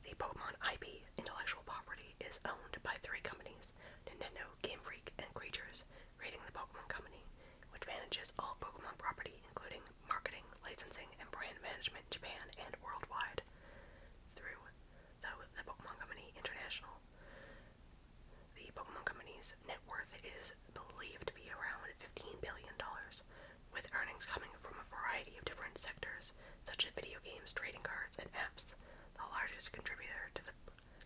The Pokemon IP, intellectual property, is owned by 3 companies: Nintendo, Game Freak, and Creatures, creating the Pokemon Company, which manages all Pokemon property, including marketing, licensing, and brand management in Japan and worldwide, through the Pokemon Company International. The Pokemon Company's net worth is believed to be around $15 billion, with earnings coming from a variety of different sectors, such as video games, trading cards, and apps. The largest contributor to the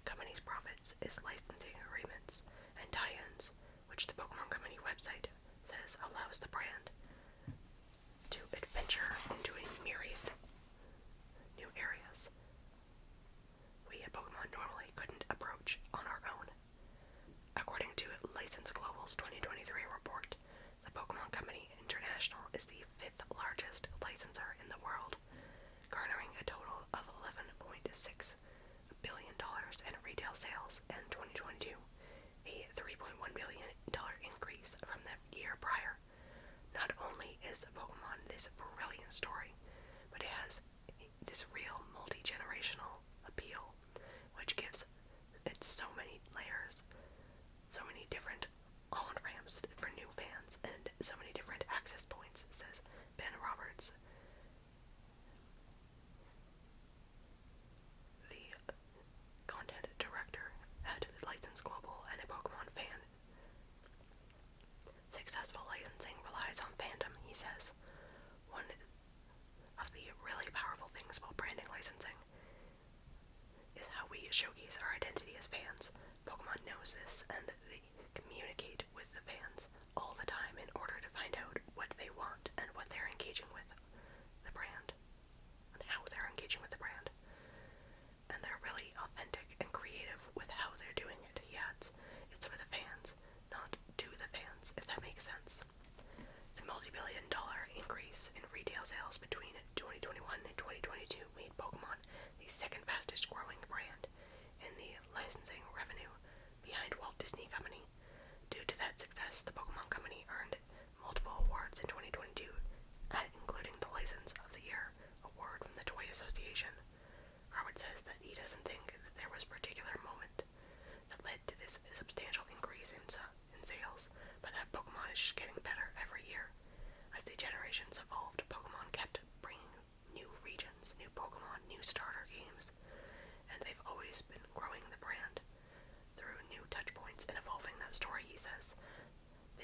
company's profits is licensing agreements and tie-ins, which the Pokemon Company website says allows the brand to adventure into a myriad new areas we at Pokemon normally couldn't approach on our own. According to License Global's 2023 report, the Pokemon Company International is the 5th largest licensor in the world, garnering a total of $11.6 billion in retail sales in 2022, a $3.1 billion increase from the year prior. Not only is Pokemon this brilliant story, but it has this real multi-generational appeal, which gives it so many layers, so many different on-ramps for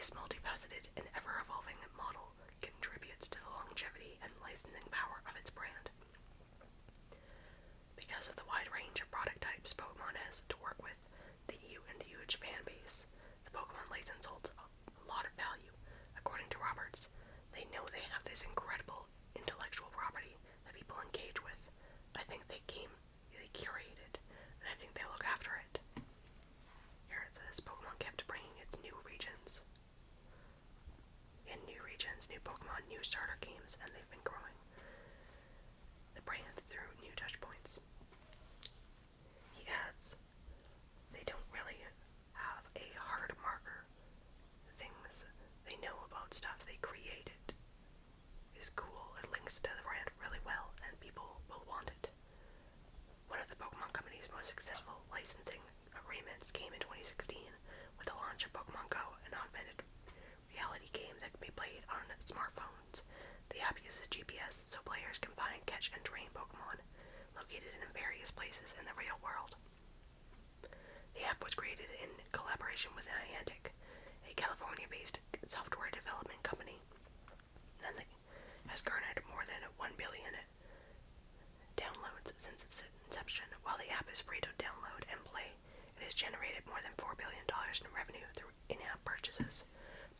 This multifaceted and ever-evolving model contributes to the longevity and licensing power of its brand. Because of the wide range of product types Pokemon has to work with, the huge fan base, the Pokemon license holds a lot of value. According to Roberts, they know they have this incredible intellectual property that people engage with. I think they curate it, and I think they look after it. Here it says, Pokemon kept bringing its new regions. In new regions, new Pokemon, new starter games, and they've been growing the brand through new touch points. He adds, they don't really have a hard marker. Things they know about stuff they created is cool. It links to the brand really well, and people will want it. One of the Pokemon Company's most successful licensing agreements came in 2016 with the launch of Pokemon Go, an augmented reality game that can be played on smartphones. The app uses GPS so players can find, catch, and train Pokemon located in various places in the real world. The app was created in collaboration with Angellic, a California-based software development company, and has garnered more than 1 billion downloads since its inception. While the app is free to download and play, it has generated more than $4 billion in revenue through in-app purchases.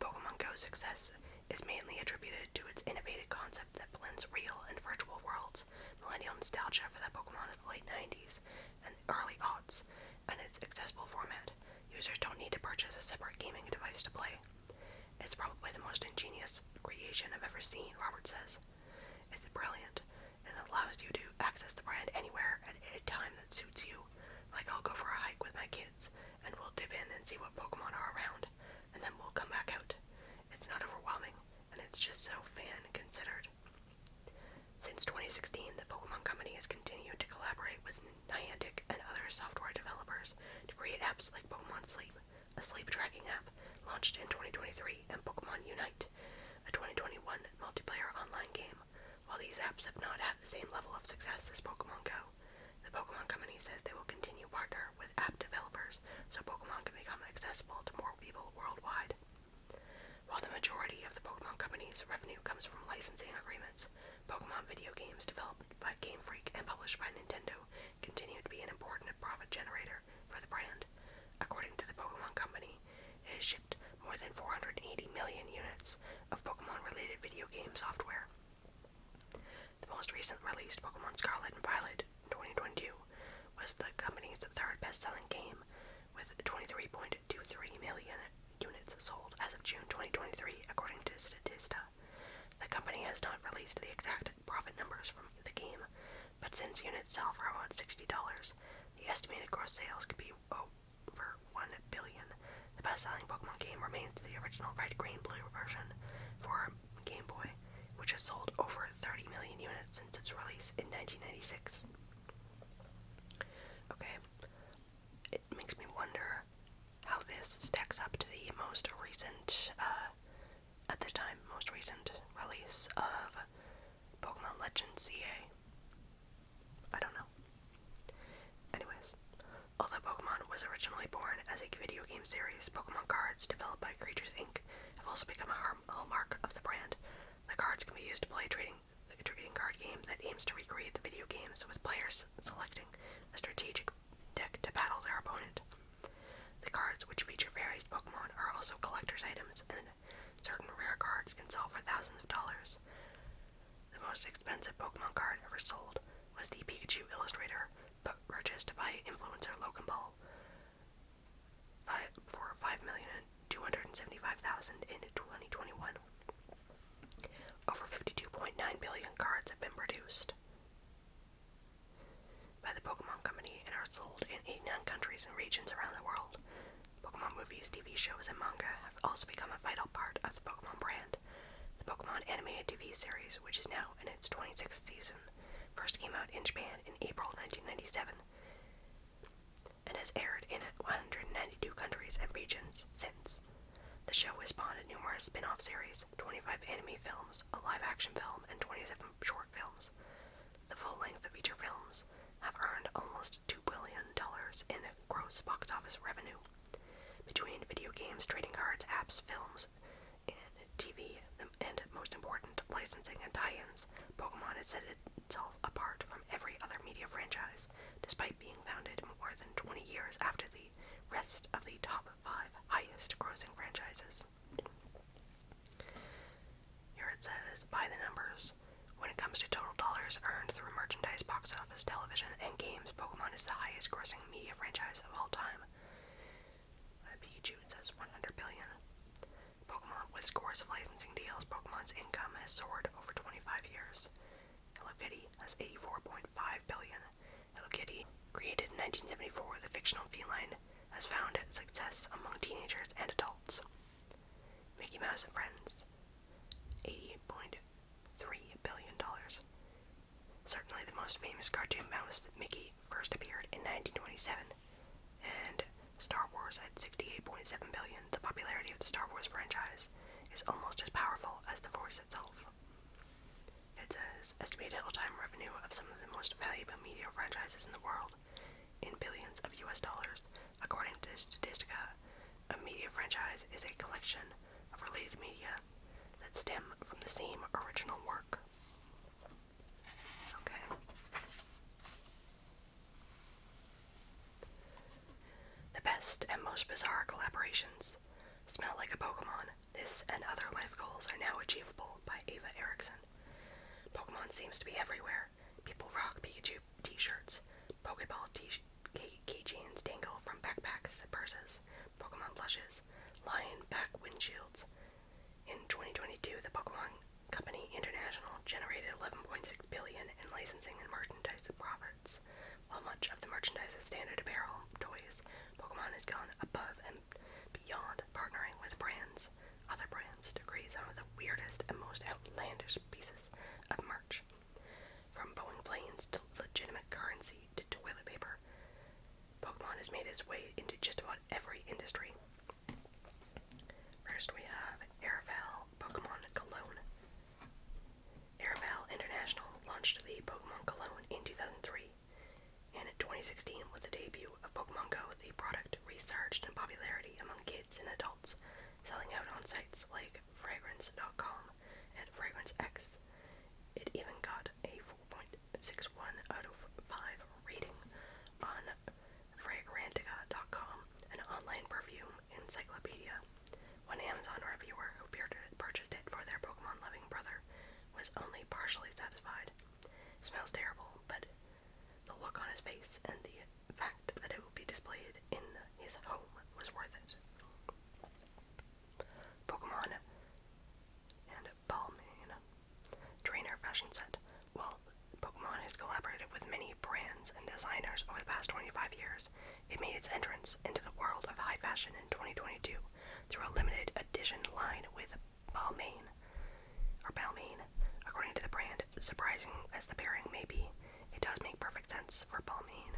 Pokemon Go's success is mainly attributed to its innovative concept that blends real and virtual worlds, millennial nostalgia for the Pokemon of the late 90s and early aughts, and its accessible format. Users don't need to purchase a separate gaming device to play. It's probably the most ingenious creation I've ever seen, Robert says. It's brilliant, and it allows you to access the brand anywhere at any time that suits you. Like, I'll go for a hike with my kids, and we'll dip in and see what Pokemon are around, and then we'll come back out. It's not overwhelming, and it's just so fan-considered. Since 2016, the Pokemon Company has continued to collaborate with Niantic and other software developers to create apps like Pokemon Sleep, a sleep tracking app launched in 2023, and Pokemon Unite, a 2021 multiplayer online game. While these apps have not had the same level of success as Pokemon Go, the Pokemon Company says they will continue to partner with app developers so Pokemon can become accessible to more people worldwide. While the majority of the Pokemon Company's revenue comes from licensing agreements, Pokemon video games developed by Game Freak and published by Nintendo continue to be an important profit generator for the brand. According to the Pokemon Company, it has shipped more than 480 million units of Pokemon-related video game software. The most recent released Pokemon Scarlet and Violet in 2022 was the company's third best-selling game, with 23.23 million units sold as of June 2023, according to Statista. The company has not released the exact profit numbers from the game, but since units sell for around $60, the estimated gross sales could be over $1 billion. The best-selling Pokemon game remains the original red, green, blue version for Game Boy, which has sold over 30 million units since its release in 1996. Okay, it makes me wonder how this stacks up to the most recent, at this time, most recent release of Pokemon Legends CA. I don't know. Anyways, although Pokemon was originally born as a video game series, Pokemon cards developed by Creatures Inc. have also become a hallmark of the brand. The cards can be used to play a trading card game that aims to recreate the video games, with players selecting a strategic deck to battle their opponent. The cards, which feature various Pokemon, are also collector's items, and certain rare cards can sell for thousands of dollars. The most expensive Pokemon card ever sold was the Pikachu Illustrator, purchased by influencer Logan Paul for $5,275,000 in 2021. Over 52.9 billion cards have been produced by the Pokemon Company and are sold in 89 countries and regions around the world. Pokemon movies, TV shows, and manga have also become a vital part of the Pokemon brand. The Pokemon animated TV series, which is now in its 26th season, first came out in Japan in April 1997 and has aired in 192 countries and regions since. The show has spawned numerous spin-off series, 25 anime films, a live-action film, and 27 short films. The full-length feature films have earned almost $2 billion in gross box office revenue. Between video games, trading cards, apps, films, and TV, and most important, licensing and tie-ins, Pokemon has set itself apart from every other media franchise, despite being founded more than 20 years after the rest of the top 5 highest-grossing franchises. Here it says, by the numbers, when it comes to total dollars earned through merchandise, box office, television, and games, Pokemon is the highest-grossing media franchise of all time. Pikachu, it says 100 billion. Pokemon, with scores of licensing deals, Pokemon's income has soared over 25 years. Hello Kitty has 84.5 billion. Hello Kitty, created in 1974, the fictional feline, has found success among teenagers and adults. Mickey Mouse and Friends, $80.3 billion. Certainly the most famous cartoon mouse, Mickey, first appeared in 1927, and Star Wars at $68.7 billion. The popularity of the Star Wars franchise is almost as powerful as the Force itself. It says, estimated all-time revenue of some of the most valuable media franchises in the world in billions of US dollars. According to Statistica, a media franchise is a collection of related media that stem from the same original work. Okay. The best and most bizarre collaborations. Smell like a Pokemon. This and other life goals are now achievable by Ava Erickson. Pokemon seems to be everywhere. People rock Pikachu t-shirts. Pokeball keychains dangle from backpacks and purses. Pokemon plushes line back windshields. In 2022, the Pokemon Company International generated $11.6 billion in licensing and merchandise profits. While much of the merchandise is standard apparel, toys, Pokemon has gone above and beyond, partnering with other brands, to create some of the weirdest and most outlandish pieces of merch. From Boeing planes to legitimate currency to toilet paper, Pokemon has made its way into just about every industry. First we have Airval Pokemon Cologne. Airval International launched the Pokemon Cologne in 2003, and in 2016, with the debut of Pokemon Go, the product resurged in popularity among kids and adults, selling out on sites like Fragrance.com and FragranceX. It even got a 4.61 out of 5 rating on Fragrantica.com, an online perfume encyclopedia. One Amazon reviewer who purchased it for their Pokemon-loving brother was only partially satisfied. Smells terrible, but the look on his face and the fact that it will be displayed in his home was worth it. Pokemon and Balmain Trainer Fashion Set. While Pokemon has collaborated with many brands and designers over the past 25 years, it made its entrance into the world of high fashion in 2022 through a limited edition line with Balmain. According to the brand, surprising as the pairing may be, it does make perfect sense for Balmain.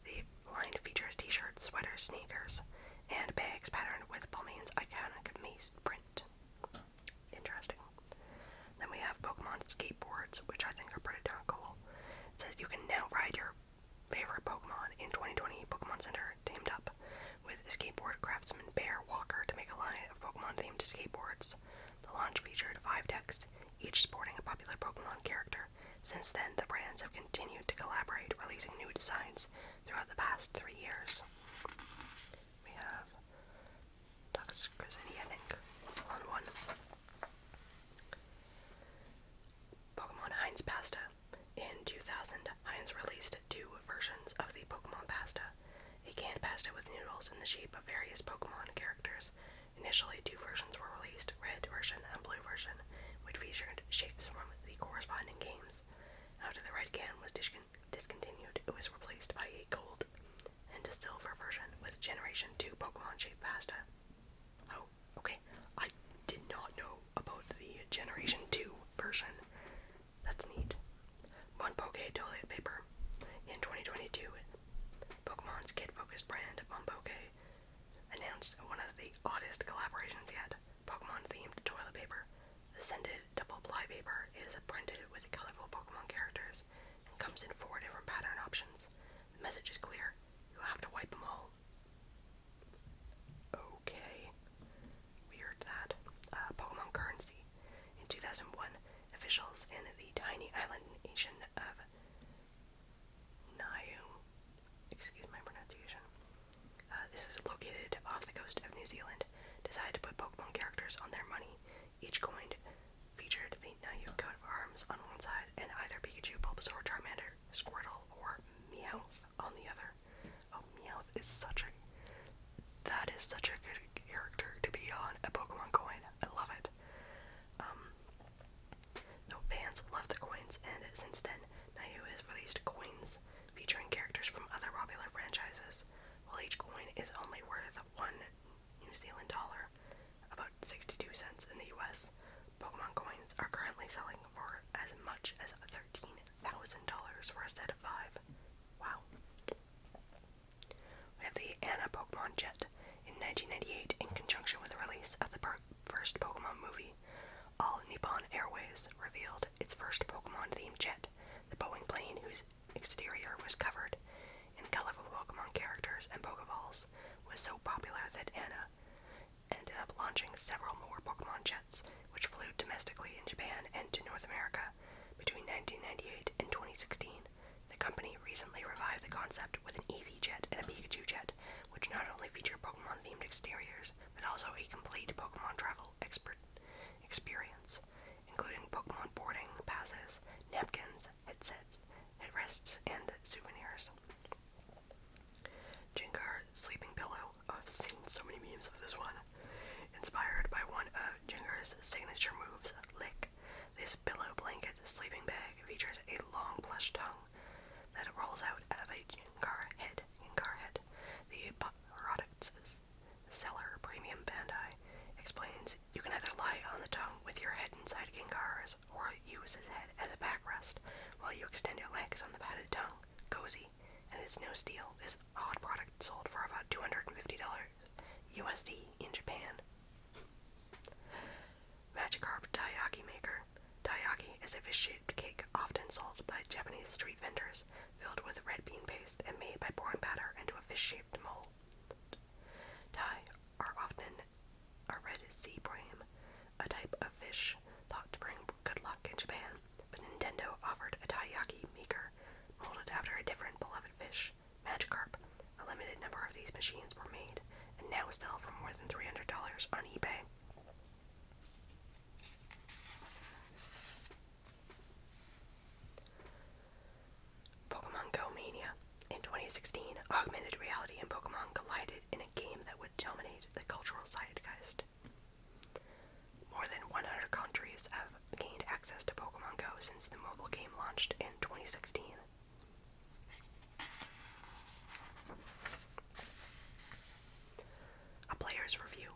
The line features t-shirts, sweaters, sneakers, and bags patterned with Balmain's iconic mace print. Interesting. Then we have Pokemon skateboards, which I think are pretty darn cool. It says you can now ride your favorite Pokemon in 2020. Pokemon Center teamed up with skateboard craftsman Bear Walker to make a line of Pokemon-themed skateboards. The launch featured 5 decks, each sporting a popular Pokemon character. Since then, the brands have continued to collaborate, releasing new designs throughout the past 3 years. We have Toxicity, I think, on one. Pokemon Heinz Pasta. In 2000, Heinz released 2 versions of the Pokemon Pasta, a canned pasta with noodles in the shape of various Pokemon characters. Initially, 2 versions were released, red version and blue version, which featured shapes from the corresponding games. After the red can was discontinued, it was replaced by a gold and a silver version with Generation 2 Pokemon-shaped pasta. Oh, okay. I did not know about the Generation 2 version. That's neat. One Poke toilet paper. In 2022, Pokemon's kid-focused brand, Poke, announced one of the oddest collaborations yet. Pokemon-themed toilet paper. The scented double-ply paper is printed with colorful Pokemon characters and comes in 4 different pattern options. The message is clear. You have to wipe them all. Okay. Weird. on their money. Each coin featured the Niu coat of arms on one side and either Pikachu, Bulbasaur, Charmander, Squirtle, or Meowth on the other. Oh, Meowth is such a good character to be on a Pokemon coin. I love it. No, fans love the coins, and since then, Niu has released coins featuring characters from other popular franchises. While each coin is only worth $1 New Zealand dollar, about 62 cents in the US, Pokemon coins are currently selling for as much as $13,000 for a set of 5. Wow. We have the Anna Pokemon Jet. In 1998, in conjunction with the release of the first Pokemon movie, All Nippon Airways revealed its first Pokemon-themed jet, the Boeing plane whose exterior was covered in colorful Pokemon characters and Pokeballs, was so popular that Anna ended up launching several more Pokemon jets, which flew domestically in Japan and to North America between 1998 and 2016. The company recently revived the concept with an Eevee jet and a Pikachu jet, which not only feature Pokemon-themed exteriors, but also a complete Pokemon travel experience, including Pokemon boarding passes, napkins, headsets, headrests, and souvenirs. Jengar Sleeping Pillow. Oh, I've seen so many memes of this one. Inspired by one of Jengar's signature moves, Lick, this pillow blanket sleeping bag features a long plush tongue that rolls out of a Jengar head. The product's seller, Premium Bandai, explains you can either lie on the tongue with your head inside Gengar's, or use his head as a backrest while you extend your legs on the padded tongue. Cozy, and it's no steal. This odd product sold for about $250 USD in Japan. Magikarp Taiyaki Maker. Taiyaki is a fish-shaped cake often sold by Japanese street vendors, filled with red bean paste and made by pouring batter into a fish-shaped mold. Tai are often a red sea bream, a type of fish thought to bring good luck in Japan, but Nintendo offered a Taiyaki Maker molded after a different beloved fish, Magikarp. A limited number of these machines were made and now sell for more than $300 on eBay. Pokemon Go Mania. In 2016, augmented reality and Pokemon collided in a game that would dominate the cultural zeitgeist. More than 100 countries have gained access to Pokemon Go since the mobile game launched in 2016. A player's review.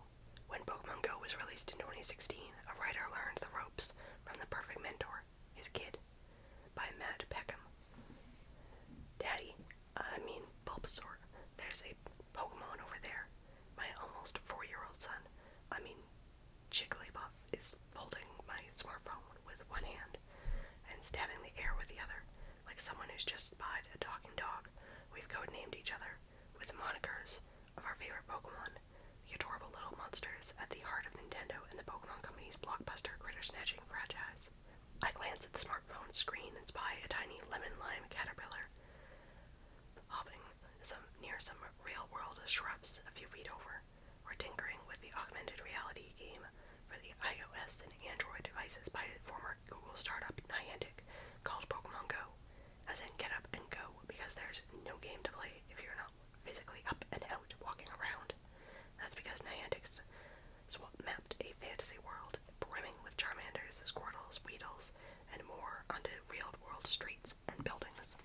When Pokemon Go was released in 2016, a writer learned the ropes from the perfect mentor, his kid, by Matt Peckham. Daddy, Bulbasaur, there's a Pokemon over there. My almost 4-year-old son, Jigglypuff, is holding my smartphone with one hand and stabbing the air with the other, like someone who's just spied a talking dog. We've codenamed each other with monikers of our favorite Pokemon, the adorable little monsters at the heart of Nintendo and the Pokemon Company's blockbuster critter-snatching franchise. I glance at the smartphone screen and spy a tiny lemon-lime caterpillar hopping near some real-world shrubs a few feet over. We're tinkering with the augmented reality game for the iOS and Android devices by former Google startup Niantic called Pokemon Go, as in get up and go, because there's no game to play if you're not physically up and out walking around. That's because Niantic's mapped a fantasy world brimming with Charmanders, Squirtles, Weedles, and more onto real-world streets and buildings.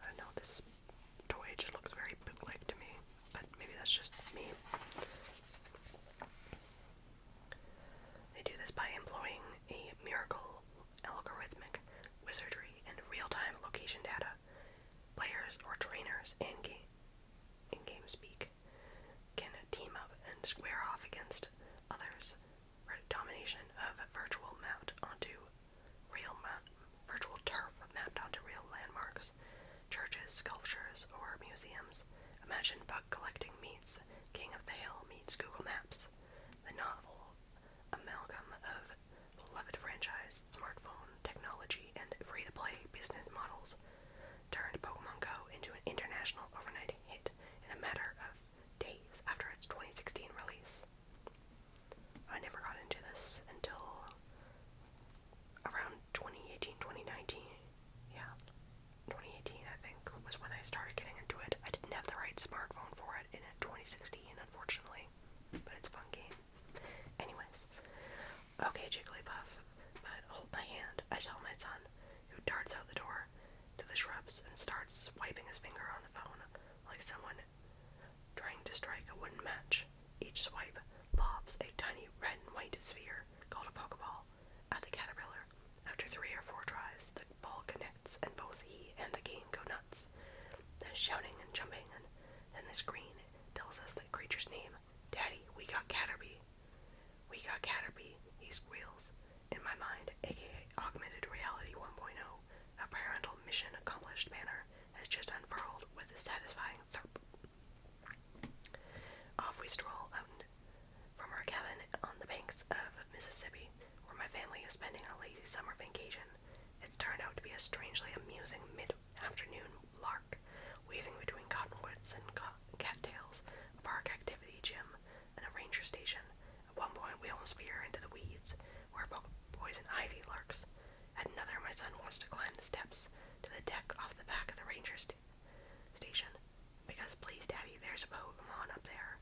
I know this toy just looks very bootleg to me, but maybe that's just me. They do this by employing a miracle algorithmic wizardry and real-time location data. Players or trainers in-game speak can team up and square off against others for domination of virtual turf mapped onto real landmarks, churches, sculptures, or museums. Imagine bug collecting meets King of the Hill meets Google Maps. The novel amalgam of beloved franchise, smartphone technology, and free-to-play business models turned Pokemon Go into an international overnight hit in a matter of Jigglypuff, but hold my hand, I tell my son, who darts out the door to the shrubs and starts swiping his finger on the phone like someone trying to strike a wooden match. Each swipe lobs a tiny red and white sphere called a Pokeball at the caterpillar. After 3 or 4 tries, the ball connects and both he and the game go nuts. There's shouting and jumping, and then the screen tells us the creature's name. Daddy, we got Caterpie. We got Caterpie, he squeals. In my mind, aka Augmented Reality 1.0, a parental mission accomplished banner has just unfurled with a satisfying thump. Off we stroll out from our cabin on the banks of Mississippi, where my family is spending a lazy summer vacation. It's turned out to be a strangely amusing mid-afternoon lark, weaving between cottonwoods and cattails, a park activity gym, and a ranger station. At one point, we almost veer into the weeds, where poison ivy lurks. At another, my son wants to climb the steps to the deck off the back of the ranger station. Because, please, Daddy, there's a Pokemon up there.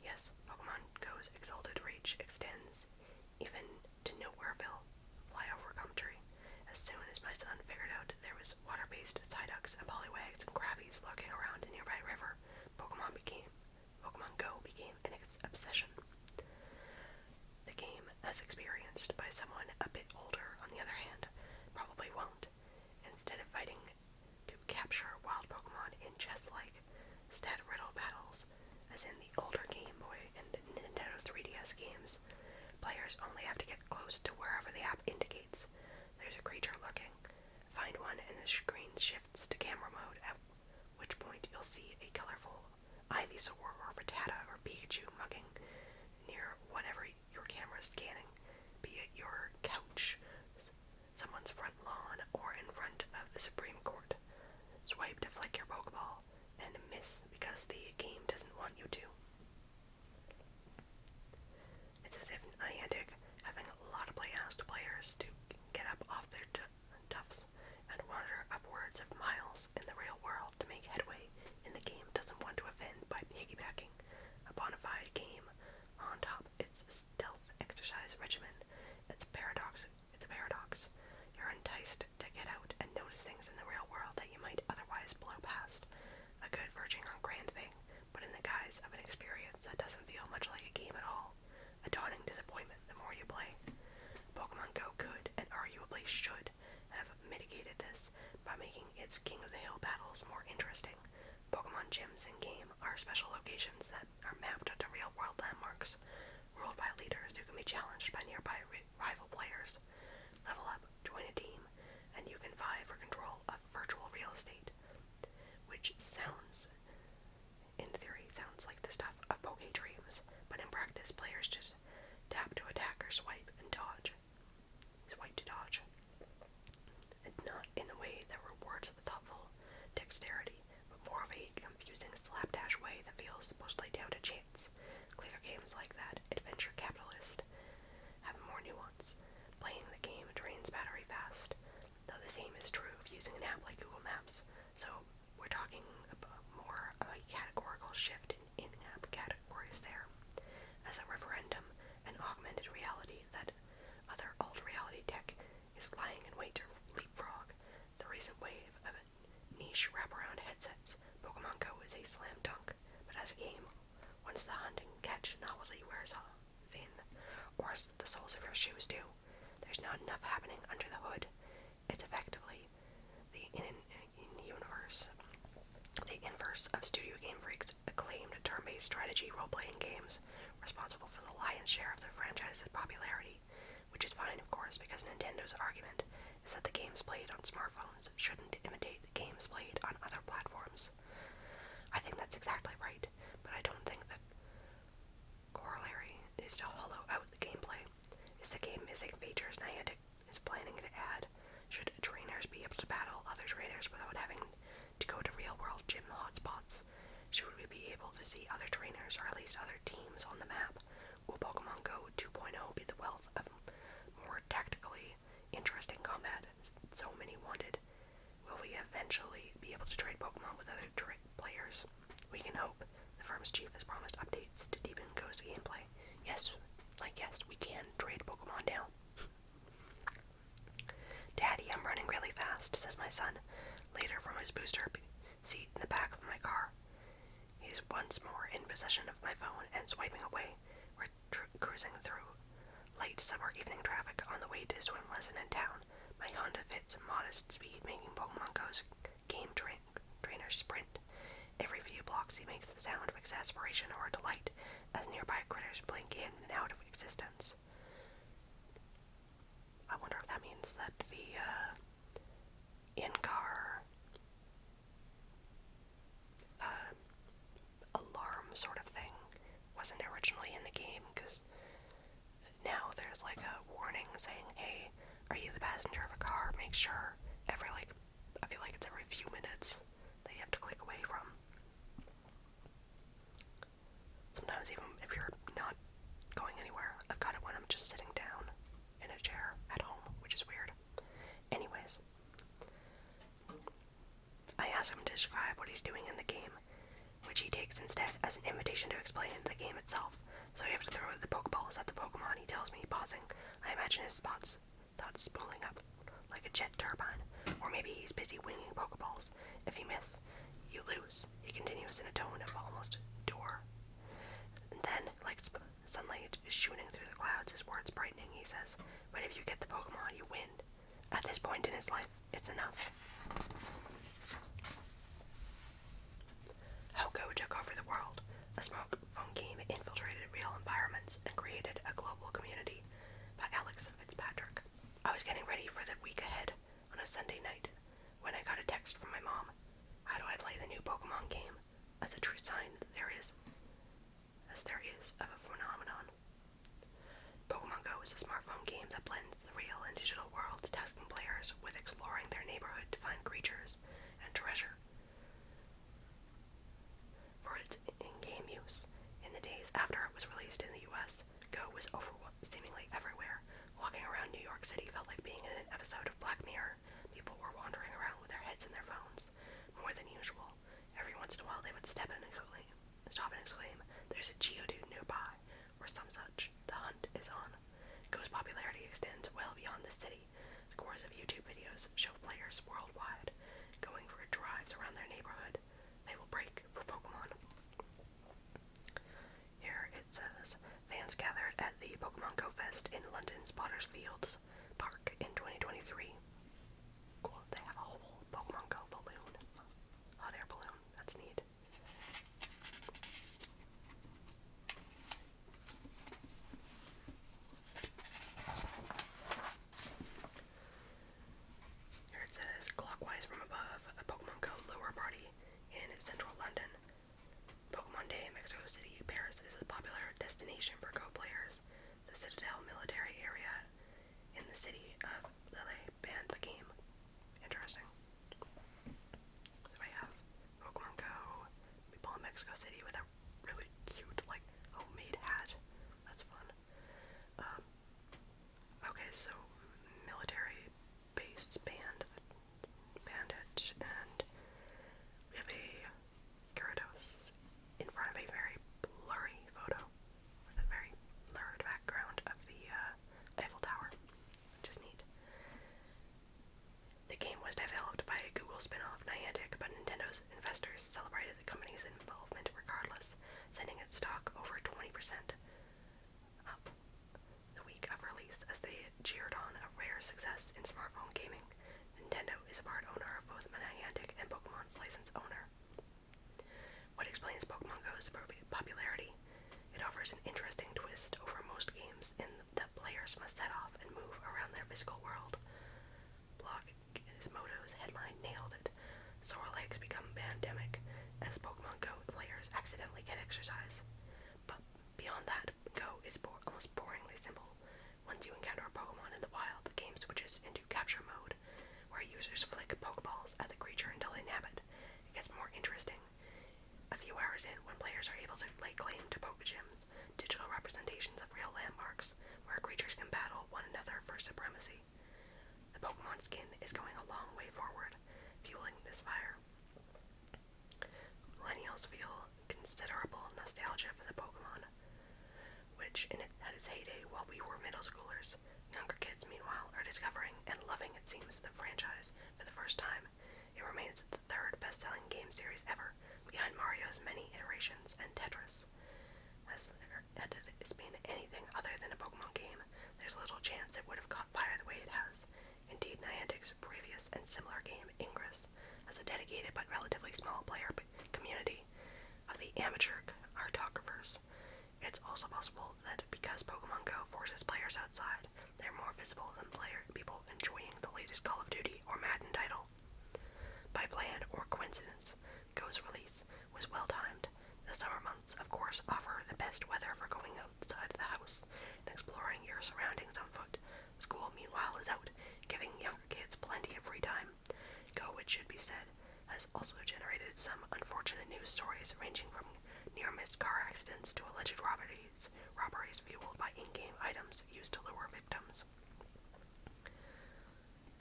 Yes, Pokemon Go's exalted reach extends even to Nowhereville, flyover country. As soon as my son figured out there was water-based Psyducks and Poliwags and Crabbies lurking around a nearby river, Pokemon Go became an obsession. The game, as experienced by someone a bit older, on the other hand, probably won't. Instead of fighting to capture wild Pokemon in chess-like stat-riddle battles, as in the older Game Boy and Nintendo 3DS games, players only have to get close to wherever the app indicates there's a creature lurking. Find one and the screen shifts to camera mode, at which point you'll see a colorful Ivysaur or Rattata or Pikachu mugging near whatever your camera's scanning, be it your couch, someone's front lawn, or in front of the Supreme Court. Swipe to flick your Pokeball, and miss because the game doesn't want you to. It's as if Niantic having a lot of asked players to get up off their duffs and wander upwards of miles in the real world to make headway in the game doesn't want to offend by piggybacking a bona fide game on top its stealth exercise regimen. It's a paradox. You're enticed to get out and notice things in the real world that you might otherwise blow past. A good verging on grand thing, but in the guise of an experience that doesn't feel much like a game at all. A dawning disappointment the more you play. Pokemon Go could, and arguably should, have mitigated this by making its King of the Hill battles more interesting. Pokemon gyms in-game are special locations that are mapped onto real-world landmarks, ruled by leaders who can be challenged by nearby rival players. Level up, join a team, and you can vie for control of virtual real estate, which in theory, sounds like the stuff of Poke Dreams, but in practice, players just tap to attack or swipe and dodge. Swipe to dodge. And not in a way that rewards thoughtful dexterity, but more of a confusing slapdash way that feels mostly down to chance. Clear games like that, Adventure Capitalist, have more nuance. Playing the game drains battery fast, though the same is true of using an app like Google Maps, so we're talking about more of a categorical shift in in-app categories there. As a referendum, an augmented reality that other alt-reality tech is lying in wait to leapfrog the recent wave of niche wraparound headsets. Pokemon Go is a slam dunk, but as a game, once the hunting catch novelty wears thin, or as the soles of your shoes do, there's not enough happening under the hood. It's effectively the inverse of Studio Game Freak's acclaimed turn-based strategy role-playing games, responsible for the lion's share of the franchise's popularity, which is fine, of course, because Nintendo's argument is that the games played on smartphones shouldn't imitate the games played on other platforms. I think that's exactly right, but I don't think the corollary is to hollow out the gameplay. Is the game missing features Niantic is planning to add? Should trainers be able to battle other trainers without having to go to real-world gym hotspots? Should we be able to see other trainers, or at least other teams, on the map? Will Pokemon Go 2.0 be the wealth of more tactically interesting combat so many wanted? Will we eventually be able to trade Pokemon with other players? We can hope. The firm's chief has promised updates to deepen Go's gameplay. Yes, we can trade my son, later from his booster seat in the back of my car. He's once more in possession of my phone and swiping away. We're cruising through light summer evening traffic on the way to swim lesson in town. My Honda Fit's modest speed making Pokemon Go's game trainer sprint. Every few blocks he makes the sound of exasperation or delight as nearby critters blink in and out of existence. I wonder if that means that the in-car alarm sort of thing wasn't originally in the game, because now there's like a warning saying, hey, are you the passenger of a car? Make sure I feel like it's every few minutes that you have to click away from. Sometimes even if you're not going anywhere, I've got it when I'm just sitting down in a chair at home, which is weird. Anyways, I ask him to describe what he's doing in the game, which he takes instead as an invitation to explain the game itself. So you have to throw the Pokeballs at the Pokemon, he tells me, pausing. I imagine his thoughts spooling up like a jet turbine, or maybe he's busy winging Pokeballs. If you miss, you lose, he continues in a tone of almost door. And then, like sunlight is shooting through the clouds, his words brightening, he says, but if you get the Pokemon, you win. At this point in his life, it's enough. How Go took over the world. A smartphone game infiltrated real environments and created a global community, by Alex Fitzpatrick. I was getting ready for the week ahead on a Sunday night when I got a text from my mom. How do I play the new Pokemon game? As a true sign that there is of a phenomenon. Pokemon Go is a smartphone game that blends the real and digital worlds, tasking players with exploring their neighborhood to find creatures and treasure. For its in-game use, in the days after it was released in the US, Go was seemingly everywhere. Walking around New York City felt like being in an episode of Black Mirror. People were wandering around with their heads in their phones, more than usual. Every once in a while they would stop and exclaim, there's a Geodude nearby, or some such. The hunt is on. Go's popularity extends well beyond the city. Scores of YouTube videos show players worldwide going for drives around their neighborhood. They will break for Pokemon. Here it says, fans gathered at the Pokemon Go Fest in London's Potter's Fields Park in 2023. Cool, they have a whole Pokemon Go balloon. Hot air balloon, that's neat. Here it says, clockwise from above, a Pokemon Go lure party in central London. Pokemon Day in Mexico City, Paris is a popular destination for Go players. The Citadel military area in the city of Lille banned the game. Interesting. So I have Pokemon Go, people in Mexico City with a really cute, like, homemade hat. That's fun. Okay, so military base banned it, and we have a Gyarados in front of a very blurry photo with a very blurred background of the Eiffel Tower, which is neat. The game was developed by a Google spin-off, Niantic, but Nintendo's investors celebrated the company's involvement regardless, sending its stock over 20% up the week of release as they cheered on a rare success in smartphone gaming. Nintendo is a part owner of both Niantic and Pokemon's license owner. What explains Pokemon Go's popularity? It offers an interesting twist over most games in that players must set off and move around their physical world. Blog Gizmodo's headline nailed it. Sore legs become pandemic as Pokemon Go players accidentally get exercise. But beyond that, Go is almost boringly simple. Once you encounter a Pokemon in the wild, the game switches into capture mode, where users flick Pokeballs at the creature until they nab it. It gets more interesting a few hours in when players are able to lay claim to Pokegems, digital representations of real landmarks, where creatures can battle one another for supremacy. The Pokemon skin is going a long way forward, fueling this fire. Millennials feel considerable nostalgia for the Pokemon, which at its heyday while we were middle schoolers. Younger kids, meanwhile, are discovering and loving, it seems, the franchise for the first time. It remains the third best-selling game series ever, behind Mario's many iterations and Tetris. As had it been anything other than a Pokemon game, there's little chance it would have caught fire the way it has. Indeed, Niantic's previous and similar game, Ingress, has a dedicated but relatively small player community of the amateur cartographers. It's also possible that because Pokemon Go forces players outside, they're more visible than people enjoying the latest Call of Duty or Madden title. By plan or coincidence, Go's release was well-timed. The summer months, of course, offer the best weather for going outside the house and exploring your surroundings on foot. School, meanwhile, is out, giving younger kids plenty of free time. Go, it should be said, has also generated some unfortunate news stories ranging from near-missed car accidents to alleged robberies fueled by in-game items used to lure victims,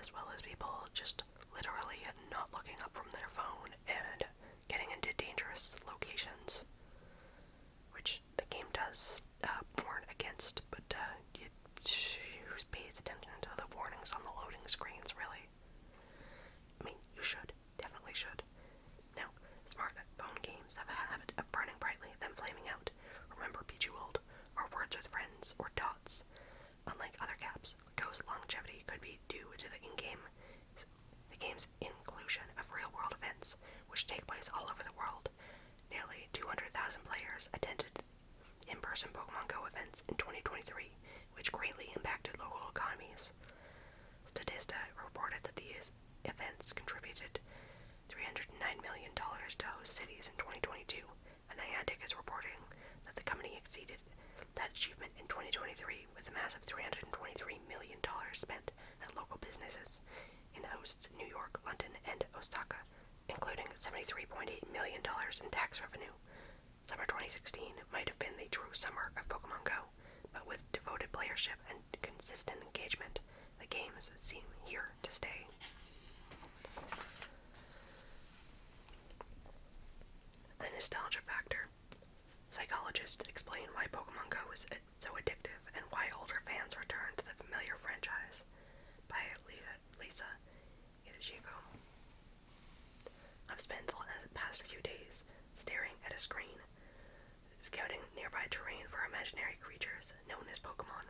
as well as people just literally not looking up from their phone and getting into dangerous locations, which the game does warn against, but who pays attention to the warnings on the loading screens, really? I mean, you should. Definitely should. Now, smartphone games have a habit of burning brightly, then flaming out. Remember Bejeweled, or Words with Friends, or Dots. Unlike other games, Go's longevity could be due to the game's inclusion of real-world events, which take place all over the world. Nearly 200,000 players attended in-person Pokemon Go events in 2023, which greatly impacted local economies. Statista reported that these events contributed $309 million to host cities in 2022, and Niantic is reporting that the company exceeded that achievement in 2023 with a massive $323 million spent at local businesses in hosts New York, London, and Osaka, including $73.8 million in tax revenue. Summer 2016 might have been the true summer of Pokemon Go, but with devoted playership and consistent engagement, the games seem here to stay. The nostalgia factor. Psychologists explain why Pokemon Go is so addictive and why older fans return to the familiar franchise. By Lisa Hideshiko. I've spent the past few days staring at a screen, scouting nearby terrain for imaginary creatures known as Pokemon.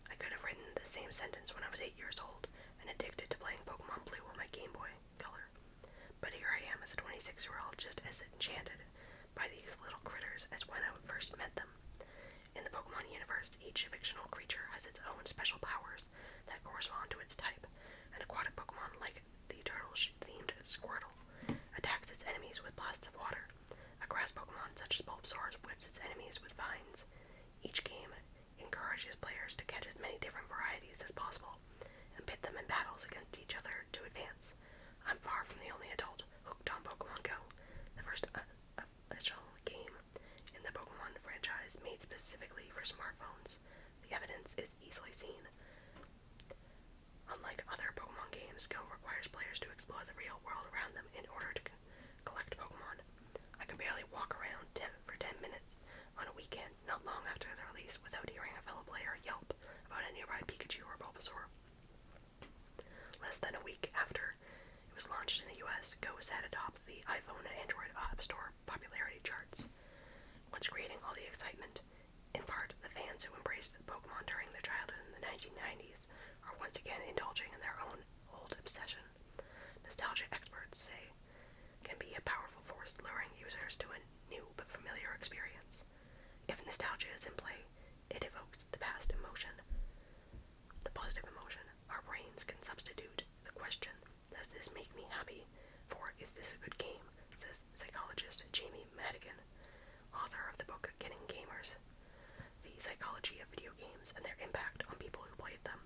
I could have written the same sentence when I was 8 years old and addicted to playing Pokemon Blue on my Game Boy Color. But here I am as a 26-year-old just as enchanted by these little critters as when I first met them. In the Pokemon universe, each fictional creature has its own special powers that correspond to its type. An aquatic Pokemon like the turtle-themed Squirtle attacks its enemies with blasts of water. A grass Pokemon such as Bulbasaur whips its enemies with vines. Each game encourages players to catch as many different varieties as possible and pit them in battles against each other to advance. I'm far from the only adult hooked on Pokemon Go, the first official game in the Pokemon franchise made specifically for smartphones. The evidence is easily seen. Unlike other Pokemon games, Go requires players to explore the real world around them in order to collect Pokemon. I could barely walk around for 10 minutes on a weekend not long after the release without hearing a fellow player yelp about a nearby Pikachu or Bulbasaur. Less than a week after it was launched in the US, Go sat atop the iPhone and Android App Store popularity charts. What's creating all the excitement? In part, the fans who embraced Pokemon during their childhood in the 1990s are once again indulging in their own old obsession. Nostalgia experts say can be a powerful force luring users to a new but familiar experience. If nostalgia is in play, it evokes the past emotion, the positive emotion. Our brains can substitute the question, does this make me happy, for is this a good game, says psychologist Jamie Madigan, author of the book Getting Gamers, The Psychology of Video Games and Their Impact on People Who Played Them.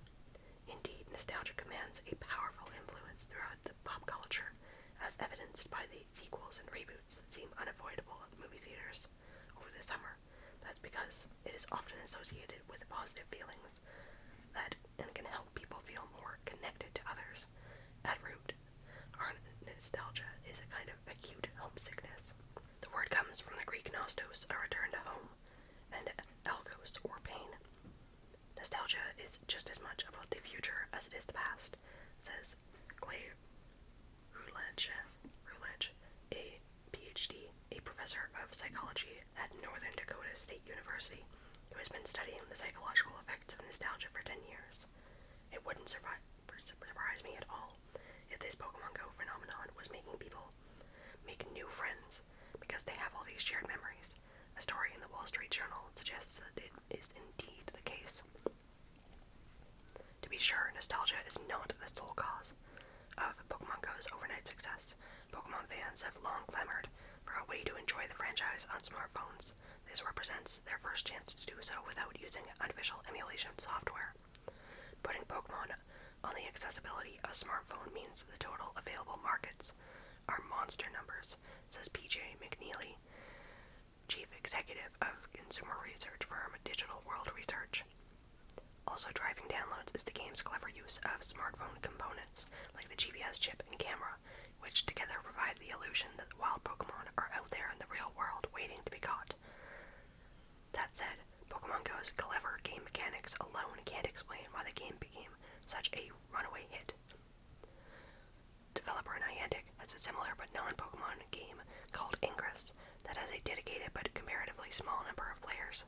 Indeed, nostalgia commands a powerful influence throughout the pop culture, as evidenced by the sequels and reboots that seem unavoidable at movie theaters over the summer. That's because it is often associated with positive feelings that and can help people feel more connected to others. At root, our nostalgia is a kind of acute homesickness. The word comes from the Greek nostos, a return to home, and algos, or pain. Nostalgia is just as much about the future as it is the past, says Rutledge, a PhD, a professor of psychology at Northern Dakota State University, who has been studying the psychological effects of nostalgia for 10 years. It wouldn't surprise me at all if this Pokemon Go phenomenon was making people make new friends because they have all these shared memories. A story in the Wall Street Journal suggests that it is indeed the case. To be sure, nostalgia is not the sole cause of Pokemon Go's overnight success. Pokemon fans have long clamored for a way to enjoy the franchise on smartphones. This represents their first chance to do so without using unofficial emulation software. Putting Pokemon on the accessibility of a smartphone means the total available markets are monster numbers, says PJ McNeely, chief executive of consumer research firm Digital World Research. Also driving downloads is the game's clever use of smartphone components like the GPS chip and camera, which together provide the illusion that the wild Pokemon are out there in the real world waiting to be caught. That said, Pokemon Go's clever game mechanics alone can't explain why the game became such a runaway hit. Developer Niantic has a similar but non-Pokemon game called Ingress that has a dedicated but comparatively small number of players.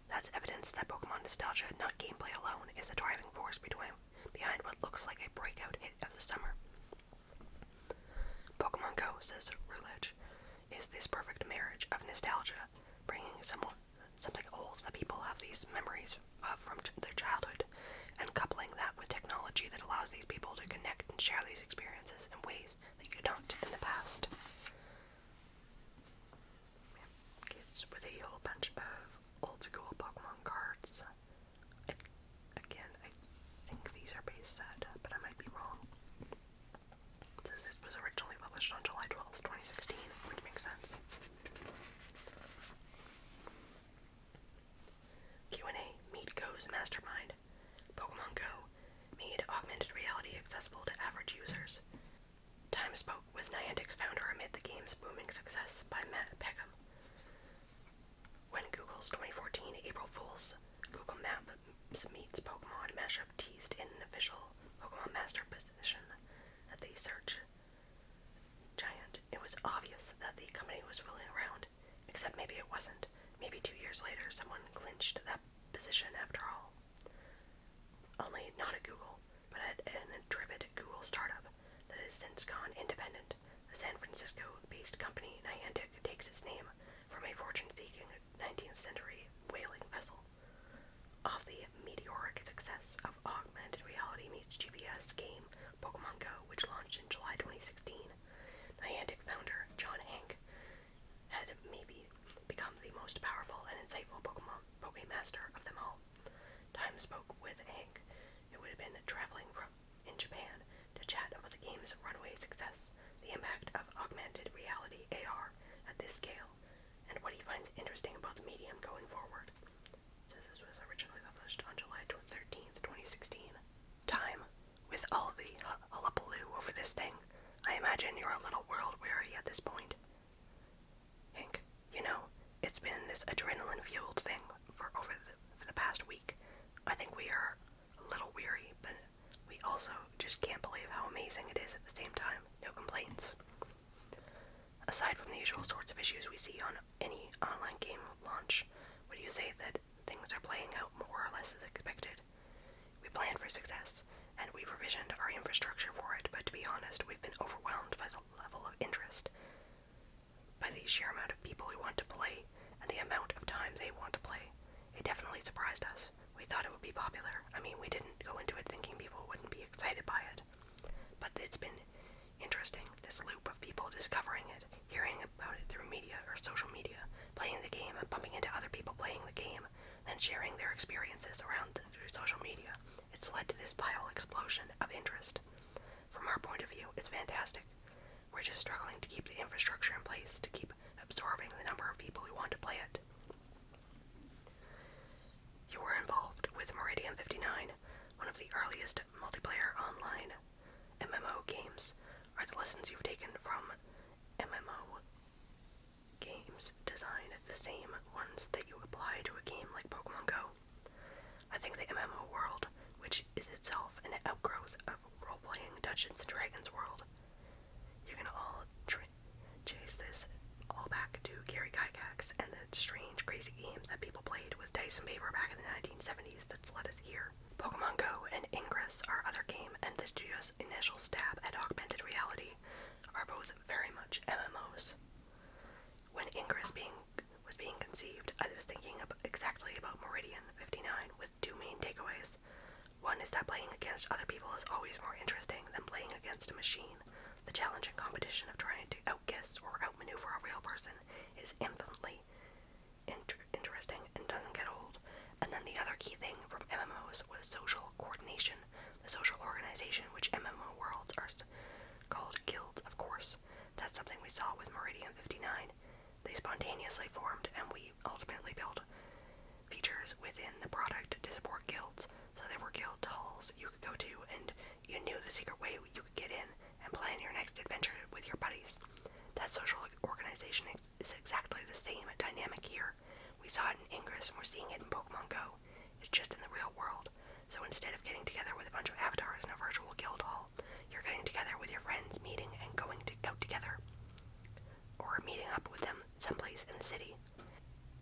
That's evidence that Pokemon nostalgia, not gameplay alone, is the driving force behind what looks like a breakout hit of the summer. Pokemon Go, says Rutledge, is this perfect marriage of nostalgia, bringing something old that people have these memories of from their childhood, and coupling that with technology that allows these people to connect and share these experiences in ways they could not in the past. Kids with a whole bunch of old school Pokemon cards. Again, I think these are base set, but I might be wrong. So this was originally published on July 12th, 2016, which makes sense. Q&A, Meet Go's Mastermind. Pokemon Go made augmented reality accessible to average users. Time spoke with Niantic's founder amid the game's booming success by Matt Peckham. When Google's 2014 April Fool's Google Maps Meets Pokemon mashup teased in an official Pokemon Master position at the search giant, it was obvious that the company was fooling around, except maybe it wasn't. Maybe 2 years later someone clinched that position after all. Only not at Google, but at an intrepid Google startup that has since gone independent. The San Francisco-based company Niantic takes its name from a fortune-seeking 19th century whaling vessel. Off the meteoric success of augmented reality meets GPS game Pokemon Go, which launched in July 2016, Niantic founder John Hank had maybe become the most powerful and insightful Pokemaster of them all. Time spoke with Hank, who had been traveling in Japan to chat about the game's runaway success, the impact of augmented reality AR at this scale, and what he finds interesting about the medium going forward. It says this was originally published on July 13th, 2016. Time. With all the hullabaloo over this thing, I imagine you're a little world-weary at this point. Hank, you know, it's been this adrenaline-fueled thing for the past week. I think we are a little weary, but we also just can't believe how amazing it is at the same time. No complaints. Aside from the usual sorts of issues we see on any online game launch, would you say that things are playing out more or less as expected? We planned for success, and we provisioned our infrastructure for it, but to be honest, we've been overwhelmed by the level of interest, by the sheer amount of people who want to play, and the amount of time they want to play. It definitely surprised us. We thought it would be popular. I mean, we didn't go into it thinking people wouldn't be excited by it. But it's been interesting, this loop of people discovering it, hearing about it through media or social media, playing the game and bumping into other people playing the game, then sharing their experiences around through social media. It's led to this viral explosion of interest. From our point of view, it's fantastic. We're just struggling to keep the infrastructure in place to keep absorbing the number of people who want to play it. You were involved with Meridian 59, one of the earliest multiplayer online MMO games. Are the lessons you've taken from MMO games design the same ones that you apply to a game like Pokemon Go? I think the MMO world, which is itself an outgrowth of role-playing Dungeons & Dragons world, you can all chase this all back to Gary Gygax and the strange, crazy games that people played with dice and paper back in the 1970s that's led us here. Pokemon Go and Ingress, our other game, and the studio's initial stab at augmented reality are both very much MMOs. When Ingress was being conceived, I was thinking exactly about Meridian 59 with two main takeaways. One is that playing against other people is always more interesting than playing against a machine. The challenge and competition of trying to outguess or outmaneuver a real person is infinitely interesting and doesn't get old. And then the other key thing from MMOs was social coordination, the social organization, which MMO worlds are called guilds, of course. That's something we saw with Meridian 59. They spontaneously formed, and we ultimately built features within the product to support guilds. So there were guild halls you could go to, and you knew the secret way you could get in and plan your next adventure with your buddies. That social organization is exactly the same dynamic here. We saw it in Ingress, and we're seeing it in Pokemon Go. It's just in the real world. So instead of getting together with a bunch of avatars in a virtual guild hall, you're getting together with your friends, meeting and going out together, or meeting up with them someplace in the city.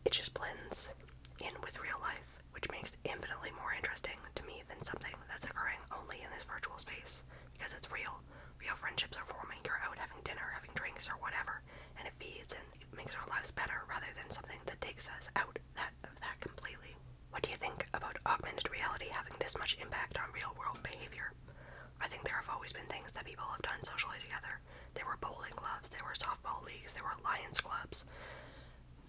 It just blends in with real life, which makes it infinitely more interesting to me than something that's occurring only in this virtual space, because it's real. Real friendships are forming. You're out having dinner, having drinks, or whatever, and it feeds and it makes our lives better rather than something that takes us out of that completely. What do you think about augmented reality having this much impact on real-world behavior? I think there have always been things that people have done socially together. There were bowling clubs, there were softball leagues, there were Lions clubs.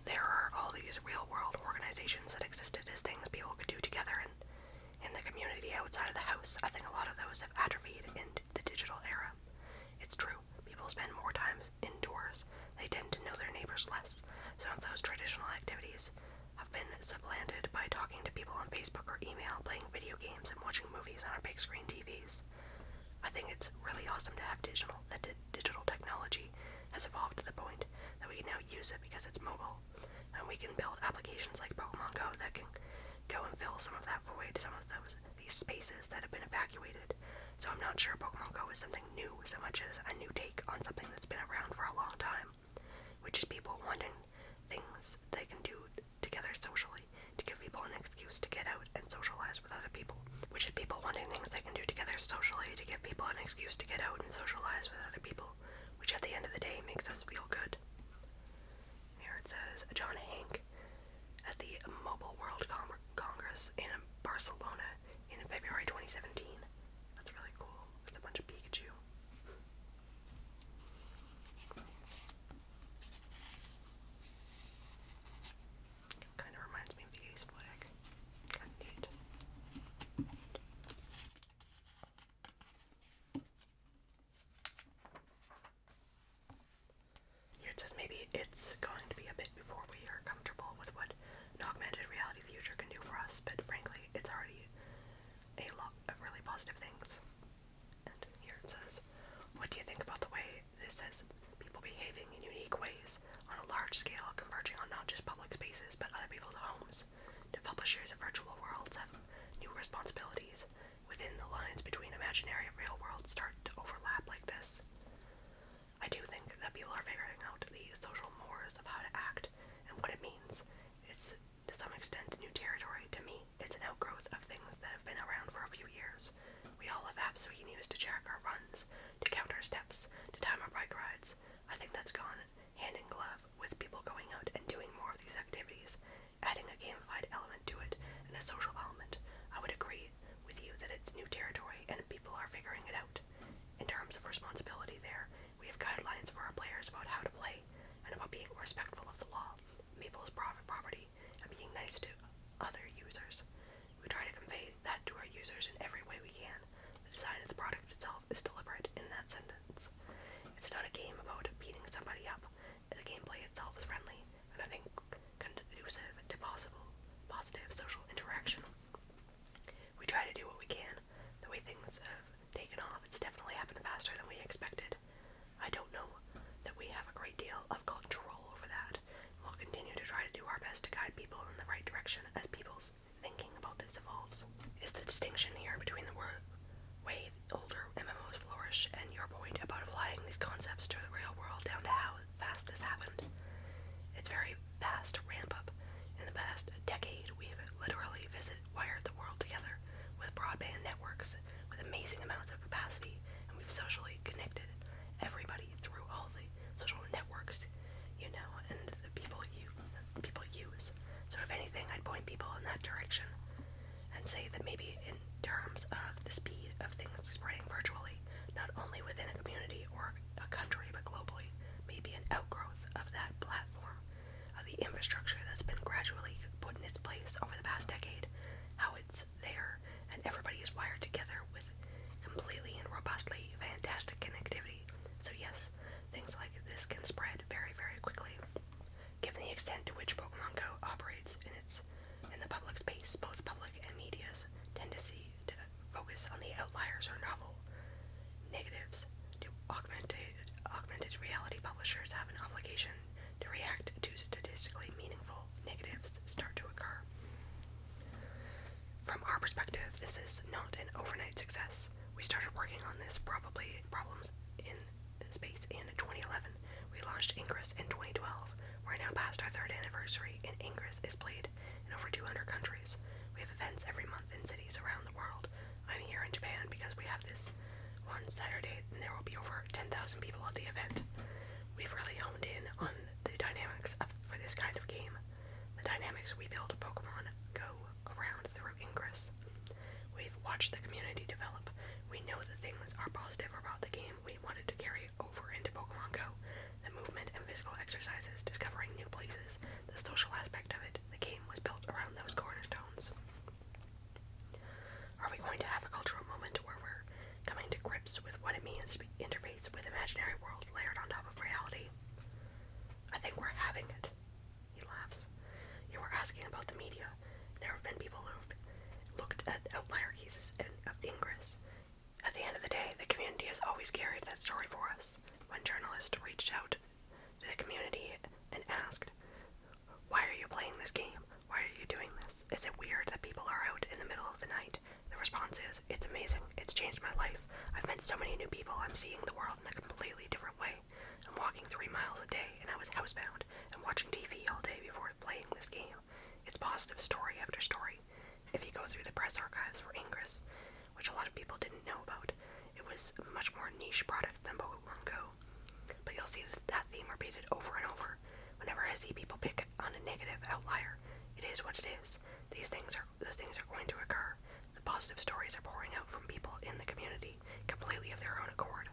There are all these real-world organizations that existed as things people could do together in the community outside of the house. I think a lot of those have atrophied in the digital era. It's true, people spend more time indoors. They tend to know their neighbors less. Some of those traditional activities have been supplanted by talking to people on Facebook or email, playing video games, and watching movies on our big screen TVs. I think it's really awesome to have digital technology has evolved to the point that we can now use it because it's mobile, and we can build applications like Pokemon Go that can go and fill some of that void, some of these spaces that have been evacuated. So I'm not sure Pokemon Go is something new so much as a new take on something that's been around for a long time, which is people wanting things they can do together socially to give people an excuse to get out and socialize with other people, which is people wanting things they can do together socially to give people an excuse to get out and socialize with other people, which at the end of the day makes us feel good. Here it says, John Hank at the Mobile World Congress in Barcelona in February 2017. That's really cool, with a bunch of Pikachu. Kind of reminds me of the Ace flag. Kind of neat. Here it says maybe it's going to be a bit before we are comfortable with what an augmented reality future can do for us, but frankly, it's already a lot of really positive things. And here it says, what do you think about the way this says people behaving in unique ways on a large scale, converging on not just public spaces, but other people's homes? Do publishers of virtual worlds have new responsibilities within the lines between imaginary and real worlds start to overlap like this? I do think that people are figuring out the social mores of how to act and what it means. It's, to some extent, new territory. To me, it's an outgrowth of things that have been around for a few years. We all have apps we can use to track our runs, to count our steps, to time our bike rides. I think that's gone hand in glove with people going out and doing more of these activities, adding a gamified element to it and a social element. I would agree with you that it's new territory and people are figuring it out. In terms of responsibility there, we have guidelines for our players about how to play and about being respectful of the law, people's private property, and being nice to other users. We try to convey that to our users in every way we can. The design of the product itself is deliberate in that sentence. It's not a game about beating somebody up. The gameplay itself is friendly, and I think conducive to positive social interaction. We try to do what we can. The way things have taken off, it's definitely happened faster than we expected. I don't know that we have a great deal of control over that. We'll continue to try to do our best to guide people in the right direction as people's thinking about this evolves. Is the distinction here between the way older MMOs flourish and your point about applying these concepts to the its very fast ramp-up. In the past decade, we've literally wired the world together with broadband networks with amazing amounts of capacity, and we've socially connected everybody through all the social networks, and the people use. So if anything, I'd point people in that direction and say that maybe in terms of the speed of things spreading virtually, not only within a community or a country, but globally, maybe an outgrowth of that platform, of the infrastructure that's been gradually put in its place over the past decade, how it's there, and everybody is wired together with completely and robustly fantastic connectivity. So yes, things like this can spread very, very quickly. Given the extent to which Pokemon Go operates in the public space, both public and medias tend to focus on the outliers or novel negatives. Do augmented reality publishers have an obligation to react to statistically meaningful negatives start to occur? From our perspective, this is not an overnight success. We started working on this problems in space in 2011. We launched Ingress in 2012. We're now past our 3rd anniversary, and Ingress is played in over 200 countries. We have events every month in cities around the world. I'm here in Japan because we have this one Saturday, and there will be over 10,000 people at the event. We've really honed in on the dynamics for this kind of game. The dynamics we build Pokemon Go around through Ingress. We've watched the community develop. We know the things are positive about the game we wanted to carry over into Pokemon Go. The movement and physical exercises, discovering new places, the social aspect of it. The game was built around those cornerstones. Are we going to have a cultural moment where we're coming to grips with what it means to interface with imaginary worlds layered on top of reality? I think we're having it. He laughs. You were asking about the media. There have been people who've looked at outlier cases of Ingress. At the end of the day, the community has always carried that story for us. When journalists reached out to the community and asked, "Why are you playing this game? Why are you doing this? Is it weird that people are out in the middle of the night?" The response is, "It's amazing. It's changed my life. I've met so many new people. I'm seeing the world in a completely different way. I'm walking 3 miles a day, and I was housebound and watching TV all day before playing this game." It's positive story after story. If you go through the press archives for Ingress, which a lot of people didn't know about, it was a much more niche product than Pokemon Go. But you'll see that theme repeated over and over. Whenever I see people pick on a negative outlier, it is what it is. Those things are going to occur. The positive stories are pouring out from people in the community, completely of their own accord.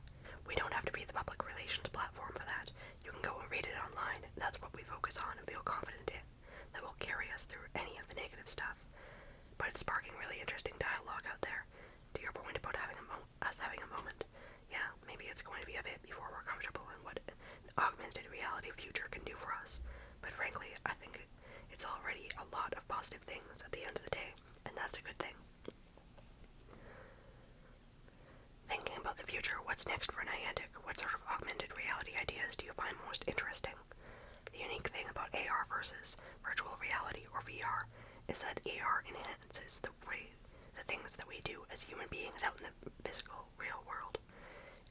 We don't have to be the public relations platform for that. You can go and read it online. That's what we focus on and feel confident in. That will carry us through any of the negative stuff. But it's sparking really interesting dialogue out there. To your point about us having a moment, yeah, maybe it's going to be a bit before we're comfortable in what an augmented reality future can do for us. But frankly, I think it's already a lot of positive things at the end of the day, and that's a good thing. Thinking about the future, what's next for Niantic? What sort of augmented reality ideas do you find most interesting? The unique thing about AR versus virtual reality or VR is that AR enhances the things that we do as human beings out in the physical, real world.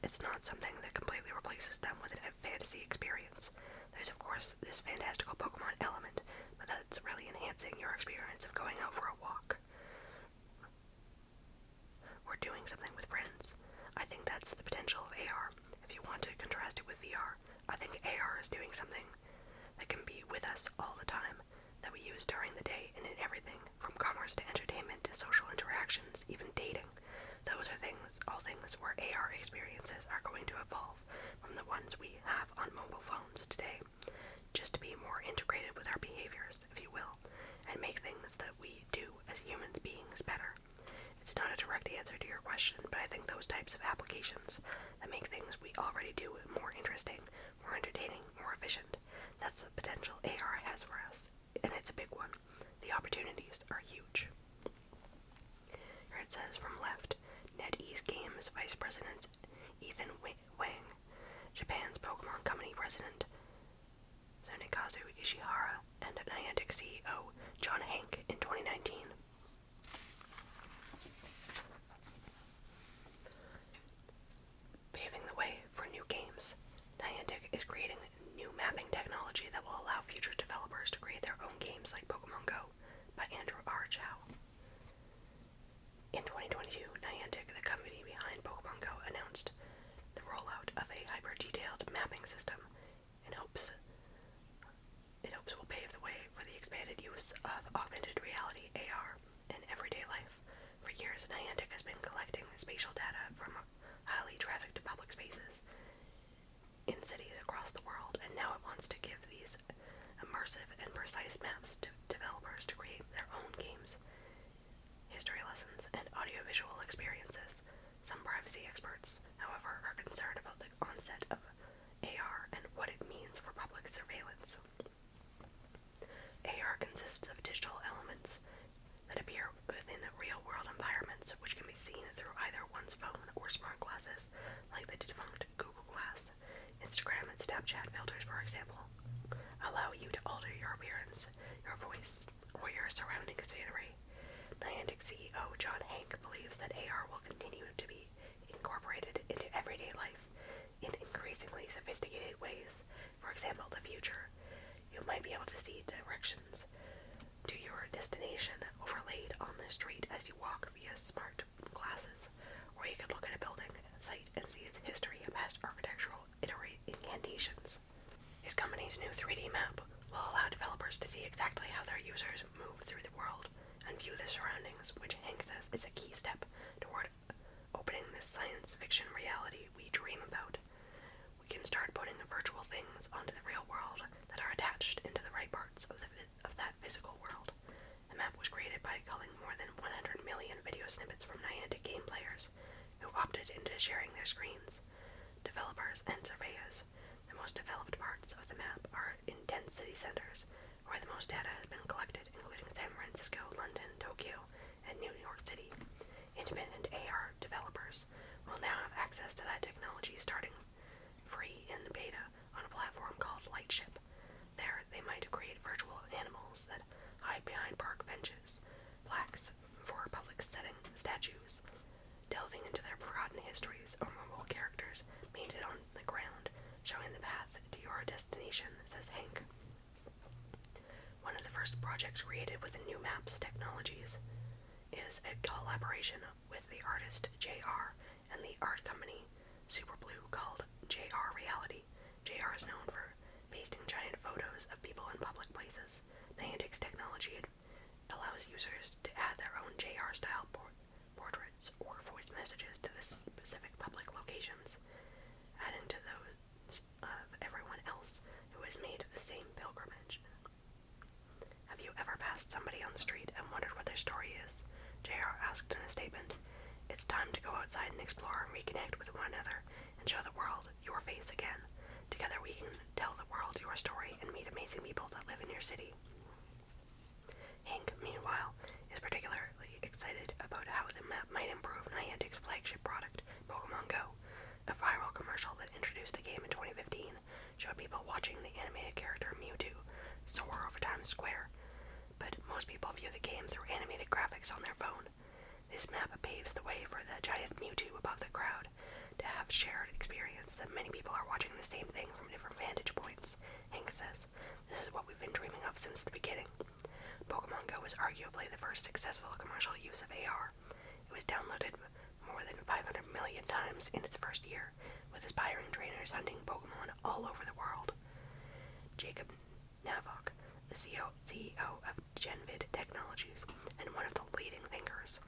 It's not something that completely replaces them with a fantasy experience. There's of course this fantastical Pokemon element, but that's really enhancing your experience of going out for a walk or doing something with friends. I think that's the potential of AR. If you want to contrast it with VR, I think AR is doing something that can be with us all the time, that we use during the day and in everything, from commerce to entertainment to social interactions, even dating. Those are all things where AR experiences are going to evolve from the ones we have on mobile phones today, just to be more integrated with our behaviors, if you will, and make things that we do as human beings better. It's not a direct answer to your question, but I think those types of applications that make things we already do more interesting, more entertaining, more efficient, that's the potential AR has for us, and it's a big one. The opportunities are huge. Here it says from left, NetEase Games Vice President Ethan Wang, Japan's Pokemon Company President Sunekazu Ishihara, and Niantic CEO John Hank in 2019. Paving the way for new games, Niantic is creating new mapping technology that will allow future use of augmented reality (AR) in everyday life. For years, Niantic has been collecting spatial data from highly trafficked public spaces in cities across the world, and now it wants to give these immersive and precise maps to developers to create their own games, history lessons, and audiovisual experiences. Some privacy experts, however, are concerned about the onset of AR and what it means for public surveillance. AR consists of digital elements that appear within real-world environments, which can be seen through either one's phone or smart glasses, like the defunct Google Glass. Instagram and Snapchat filters, for example, allow you to alter your appearance, your voice, or your surrounding scenery. Niantic CEO John Hank believes that AR will continue to be incorporated into everyday life in increasingly sophisticated ways. For example, the future, you might be able to see directions to your destination overlaid on the street as you walk via smart glasses, or you could look at a building site and see its history and past architectural incantations. His company's new 3D map will allow developers to see exactly how their users move through the world and view the surroundings, which Hank says is a key step toward opening this science fiction reality we dream about. We can start putting virtual things onto the real world that are attached into the right parts of that physical world. The map was created by culling more than 100 million video snippets from Niantic game players who opted into sharing their screens. Developers and surveyors, the most developed parts of the map are in dense city centers, where the most data has been collected, including San Francisco, London, Tokyo, and New York City. Independent AR developers will now have access to that technology starting free in the beta on a platform called Lightship. There, they might create virtual animals that hide behind park benches, plaques for public setting statues, delving into their forgotten histories, or mobile characters painted on the ground, showing the path to your destination, says Hank. One of the first projects created with the new maps technologies is a collaboration with the artist JR and the art company Superblue called JR Reality. JR is known for pasting giant photos of people in public places. Niantic's technology allows users to add their own JR-style portraits or voice messages to the specific public locations, adding to those of everyone else who has made the same pilgrimage. Have you ever passed somebody on the street and wondered what their story is? JR asked in a statement. It's time to go outside and explore and reconnect with one another and show the world your face again. Together we can tell the world your story and meet amazing people that live in your city. Hank, meanwhile, is particularly excited about how the map might improve Niantic's flagship product, Pokemon Go. A viral commercial that introduced the game in 2015 showed people watching the animated character Mewtwo soar over Times Square, but most people view the game through animated graphics on their phone. This map paves the way for the giant Mewtwo above the crowd to have shared experience that many people are watching the same thing from different vantage points, Hank says. This is what we've been dreaming of since the beginning. Pokemon Go was arguably the first successful commercial use of AR. It was downloaded more than 500 million times in its first year, with aspiring trainers hunting Pokemon all over the world. Jacob Navok, the CEO of Genvid Technologies and one of the leading thinkers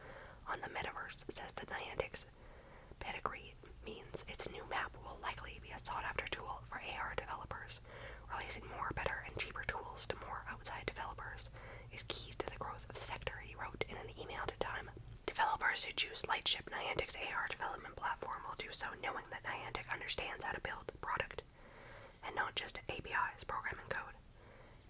on the metaverse, says that Niantic's pedigree means its new map will likely be a sought-after tool for AR developers. Releasing more, better, and cheaper tools to more outside developers is key to the growth of the sector, he wrote in an email to Time. Developers who choose Lightship, Niantic's AR development platform, will do so knowing that Niantic understands how to build the product, and not just APIs, programming code.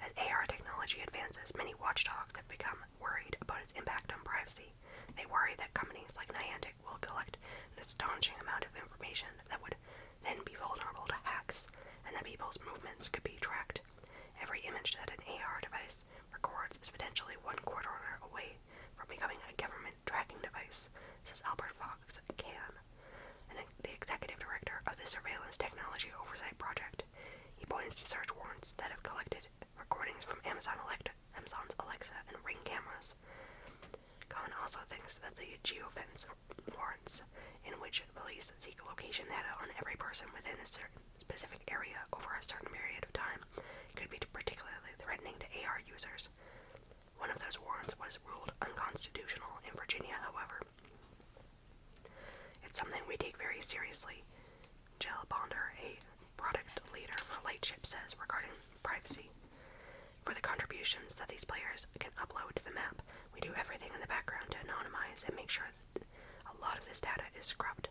As AR technology advances, many watchdogs have become worried about its impact on privacy. They worry that companies like Niantic will collect an astonishing amount of information that would then be vulnerable to hacks, and that people's movements could be tracked. Every image that an AR device records is potentially one corner away from becoming a government tracking device, says Albert Fox Can, and the executive director of the Surveillance Technology Oversight Project. He points to search warrants that have collected recordings from Amazon's Alexa and Ring cameras. Khan also thinks that the geofence warrants, in which police seek location data on every person within a certain specific area over a certain period of time, could be particularly threatening to AR users. take very seriously. Angela Bonder, a product leader for Lightship, says regarding privacy. For the contributions that these players can upload to the map, we do everything in the background to anonymize and make sure that a lot of this data is scrubbed.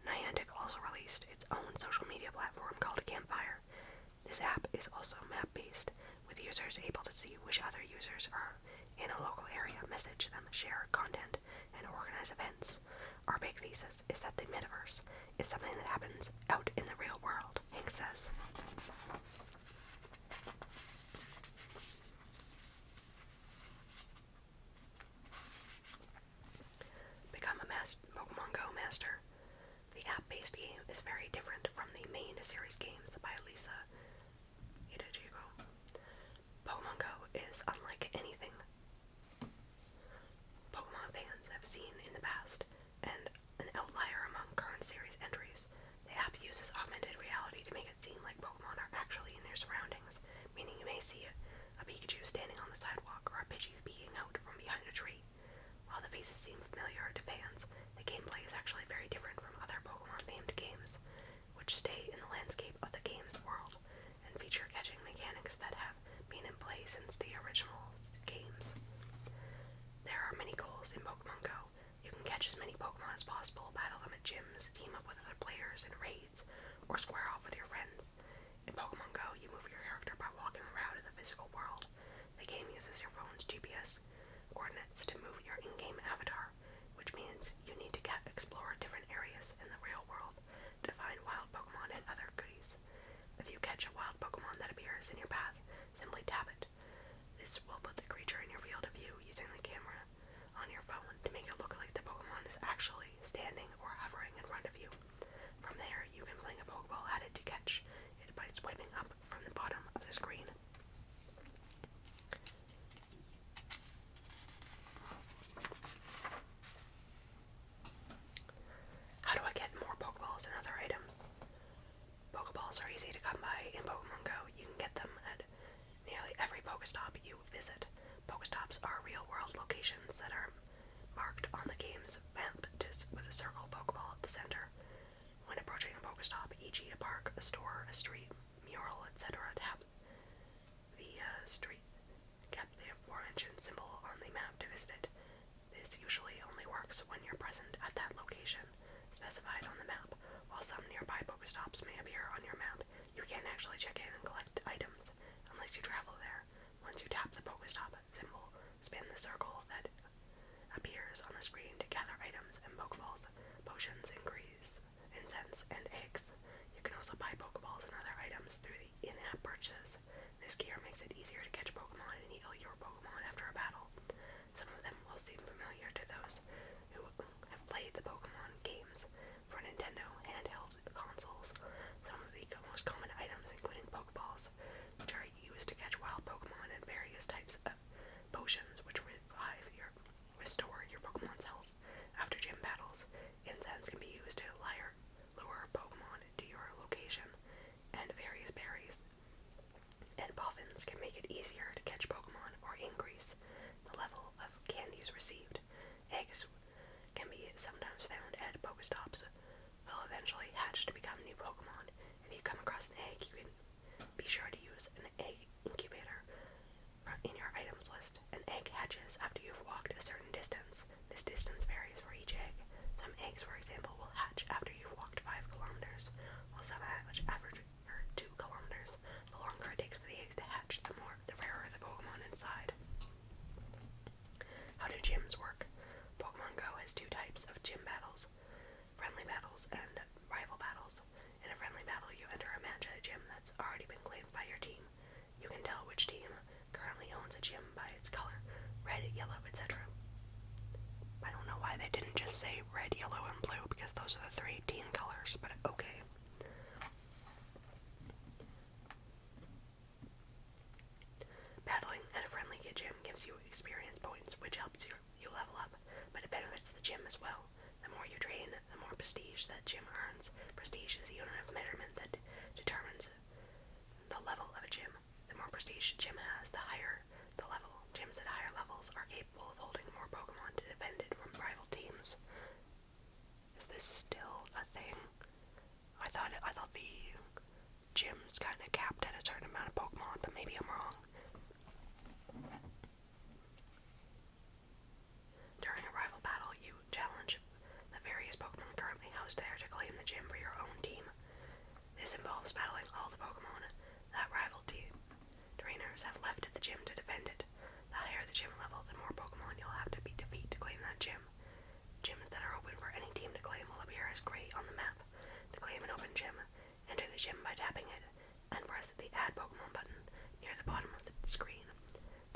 Niantic also released its own social media platform called Campfire. This app is also map-based, with users able to see which other users are in a local area, message them, share content, and organize events. Our big thesis is that the metaverse is something that happens out in the real world, Hank says. Become a Pokemon Go master. The app-based game is very different from the main series games by Lisa Itachigo. Pokemon Go is unlike anything Pokemon fans have seen in the past, and an outlier among current series entries. The app uses augmented reality to make it seem like Pokemon are actually in their surroundings, meaning you may see a Pikachu standing on the sidewalk or a Pidgey peeking out from behind a tree. While the faces seem familiar to fans, the gameplay is actually very different from other Pokemon-themed games, which stay in the landscape of the game's world and feature catching mechanics that have been in play since the original games. There are many goals in Pokemon Go. You can catch as many Pokemon as possible, battle them at gyms, team up with other players in raids, or square off with your friends. In Pokemon Go, you move your character by walking around in the physical world. The game uses your phone's GPS coordinates to move your in-game avatar, which means you need to explore different areas in the real world to find wild Pokemon and other goodies. If you catch a wild Pokemon that appears in your path, simply tap it. This will put the creature in your field of view using the camera on your phone to make it look like the Pokemon is actually standing or hovering in front of you. From there, you can fling a Pokeball at it to catch it by swiping up from the bottom of the screen. How do I get more Pokeballs and other items? Pokeballs are easy to come by in Pokemon Go. You can get them at nearly every Pokestop you visit. Pokestops are real-world locations that are marked on the game's map with a circle Pokeball at the center. When approaching a Pokestop, e.g. a park, a store, a street, mural, etc., tap the the aforementioned symbol on the map to visit it. This usually only works when you're present at that location specified on the map. While some nearby Pokestops may appear on your map, you can't actually check in and collect items unless you travel there. Once you tap the Pokestop symbol, spin the circle that appears on the screen to gather items and Pokeballs, potions, incense, and eggs. You can also buy Pokeballs and other items through the in-app purchases. This gear makes it easier to catch Pokemon and heal your Pokemon after a battle. Some of them will seem familiar to those who have played the Pokemon games for Nintendo handheld consoles. Some of the most common items including Pokeballs, which are used to catch wild Pokemon, and various types of potions which restore your Pokemon's health after gym battles. Incense can be used to lure Pokemon to your location, and various berries and boffins can make it easier to catch Pokemon or increase the level of candies received. Eggs can be sometimes found at Pokestops, will eventually hatch to become new Pokemon. If you come across an egg, you can be sure to use an egg incubator in your items list. An egg hatches after you've walked a certain distance. This distance varies for each egg. Some eggs, for example, will hatch after you've walked 5 kilometers, while some hatch after 2 kilometers. The longer it takes for the eggs to hatch, the rarer the Pokemon inside. How do gyms work? Pokemon Go has 2 types of gym battles: friendly battles and rival battles. In a friendly battle, you enter a match at a gym that's already been claimed by your team. You can tell which team currently owns a gym by its color: red, yellow, etc. I don't know why they didn't just say red, yellow, and blue, because those are the 3 team colors, but okay. Battling at a friendly gym gives you experience points, which helps you level up, but it benefits the gym as well. The more you train, the more prestige that gym earns. Prestige is a unit of measurement that determines the level of a gym. The more prestige a gym has, the higher the level. Gyms at higher levels are capable of holding more Pokemon to defend it from rival teams. Is this still a thing. I thought the gym's kind of capped at a certain amount of Pokemon, but maybe I'm wrong. During a rival battle, you challenge the various Pokemon currently housed there to claim the gym for your own team. This involves battling all the Pokemon that rival team trainers have left at the gym to defend it. The higher the gym level, the more Pokemon you'll have to defeat to claim that gym. Gyms that are open for any team to claim will appear as gray on the map. To claim an open gym, enter the gym by tapping it and press the Add Pokemon button near the bottom of the screen.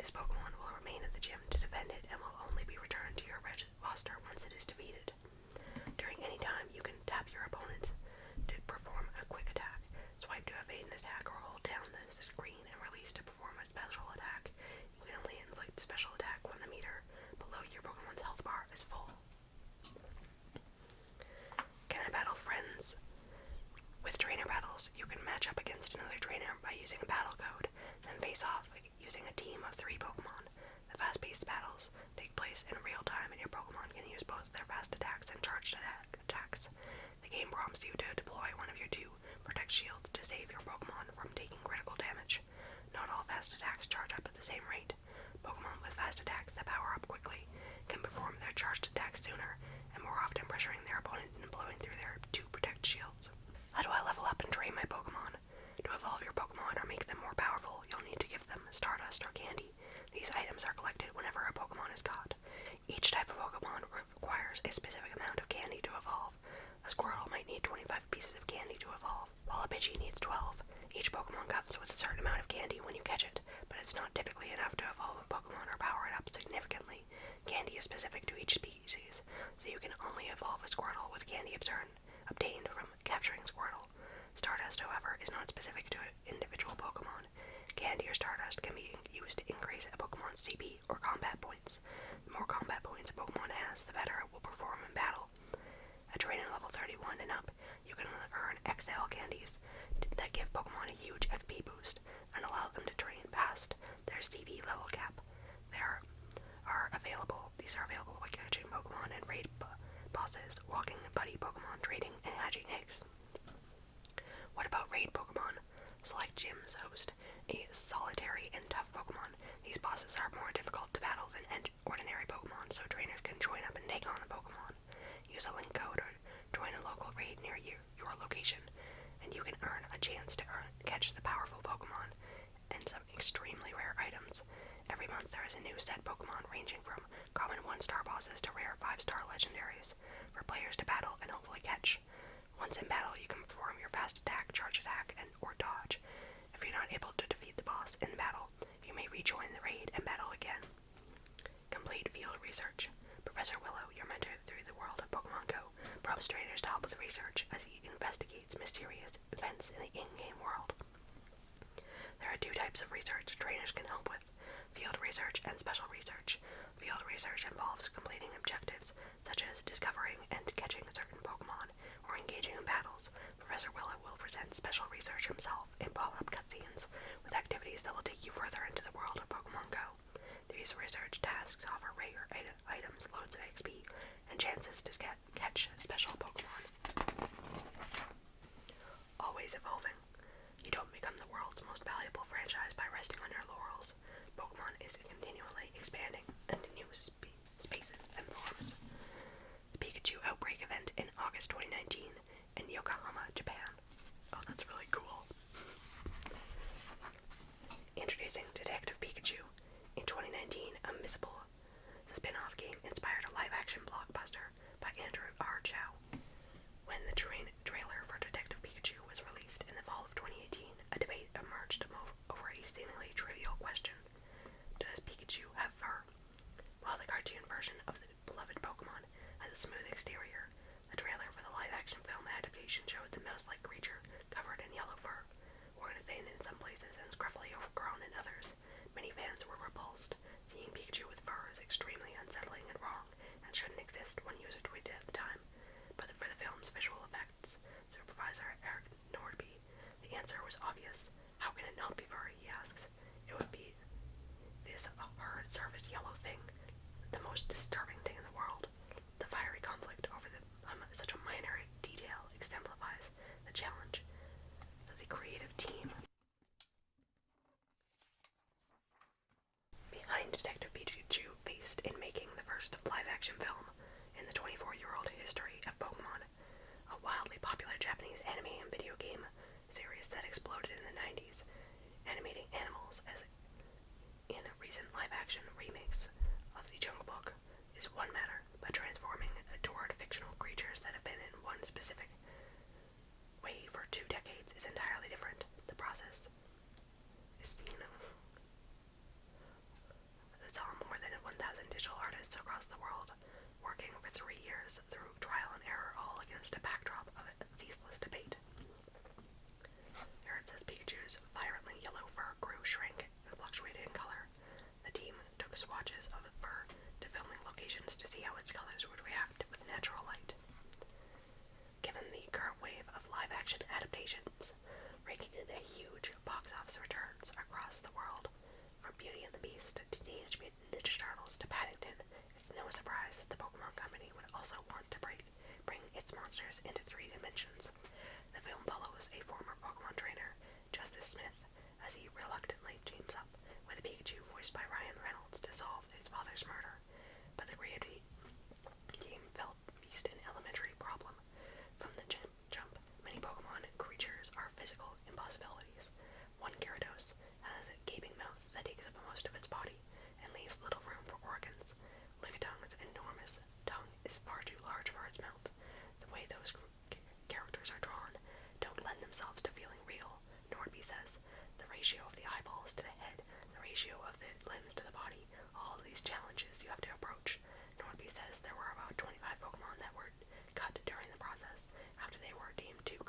This Pokemon will remain at the gym to defend it and will only be returned to your roster once it is defeated. During any time, you can tap your opponent to perform a quick attack. Swipe to evade an attack or hold down the screen and release to perform a special attack. You can only inflict special attack when the meter below your Pokemon's health bar is full. Can I battle friends? With trainer battles, you can match up against another trainer by using a battle code, then face off using a team of 3 Pokemon. The fast-paced battles take place in real time, and your Pokemon can use both their fast attacks and charged attacks. The game prompts you to deploy one of your 2 Protect Shields to save your Pokemon from taking critical damage. Not all fast attacks charge up at the same rate. Pokemon with fast attacks that power up quickly can perform their charged attacks sooner and more often, pressuring their opponent and blowing through their 2 Protect Shields. How do I level up and train my Pokemon? To evolve your Pokemon or make them more powerful, you'll need to give them Stardust or Candy. These items are collected whenever a Pokemon is caught. Each type of Pokemon requires a specific amount of candy to evolve. A Squirtle might need 25 pieces of candy to evolve, while a Pidgey needs 12. Each Pokemon comes with a certain amount of candy when you catch it, but it's not typically enough to evolve a Pokemon or power it up significantly. Candy is specific to each species, so you can only evolve a Squirtle with candy obtained from capturing Squirtle. Stardust, however, is not specific to individual Pokemon. Candy or Stardust can be used to increase a Pokemon's CP or combat points. The more combat points a Pokemon has, the better it will perform in battle. At training level 31 and up, you can earn XL candies that give Pokemon a huge XP boost and allow them to train past their CP level cap. These are available by catching Pokemon and raid bosses, walking buddy Pokemon, trading, and hatching eggs. What about raid Pokemon? Select gyms host a solitary and tough Pokemon. These bosses are more difficult to battle than ordinary Pokemon, so trainers can join up and take on the Pokemon. Use a link code or join a local raid near your location, and you can earn a chance to catch the powerful Pokemon and some extremely rare items. Every month there is a new set Pokemon ranging from common 1-star bosses to rare 5-star legendaries for players to battle and hopefully catch. Once in battle, you can perform your fast attack, charge attack, or dodge. If you're not able to defeat the boss in battle, you may rejoin the raid and battle again. Complete field research. Professor Willow, your mentor through the world of Pokemon Go, prompts trainers to help with research as he investigates mysterious events in the in-game world. There are 2 types of research trainers can help with: field research and special research. Field research involves completing objectives such as discovering and catching certain Pokemon or engaging in battles. Professor Willow will present special research himself in pop-up cutscenes with activities that will take you further into the world of Pokemon Go. These research tasks offer rare items, loads of XP, and chances to catch special Pokemon. Always evolving. You don't become the world's most valuable franchise by resting on your laurels. Pokemon is continually expanding into new spaces and forms. The Pikachu Outbreak event in August 2019 in Yokohama, Japan. Oh, that's really cool. Introducing Detective Pikachu. In 2019, a missable spin-off game inspired a live-action blockbuster by Andrew R. Chow. When the trailer for Detective Pikachu was released in the fall of 2018, a debate emerged over a seemingly trivial question. Does Pikachu have fur? While the cartoon version of the beloved Pokemon has a smooth exterior, the trailer for the live-action film adaptation showed the mouse-like creature covered in yellow fur, worn thin in some places and scruffily overgrown in others. Many fans were repulsed. Seeing Pikachu with fur is extremely unsettling and wrong, and shouldn't exist, one user tweeted at the time. But for the film's visual effects supervisor Eric Nordby, the answer was obvious. How can it not be furry, he asks. It would be this hard surface yellow thing, the most disturbing thing in the world. The fiery conflict over such a minor detail live-action film in the 24-year-old history of Pokemon, a wildly popular Japanese anime and video game series that exploded in the 90s, animating animals as in recent live-action remakes of the Jungle Book is one matter, but transforming adored fictional creatures that have been in one specific way for 2 decades is entirely different. The process is saw more than 1,000 digital artists across the world working for 3 years through trial and error, all against a backdrop of a ceaseless debate. Here it says Pikachu's vibrantly yellow fur grew, shrank, and fluctuated in color. The team took swatches of the fur to filming locations to see how its colors would react with natural light. Given the current wave of live-action adaptations, raking in a huge box office returns across the world, from Beauty and the Beast to Teenage Mutant Ninja Turtles to Paddington, it's no surprise that the Pokemon Company would also want to bring its monsters into 3 dimensions. The film follows a former Pokemon trainer, Justice Smith, as he reluctantly teams up with a Pikachu voiced by Ryan Reynolds to solve his father's murder. But the creative team faced an elementary problem. From the jump, many Pokemon creatures are physical impossibilities. One Gyarados has a gaping mouth that takes up most of its body and leaves little room for organs. Lickitun's enormous tongue is far too large for its mouth. The way those characters are drawn don't lend themselves to feeling real, Nordby says. The ratio of the eyeballs to the head, the ratio of the limbs to the body, all of these challenges you have to approach. Nordby says there were about 25 Pokemon that were cut during the process after they were deemed too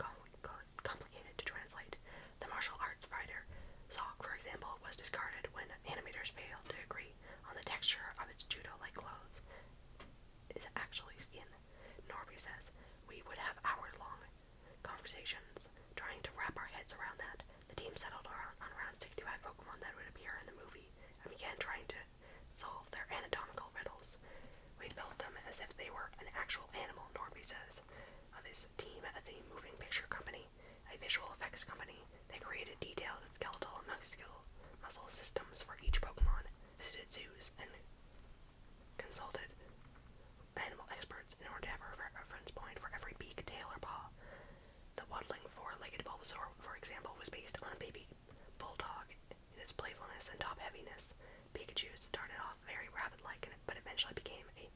complicated to translate. The martial arts fighter Sock, for example, was discarded when animators failed to agree on the texture of its judo-like clothes. Is actually skin. Norby says, we would have hours-long conversations trying to wrap our heads around that. The team settled on around 65 Pokemon that would appear in the movie and began trying to solve their anatomical riddles. We built them as if they were an actual animal, Norby says. This team at the moving picture company, a visual effects company, they created detailed skeletal and muscle systems for each Pokemon, visited zoos, and consulted animal experts in order to have a reference point for every beak, tail, or paw. The waddling four-legged Bulbasaur, for example, was based on a baby bulldog in its playfulness and top-heaviness. Pikachu started off very rabbit-like, but eventually became a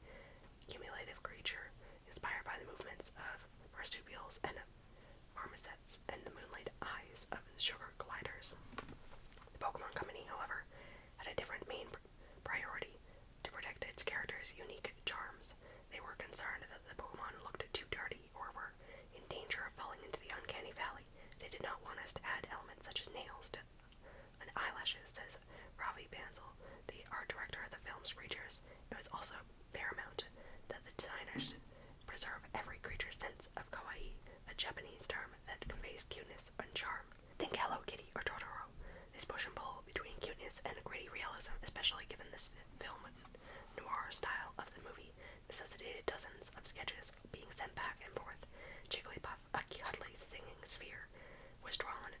cumulative creature inspired by the movements of marsupials and marmosets and the moonlight eyes of sugar gliders. The Pokemon Company, however, had a different main priority: to protect its characters' unique charms. They were concerned that the Pokemon looked too dirty or were in danger of falling into the uncanny valley. They did not want us to add elements such as nails and eyelashes, says Ravi Bansal, the art director of the film's creatures. It was also paramount that the designers preserve every creature's sense of kawaii, a Japanese term that conveys cuteness and charm. Think Hello Kitty or Totoro. This push and pull between cuteness and gritty realism, especially given this film noir style of the movie, necessitated dozens of sketches being sent back and forth. Jigglypuff, a cuddly singing sphere, was drawn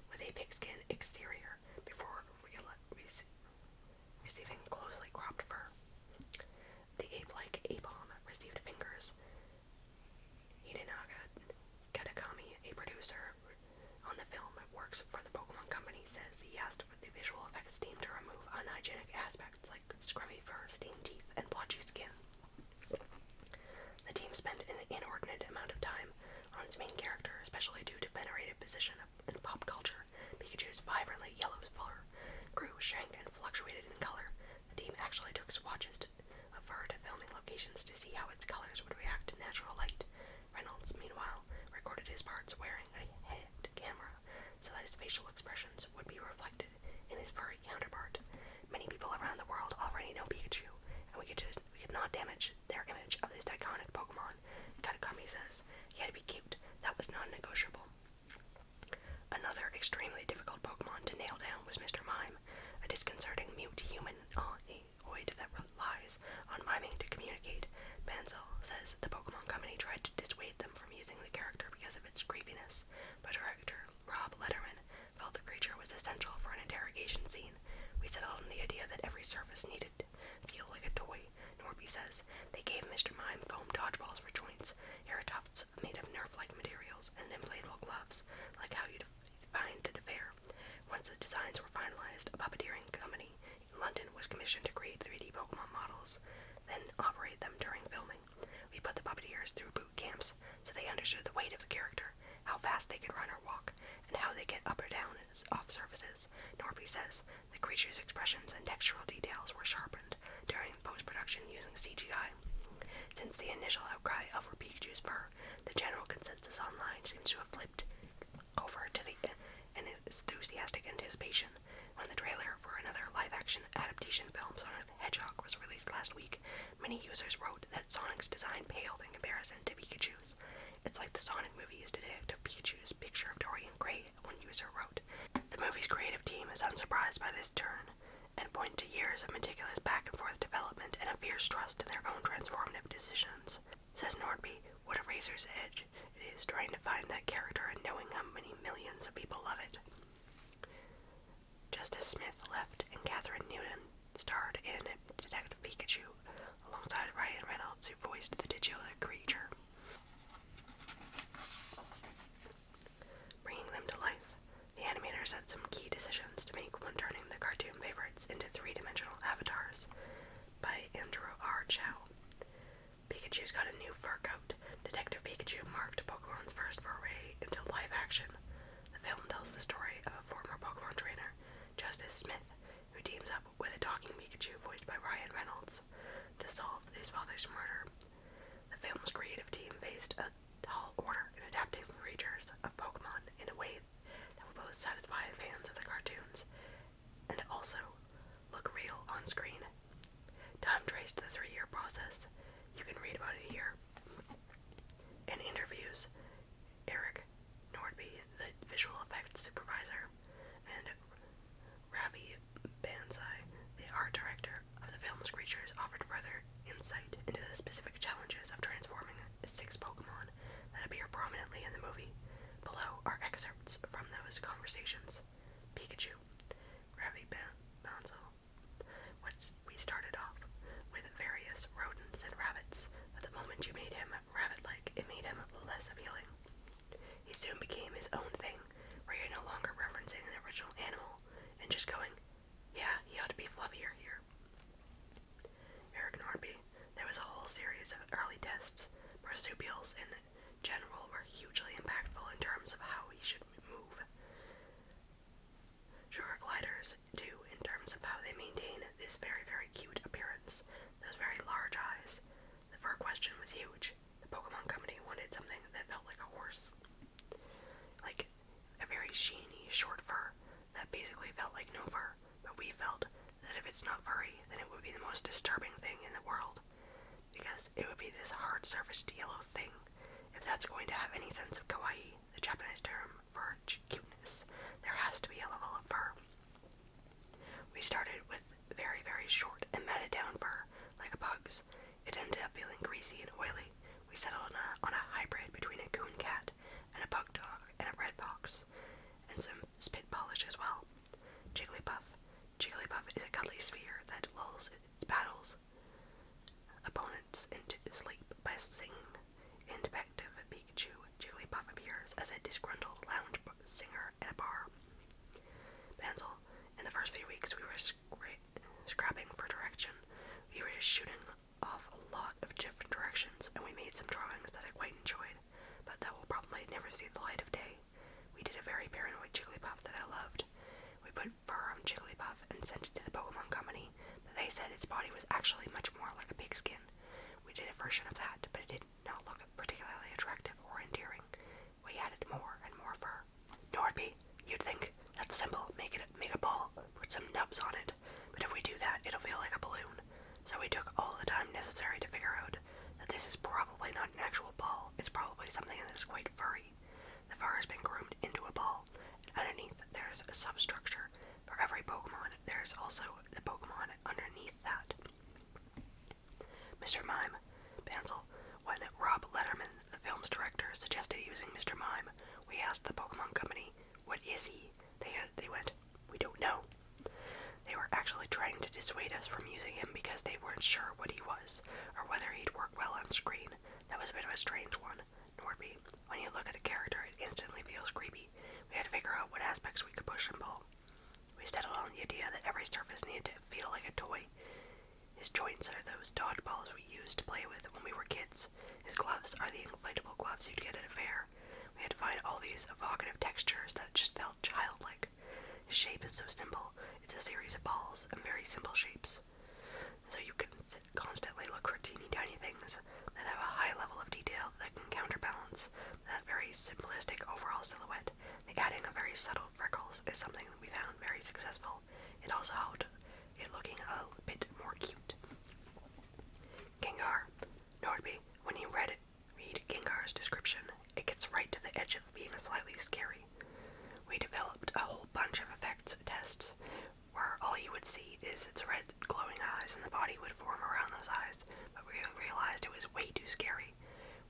with a pigskin exterior before receiving closely cropped fur. The ape-like Apom received fingers. Hidenaga Katakami, a producer on the film, works for the Pokemon Company, says he asked for the visual effects team to remove unhygienic aspects like scrubby fur, stained teeth, and blotchy skin. The team spent an inordinate amount of time on its main character, especially due to venerated position in pop culture. Pikachu's vibrantly yellow fur grew, shrank, and fluctuated in color. The team actually took swatches of fur to filming locations to see how its colors would react to natural light. Reynolds, meanwhile, recorded his parts wearing a head camera so that his facial expressions would be reflected in his furry counterpart. Many people around the world already know Pikachu, and we could not damage their image of this iconic Pokemon. Katakami says he had to be cute. That was non-negotiable. Another extremely difficult Pokemon to nail down was Mr. Mime, a disconcerting mute humanoid that relies on miming to communicate. Banzel says the Pokemon Company tried to dissuade them from using the character because of its creepiness, but director Rob Letterman felt the creature was essential for an interrogation scene. We settled on the idea that every surface needed to feel like a toy, Norby says. They gave off surfaces. Norby says the creature's expressions and textural details were sharpened during post-production using CGI. Since the initial outcry over Pikachu's fur, the general consensus online seems to have flipped over to an enthusiastic anticipation. When the trailer for another live-action adaptation film, Sonic the Hedgehog, was released last week, many users wrote that Sonic's design paled in comparison to Pikachu's. It's like the Sonic movie is Detective Pikachu's picture of Dorian Gray, one user wrote. The movie's creative team is unsurprised by this turn, and point to years of meticulous back-and-forth development and a fierce trust in their own transformative decisions. Says Nordby, what a razor's edge it is trying to find that character and knowing how many millions of people love it. Justice Smith left and Catherine Newton starred in Detective Pikachu, alongside Ryan Reynolds, who voiced the titular creature. Bringing them to life, the animators had some key decisions to make when turning the cartoon favorites into three-dimensional avatars by Andrew R. Chow. Pikachu's got a new fur coat. Detective Pikachu marked Pokemon's first foray into live action. The film tells the story of a former Pokemon trainer, Justice Smith, who teams up with a talking Pikachu voiced by Ryan Reynolds to solve his father's murder. The film's creative team faced a tall order in adapting the creatures of Pokemon in a way that will both satisfy fans of the cartoons and also look real on screen. Time traced the 3-year process. You can read about it here. In interviews, Eric Nordby, the visual effects supervisor, and Ravi Bansai, the art director of the film's creatures, offered further insight into the specific challenges of transforming 6 Pokemon that appear prominently in the movie. Below are excerpts from those conversations. Pikachu, Ravi Bansal. We started off with various rodents and rabbits, but the moment you made him rabbit-like, it made him less appealing. He soon became his own thing, where you're no longer referencing an original animal and just going, yeah, he ought to be fluffier here. Eric Nordby, there was a whole series of early tests. Marsupials in general were hugely impactful in terms of how he should move. Sure, gliders too, in terms of how they maintain this very, very cute appearance, those very large eyes. The fur question was huge. The Pokemon Company wanted something that felt like a horse. Like a very sheeny, short fur that basically felt like no fur, but we felt that if it's not furry, then it would be the most disturbing thing in the world, because it would be this hard-surfaced yellow thing. If that's going to have any sense of kawaii, the Japanese term for cuteness, there has to be a level of fur. We started with very, very short and matted down fur, like a pug's. It ended up feeling greasy and oily. We settled on a hybrid between a coon cat and a pug dog and a red fox, and some spit polish as well. Jigglypuff. Jigglypuff is a cuddly sphere that lulls its battles opponents into sleep by singing. In Detective Pikachu, Jigglypuff appears as a disgruntled lounge singer at a bar. Bansal, in the first few weeks we were scrapping for direction. We were shooting off a lot of different directions, and we made some drawings that I quite enjoyed, but that will probably never see the light of day. We did a very paranoid Jigglypuff that I loved. We put fur on Jigglypuff and sent it to the Pokemon Company, but they said its body was actually much more like a pigskin. We did a version of that, but it did not look particularly attractive or endearing. We added more and more fur. Nordby, you'd think, that's simple, make a ball, put some nubs on it, but if we do that, it'll feel like a balloon. So we took all the time necessary to figure out that this is probably not an actual ball, it's probably something that is quite furry. The fur has been groomed into a ball, and underneath there's a substructure. For every Pokemon, there's also the Pokemon underneath that. Mr. Mime, Bansal, when Rob Letterman, the film's director, suggested using Mr. Mime, we asked the Pokemon Company, what is he? They went, we don't know. They were actually trying to dissuade us from using him because they weren't sure what he was, or whether he'd work well on screen. That was a bit of a strange one. Nordby, when you look at the character, it instantly feels creepy. We had to figure out what aspects we could push and pull. We settled on the idea that every surface needed to feel like a toy. His joints are those dodgeballs we used to play with when we were kids. His gloves are the inflatable gloves you'd get at a fair. We had to find all these evocative textures that just felt childlike. His shape is so simple. It's a series of balls and very simple shapes. So you can constantly look for teeny tiny things that have a high level of detail that can counterbalance that very simplistic overall silhouette. The adding of very subtle freckles is something that we found very successful. It also helped it looking a bit more cute. Gengar. Nordby, when you read Gengar's description, it gets right to the edge of being slightly scary. We developed a whole bunch of effects tests where all you would see is its red glowing eyes and the body would form around those eyes, but we realized it was way too scary.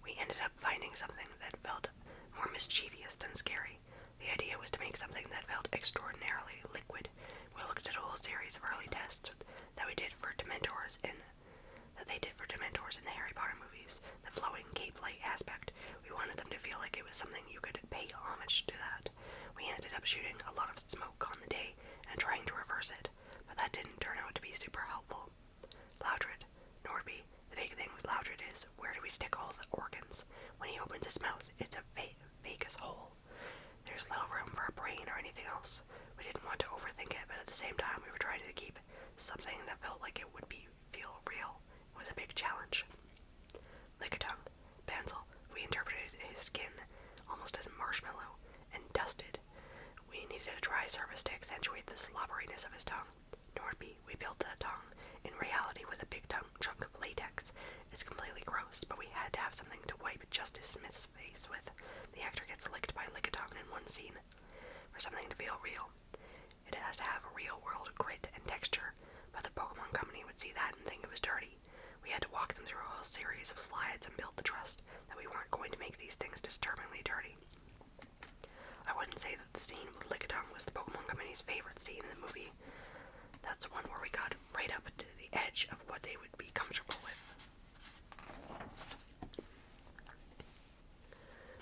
We ended up finding something that felt more mischievous than scary. The idea was to make something that felt extraordinarily liquid. We looked at a whole series of early tests that they did for Dementors in the Harry Potter movies. The flowing cape-like aspect. We wanted them to feel like it was something you could pay homage to that. We ended up shooting a lot of smoke on the day and trying to reverse it, but that didn't turn out to be super helpful. Loudred. Nordby. The big thing with Loudred is, where do we stick all the organs? When he opens his mouth, it's a vagus hole. There's little room for a brain or anything else. We didn't want to overthink it, but at the same time we were trying to keep something that felt like it would feel real. It was a big challenge. Lickitung. Bansel. We interpreted his skin almost as marshmallow and dusted. We needed a dry surface to accentuate the slobberiness of his tongue. Nordby. We built that tongue in reality with a big chunk of latex. It's completely gross, but we had to have something to wipe Justice Smith's face with. The actor gets licked by Lickitung in one scene. For something to feel real, it has to have a real-world grit and texture, but the Pokemon Company would see that and think it was dirty. We had to walk them through a whole series of slides and build the trust that we weren't going to make these things disturbingly dirty. I wouldn't say that the scene with Lickitung was the Pokemon Company's favorite scene in the movie. That's one where we got right up to the edge of what they would be comfortable with.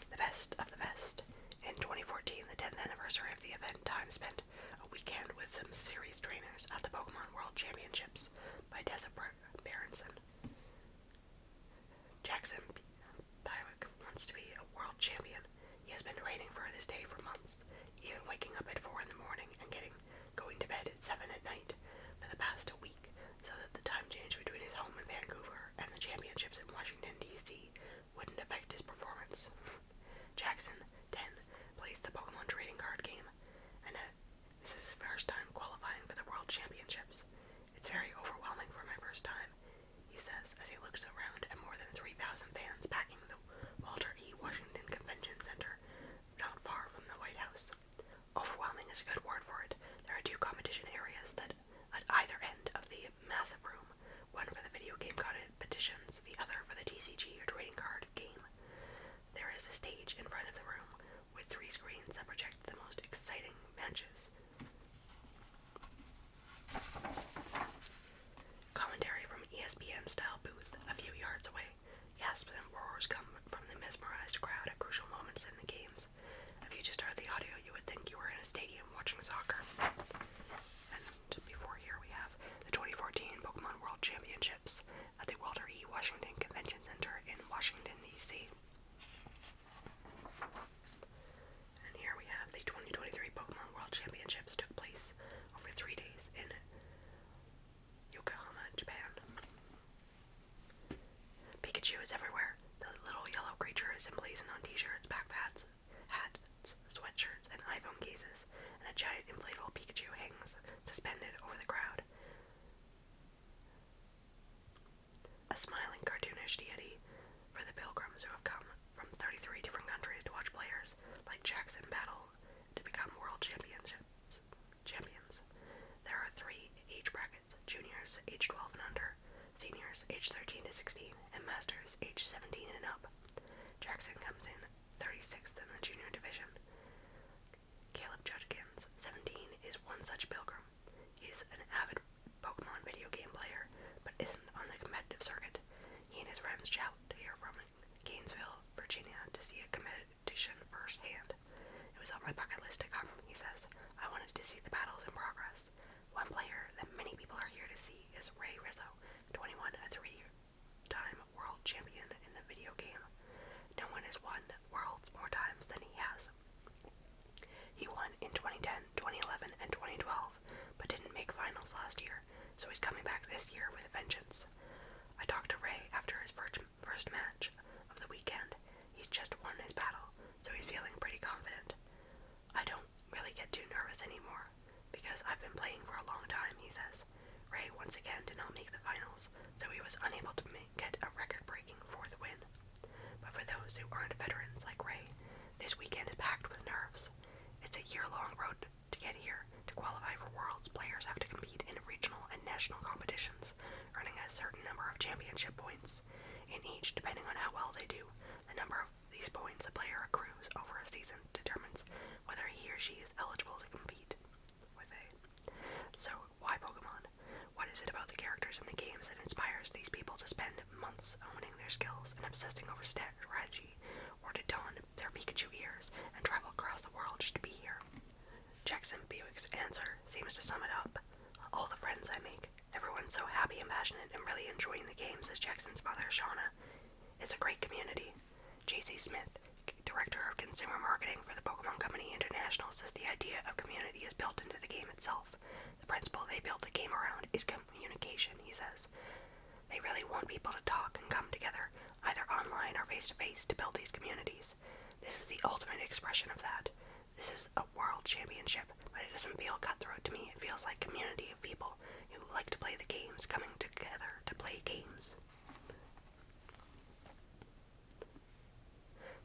The best of the best. In 2014, the 10th anniversary of the event, Time spent a weekend with some series trainers at the Pokemon World Championships by Tessa Berenson. Jackson Bywick wants to be a world champion. He has been training for this day for months, even waking up at 4 in the morning and going to bed at 7 at night for the past week, so that the time change between his home in Vancouver and the championships in Washington, D.C. wouldn't affect his performance. Jackson, 10, plays the Pokemon trading card game, and this is his first time qualifying for the World Championships. It's very overwhelming for my first time, he says as he looks around at more than 3,000 fans packing the Walter E. Washington Convention Center, not far from the White House. Overwhelming is a good word for it. There are two competition areas that at either end of the massive room, one for the video game competitions, the other for the TCG or trading card game. There is a stage in front of the room with 3 screens that project the most exciting matches. Commentary from ESPN-style booth a few yards away. Gasps and roars come from the mesmerized crowd at crucial moments in the games. If you just heard the audio, you would think you were in a stadium watching soccer. And before here we have the 2014 Pokemon World Championships at the Walter E. Washington Convention Center in Washington, D.C. And here we have the 2023 Pokemon World Championships took place over 3 days in Yokohama, Japan. Pikachu is everywhere. The little yellow creature is emblazoned on t-shirts, backpacks, hats, sweatshirts, and iPhone cases, and a giant inflatable Pikachu hangs suspended over the crowd. A smiling cartoonish deity for the pilgrims who have come from 33 different countries to watch players like Jackson battle to become world champions. There are 3 age brackets: juniors, age 12 and under, seniors, age 13 to 16, and masters, age 17 and up. Jackson comes in 36th in the junior division. Caleb Judkins, 17, is one such pilgrim. He is an avid Pokemon video game player, but isn't on the competitive circuit. He and his friends traveled here from Gainesville, Virginia, to see a competition firsthand. It was on my bucket list to come, he says. I wanted to see the battles in progress. One player that many people are here to see is Ray Rizzo, 21, a 3-time world champion in the video game. No one has won Worlds more times than he has. He won in 2010, 2011, and last year, so he's coming back this year with a vengeance. I talked to Ray after his first match of the weekend. He's just won his battle, so he's feeling pretty confident. I don't really get too nervous anymore, because I've been playing for a long time, he says. Ray once again did not make the finals, so he was unable to get a record-breaking fourth win. But for those who aren't veterans like Ray, this weekend is packed with nerves. It's a year-long road to get here. To qualify for Worlds, players have to compete in regional and national competitions, earning a certain number of championship points. In each, depending on how well they do, the number of these points a player accrues over a season determines whether he or she is eligible to compete with a. So, why Pokemon? What is it about the characters in the games that inspires these people to spend months honing their skills and obsessing over strategy, or to don their Pikachu ears and travel across the world just to be here? Jackson Buick's answer seems to sum it up. All the friends I make. Everyone's so happy and passionate and really enjoying the game, says Jackson's mother, Shauna. It's a great community. J.C. Smith, Director of Consumer Marketing for the Pokemon Company International, says the idea of community is built into the game itself. The principle they built the game around is communication, he says. They really want people to talk and come together, either online or face-to-face, to build these communities. This is the ultimate expression of that. This is a world championship, but it doesn't feel cutthroat to me. It feels like a community of people who like to play the games, coming together to play games.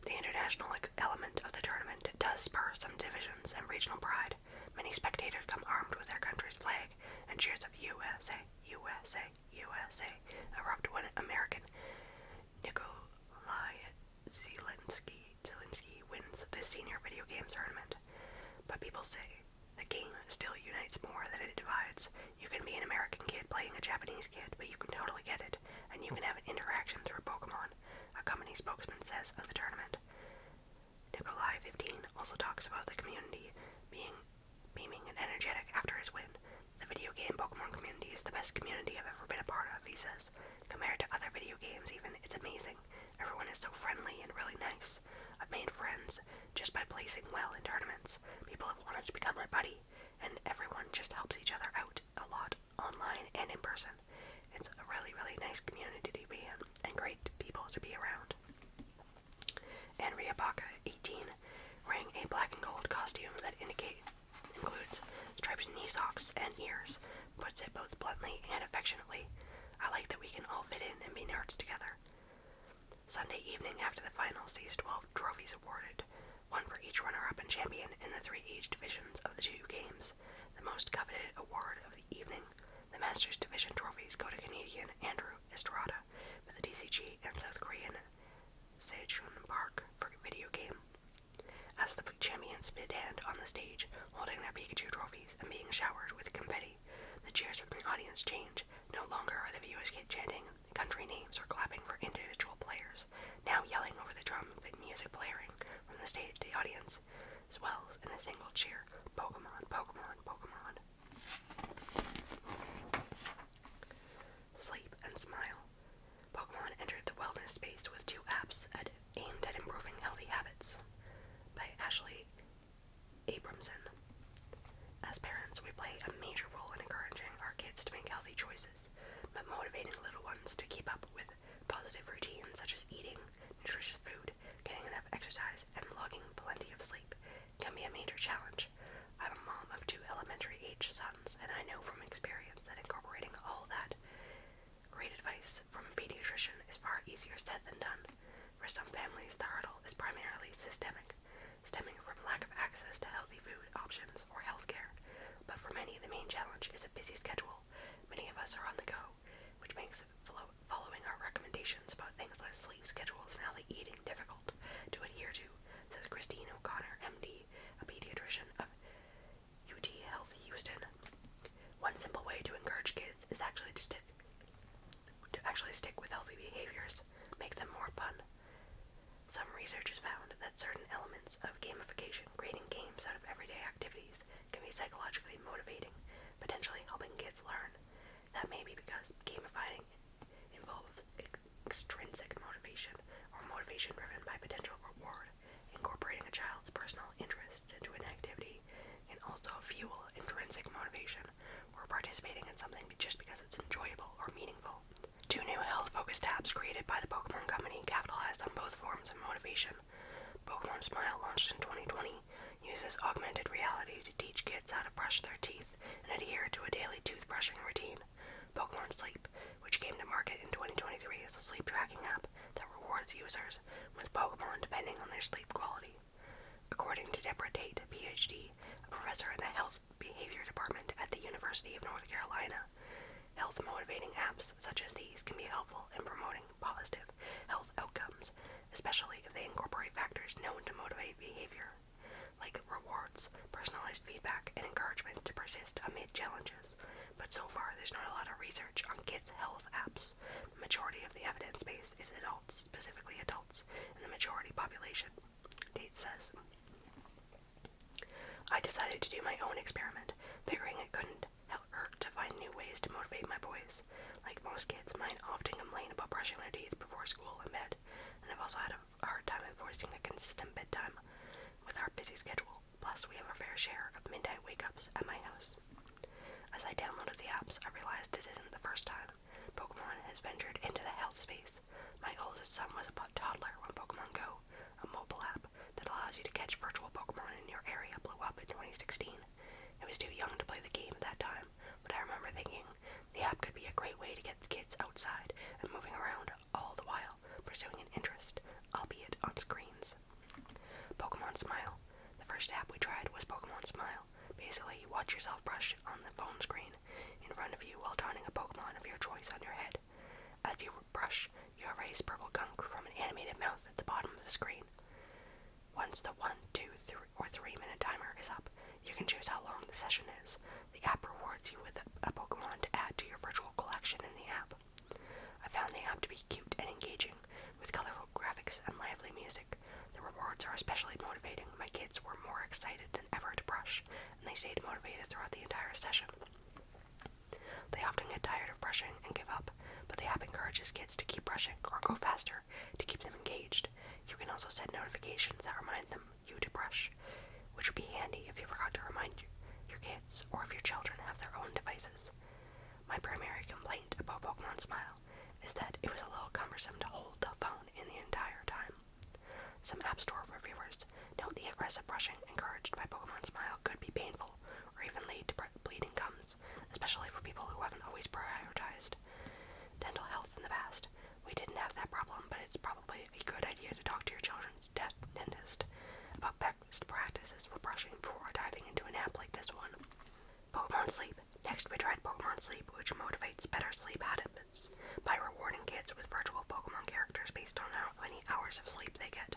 The international element of the tournament does spur some divisions and regional pride. Many spectators come armed with their country's flag, and cheers of USA, USA, USA erupt when American Nikolai Zelensky wins this senior video game tournament. But people say the game still unites more than it divides. You can be an American kid playing a Japanese kid, but you can totally get it, and you can have an interaction through Pokemon, a company spokesman says of the tournament. Nikolai 15 also talks about the community being beaming and energetic after his win. The video game Pokemon community is the best community I've ever been a part of, he says. Compared to other video games even, it's amazing. Everyone is so friendly and really nice. I've made friends just by placing well in tournaments. People have wanted to become my buddy, and everyone just helps each other out a lot, online and in person. It's a really, really nice community to be in, and great people to be around. Andrea Baca, 18, wearing a black and gold costume that includes striped knee socks and ears, puts it both bluntly and affectionately. I like that we can all fit in and be nerds together. Sunday evening after the final sees 12 trophies awarded, one for each runner-up and champion in the 3 age divisions of the 2 games. The most coveted award of the evening, the Masters Division trophies, go to Canadian Andrew Estrada with the TCG and South Korean Sejun Park for video game. As the champions stand on the stage, holding their Pikachu trophies and being showered with confetti, the cheers from the audience change. No longer are the viewers chanting country names or clapping for individual players. Now yelling over the drum and music blaring from the stage, the audience swells in a single cheer. Pokemon, Pokemon, Pokemon. Sleep and smile. Pokemon entered the wellness space with 2 apps aimed at improving healthy habits. By Ashley Abramson. As parents, we play a major role in encouraging our kids to make healthy choices, but motivating little ones to keep up with positive routines such as eating nutritious food, getting enough exercise, and logging plenty of sleep can be a major challenge. I'm a mom of 2 elementary-age sons, and I know from experience that incorporating all that great advice from a pediatrician is far easier said than done. For some families, the hurdle is primarily systemic, stemming from lack of access to healthy food options or health care. But for many, the main challenge is a busy schedule. Many of us are on the go, which makes following our recommendations about things like sleep schedules and healthy eating difficult to adhere to, says Christine O'Connor, MD, a pediatrician of UT Health Houston. One simple way to encourage kids is actually stick with healthy behaviors, make them more fun. Some research has found that certain elements of gamification, creating games out of everyday activities, can be psychologically motivating, potentially helping kids learn. That may be because gamifying involves extrinsic motivation, or motivation driven by potential reward. Incorporating a child's personal interests into an activity can also fuel intrinsic motivation, or participating in some motivation. Pokemon Smile, launched in 2020, uses augmented reality to teach kids how to brush their teeth and adhere to a daily toothbrushing routine. Pokemon Sleep, which came to market in 2023, is a sleep tracking app that rewards users with Pokemon depending on their sleep quality. According to Deborah Tate, PhD, a professor in the Health Behavior Department at the University of North Carolina, health-motivating apps such as these can be helpful in promoting positive health outcomes, especially if they incorporate factors known to motivate behavior, like rewards, personalized feedback, and encouragement to persist amid challenges. But so far, there's not a lot of research on kids' health apps. The majority of the evidence base is adults, specifically adults, in the majority population, Tate says. I decided to do my own experiment, figuring it couldn't hurt to find new ways to motivate my boys. Like most kids, mine often complain about brushing their teeth before school and bed, and I've also had a hard time enforcing a consistent bedtime with our busy schedule. Plus, we have a fair share of midnight wake-ups at my house. As I downloaded the apps, I realized this isn't the first time Pokemon has ventured into the health space. My oldest son was a toddler when Pokemon Go, a mobile app that allows you to catch virtual Pokemon in your area, blew up in 2016. It was too young to play the game at that time, but I remember thinking the app could be a great way to get the kids outside and moving around, all the while pursuing an interest, albeit on screens. Pokemon Smile. The first app we tried was Pokemon Smile. Basically, you watch yourself brush on the phone screen in front of you while donning a Pokemon of your choice on your head. As you brush, you erase purple gunk from an animated mouth at the bottom of the screen. Once the 1, 2, 3, or 3 minute timer is up, you can choose how long the session is. The app rewards you with a Pokemon to add to your virtual collection in the app. I found the app to be cute and engaging, with colorful graphics and lively music. The rewards are especially motivating. My kids were more excited than ever to brush, and they stayed motivated throughout the entire session. They often get tired of brushing and give up, but the app encourages kids to keep brushing or go faster to keep them engaged. You can also set notifications that remind you to brush, which would be handy if you forgot to remind your kids or if your children have their own devices. My primary complaint about Pokemon Smile is that it was a little cumbersome to hold the phone in the entire time. Some App Store reviewers note the aggressive brushing encouraged by Pokemon Smile could be painful or even lead to bleeding gums, especially for people who haven't always prioritized dental health in the past. We didn't have that problem, but it's probably a good idea to talk to your children's dentist about best practices for brushing before diving into an app like this one. Pokemon Sleep. Next, we tried Pokemon Sleep, which motivates better sleep habits by rewarding kids with virtual Pokemon characters based on how many hours of sleep they get.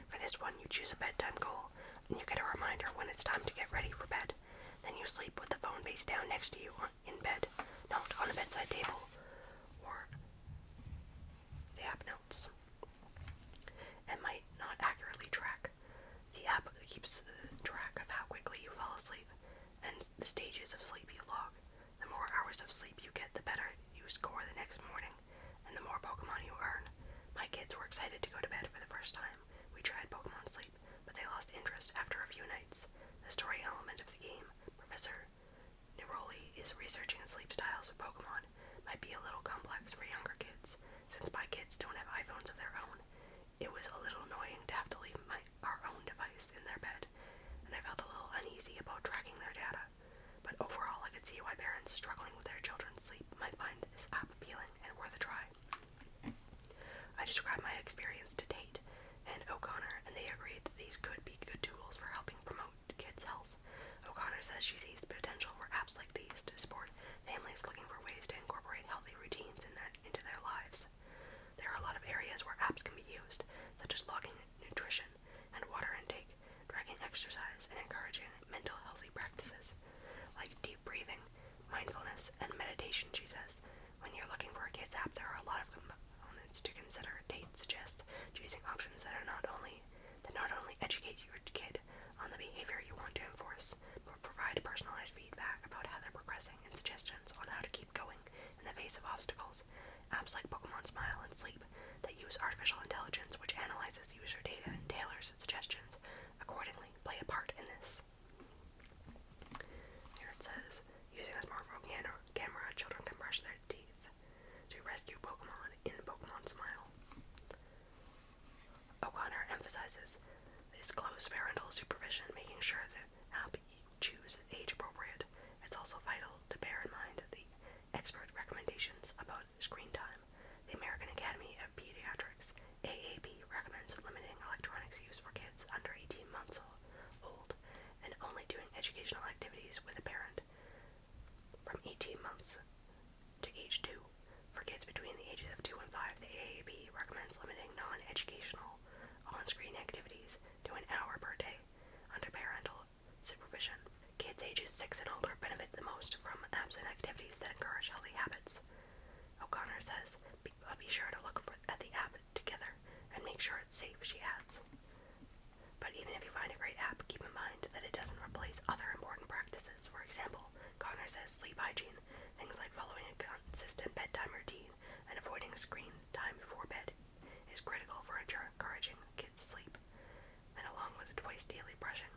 For this one, you choose a bedtime goal, and you get a reminder when it's time to get ready for bed. Then you sleep with the phone face down next to you in bed, not on a bedside table or the app notes, and might not accurately track. The app keeps track of how quickly you fall asleep and the stages of sleep you log. The more hours of sleep you get, the better you score the next morning, and the more Pokemon you earn. My kids were excited to go to bed for the first time. We tried Pokemon Sleep, but they lost interest after a few nights. The story element of the game, Professor Neroli is researching sleep styles of Pokemon, might be a little complex for younger kids, since my kids don't have iPhones of their own. It was a little annoying to have to leave our own device in their bed, and I felt a little uneasy about tracking their data. But overall, I could see why parents struggling with their children's sleep might find this app appealing and worth a try. I described my experience to Tate and O'Connor, and they agreed that these could be good tools for helping promote kids' health. O'Connor says she sees the potential for apps like these to support families looking for ways to incorporate healthy routines into their lives. There are a lot of areas where apps can be used, such as logging nutrition and water intake, tracking exercise, and encouraging mental healthy practices, like deep breathing, mindfulness, and meditation, she says. When you're looking for a kid's app, there are a lot of components to consider. Tate suggests choosing options that not only educate your kid on the behavior you want to enforce, but provide personalized feedback about how they're progressing and suggestions on how to keep going in the face of obstacles. Apps like Pokemon Smile and Sleep that use artificial intelligence, which analyzes user data and tailors suggestions accordingly, play a part in this. Here it says, using a smartphone camera, children can brush their teeth to rescue Pokemon in Pokemon Smile. O'Connor requires close parental supervision, making sure the app you choose is age appropriate. It's also vital to bear in mind the expert recommendations about screen time. The American Academy of Pediatrics, AAP, recommends limiting electronics use for kids under 18 months old and only doing educational activities with a parent. From 18 months to age 2. For kids between the ages of 2 and 5, the AAP recommends limiting non-educational on-screen activities to an hour per day under parental supervision. Kids ages 6 and older benefit the most from apps and activities that encourage healthy habits. O'Connor says, be sure to look at the app together and make sure it's safe, she adds. But even if you find a great app, keep in mind that it doesn't replace other important practices. For example, Connor says sleep hygiene, things like following a consistent bedtime routine and avoiding screen time before bed, is critical for encouraging kids' sleep. And along with twice daily brushing,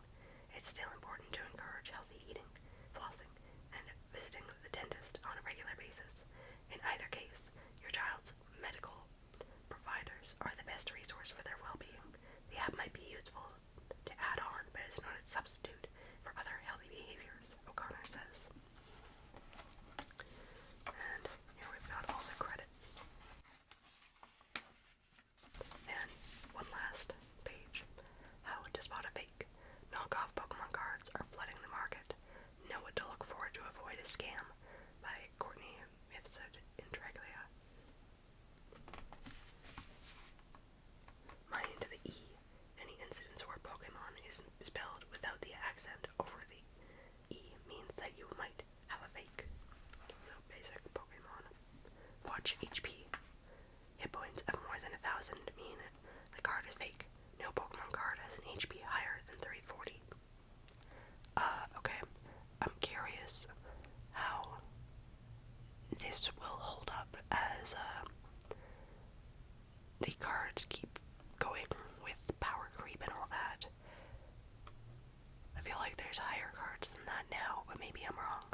it's still important to encourage healthy eating, flossing, and visiting the dentist on a regular basis. In either case, your child's medical providers are the best resource for their well-being. The app might be useful to add on, but it's not a substitute for other healthy behaviors, O'Connor says. And here we've got all the credits. And one last page. How to spot a fake. Knockoff Pokemon cards are flooding the market. Know what to look for to avoid a scam, by Courtney Mifsud Intraglia. Mind the E. Any incidents where Pokemon is spelled without the accent over the E means that you might have a fake. So basic Pokemon. Watch HP. Hit points of more than 1,000 mean the card is fake. No Pokemon card has an HP higher than 340. Okay. I'm curious how this will hold up as the cards keep going with power creep and all that. I feel like there's higher cards than that now, but maybe I'm wrong.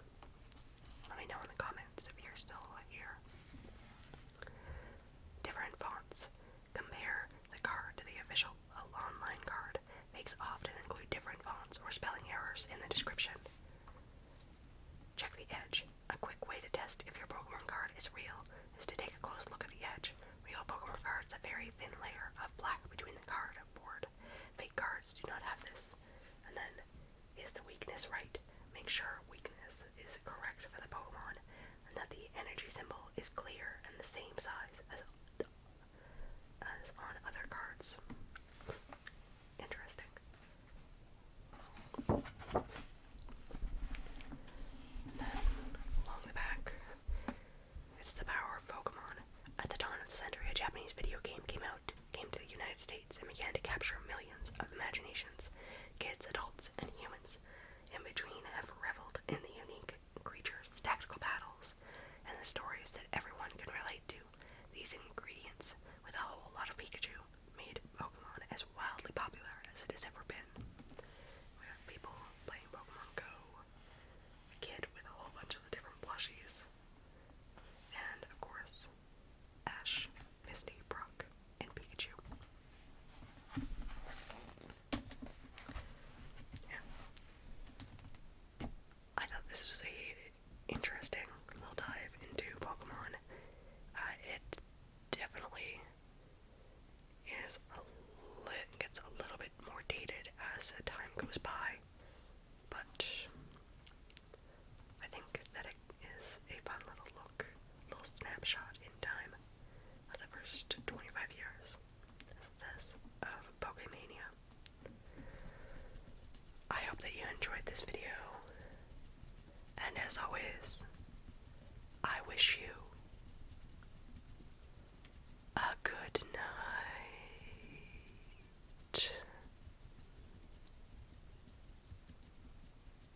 Let me know in the comments if you're still here. Different fonts. Compare the card to the official online card. Fakes often include different fonts or spelling errors in the description. Check the edge. A quick way to test if your Pokemon card is real is to take a close look at the edge. Real Pokemon cards have a very thin layer of black between the card and board. Fake cards do not have this. And then, is the weakness right? Make sure weakness is correct for the Pokemon, and that the energy symbol is clear and the same size as on other cards. Interesting. Then, along the back, it's the power of Pokemon. At the dawn of the century, a Japanese video game came to the United States and began to capture millions of imaginations. Kids, adults, and humans in between have reveled in the unique creatures, the tactical battles, and the stories that everyone can relate to. These ingredients, with a whole lot of Pikachu, made Pokemon as wildly popular as it has ever been. We have people playing Pokemon Go, a kid with a whole bunch of the different plushies, and of course, Ash, Misty, Brock, and Pikachu. Yeah. I thought this was a interesting little dive into Pokemon. It definitely gets a little bit more dated as time goes by, but I think that it is a fun little snapshot in time of the first 25 years, as it says, of Pokemania. I hope that you enjoyed this video, and as always, I wish you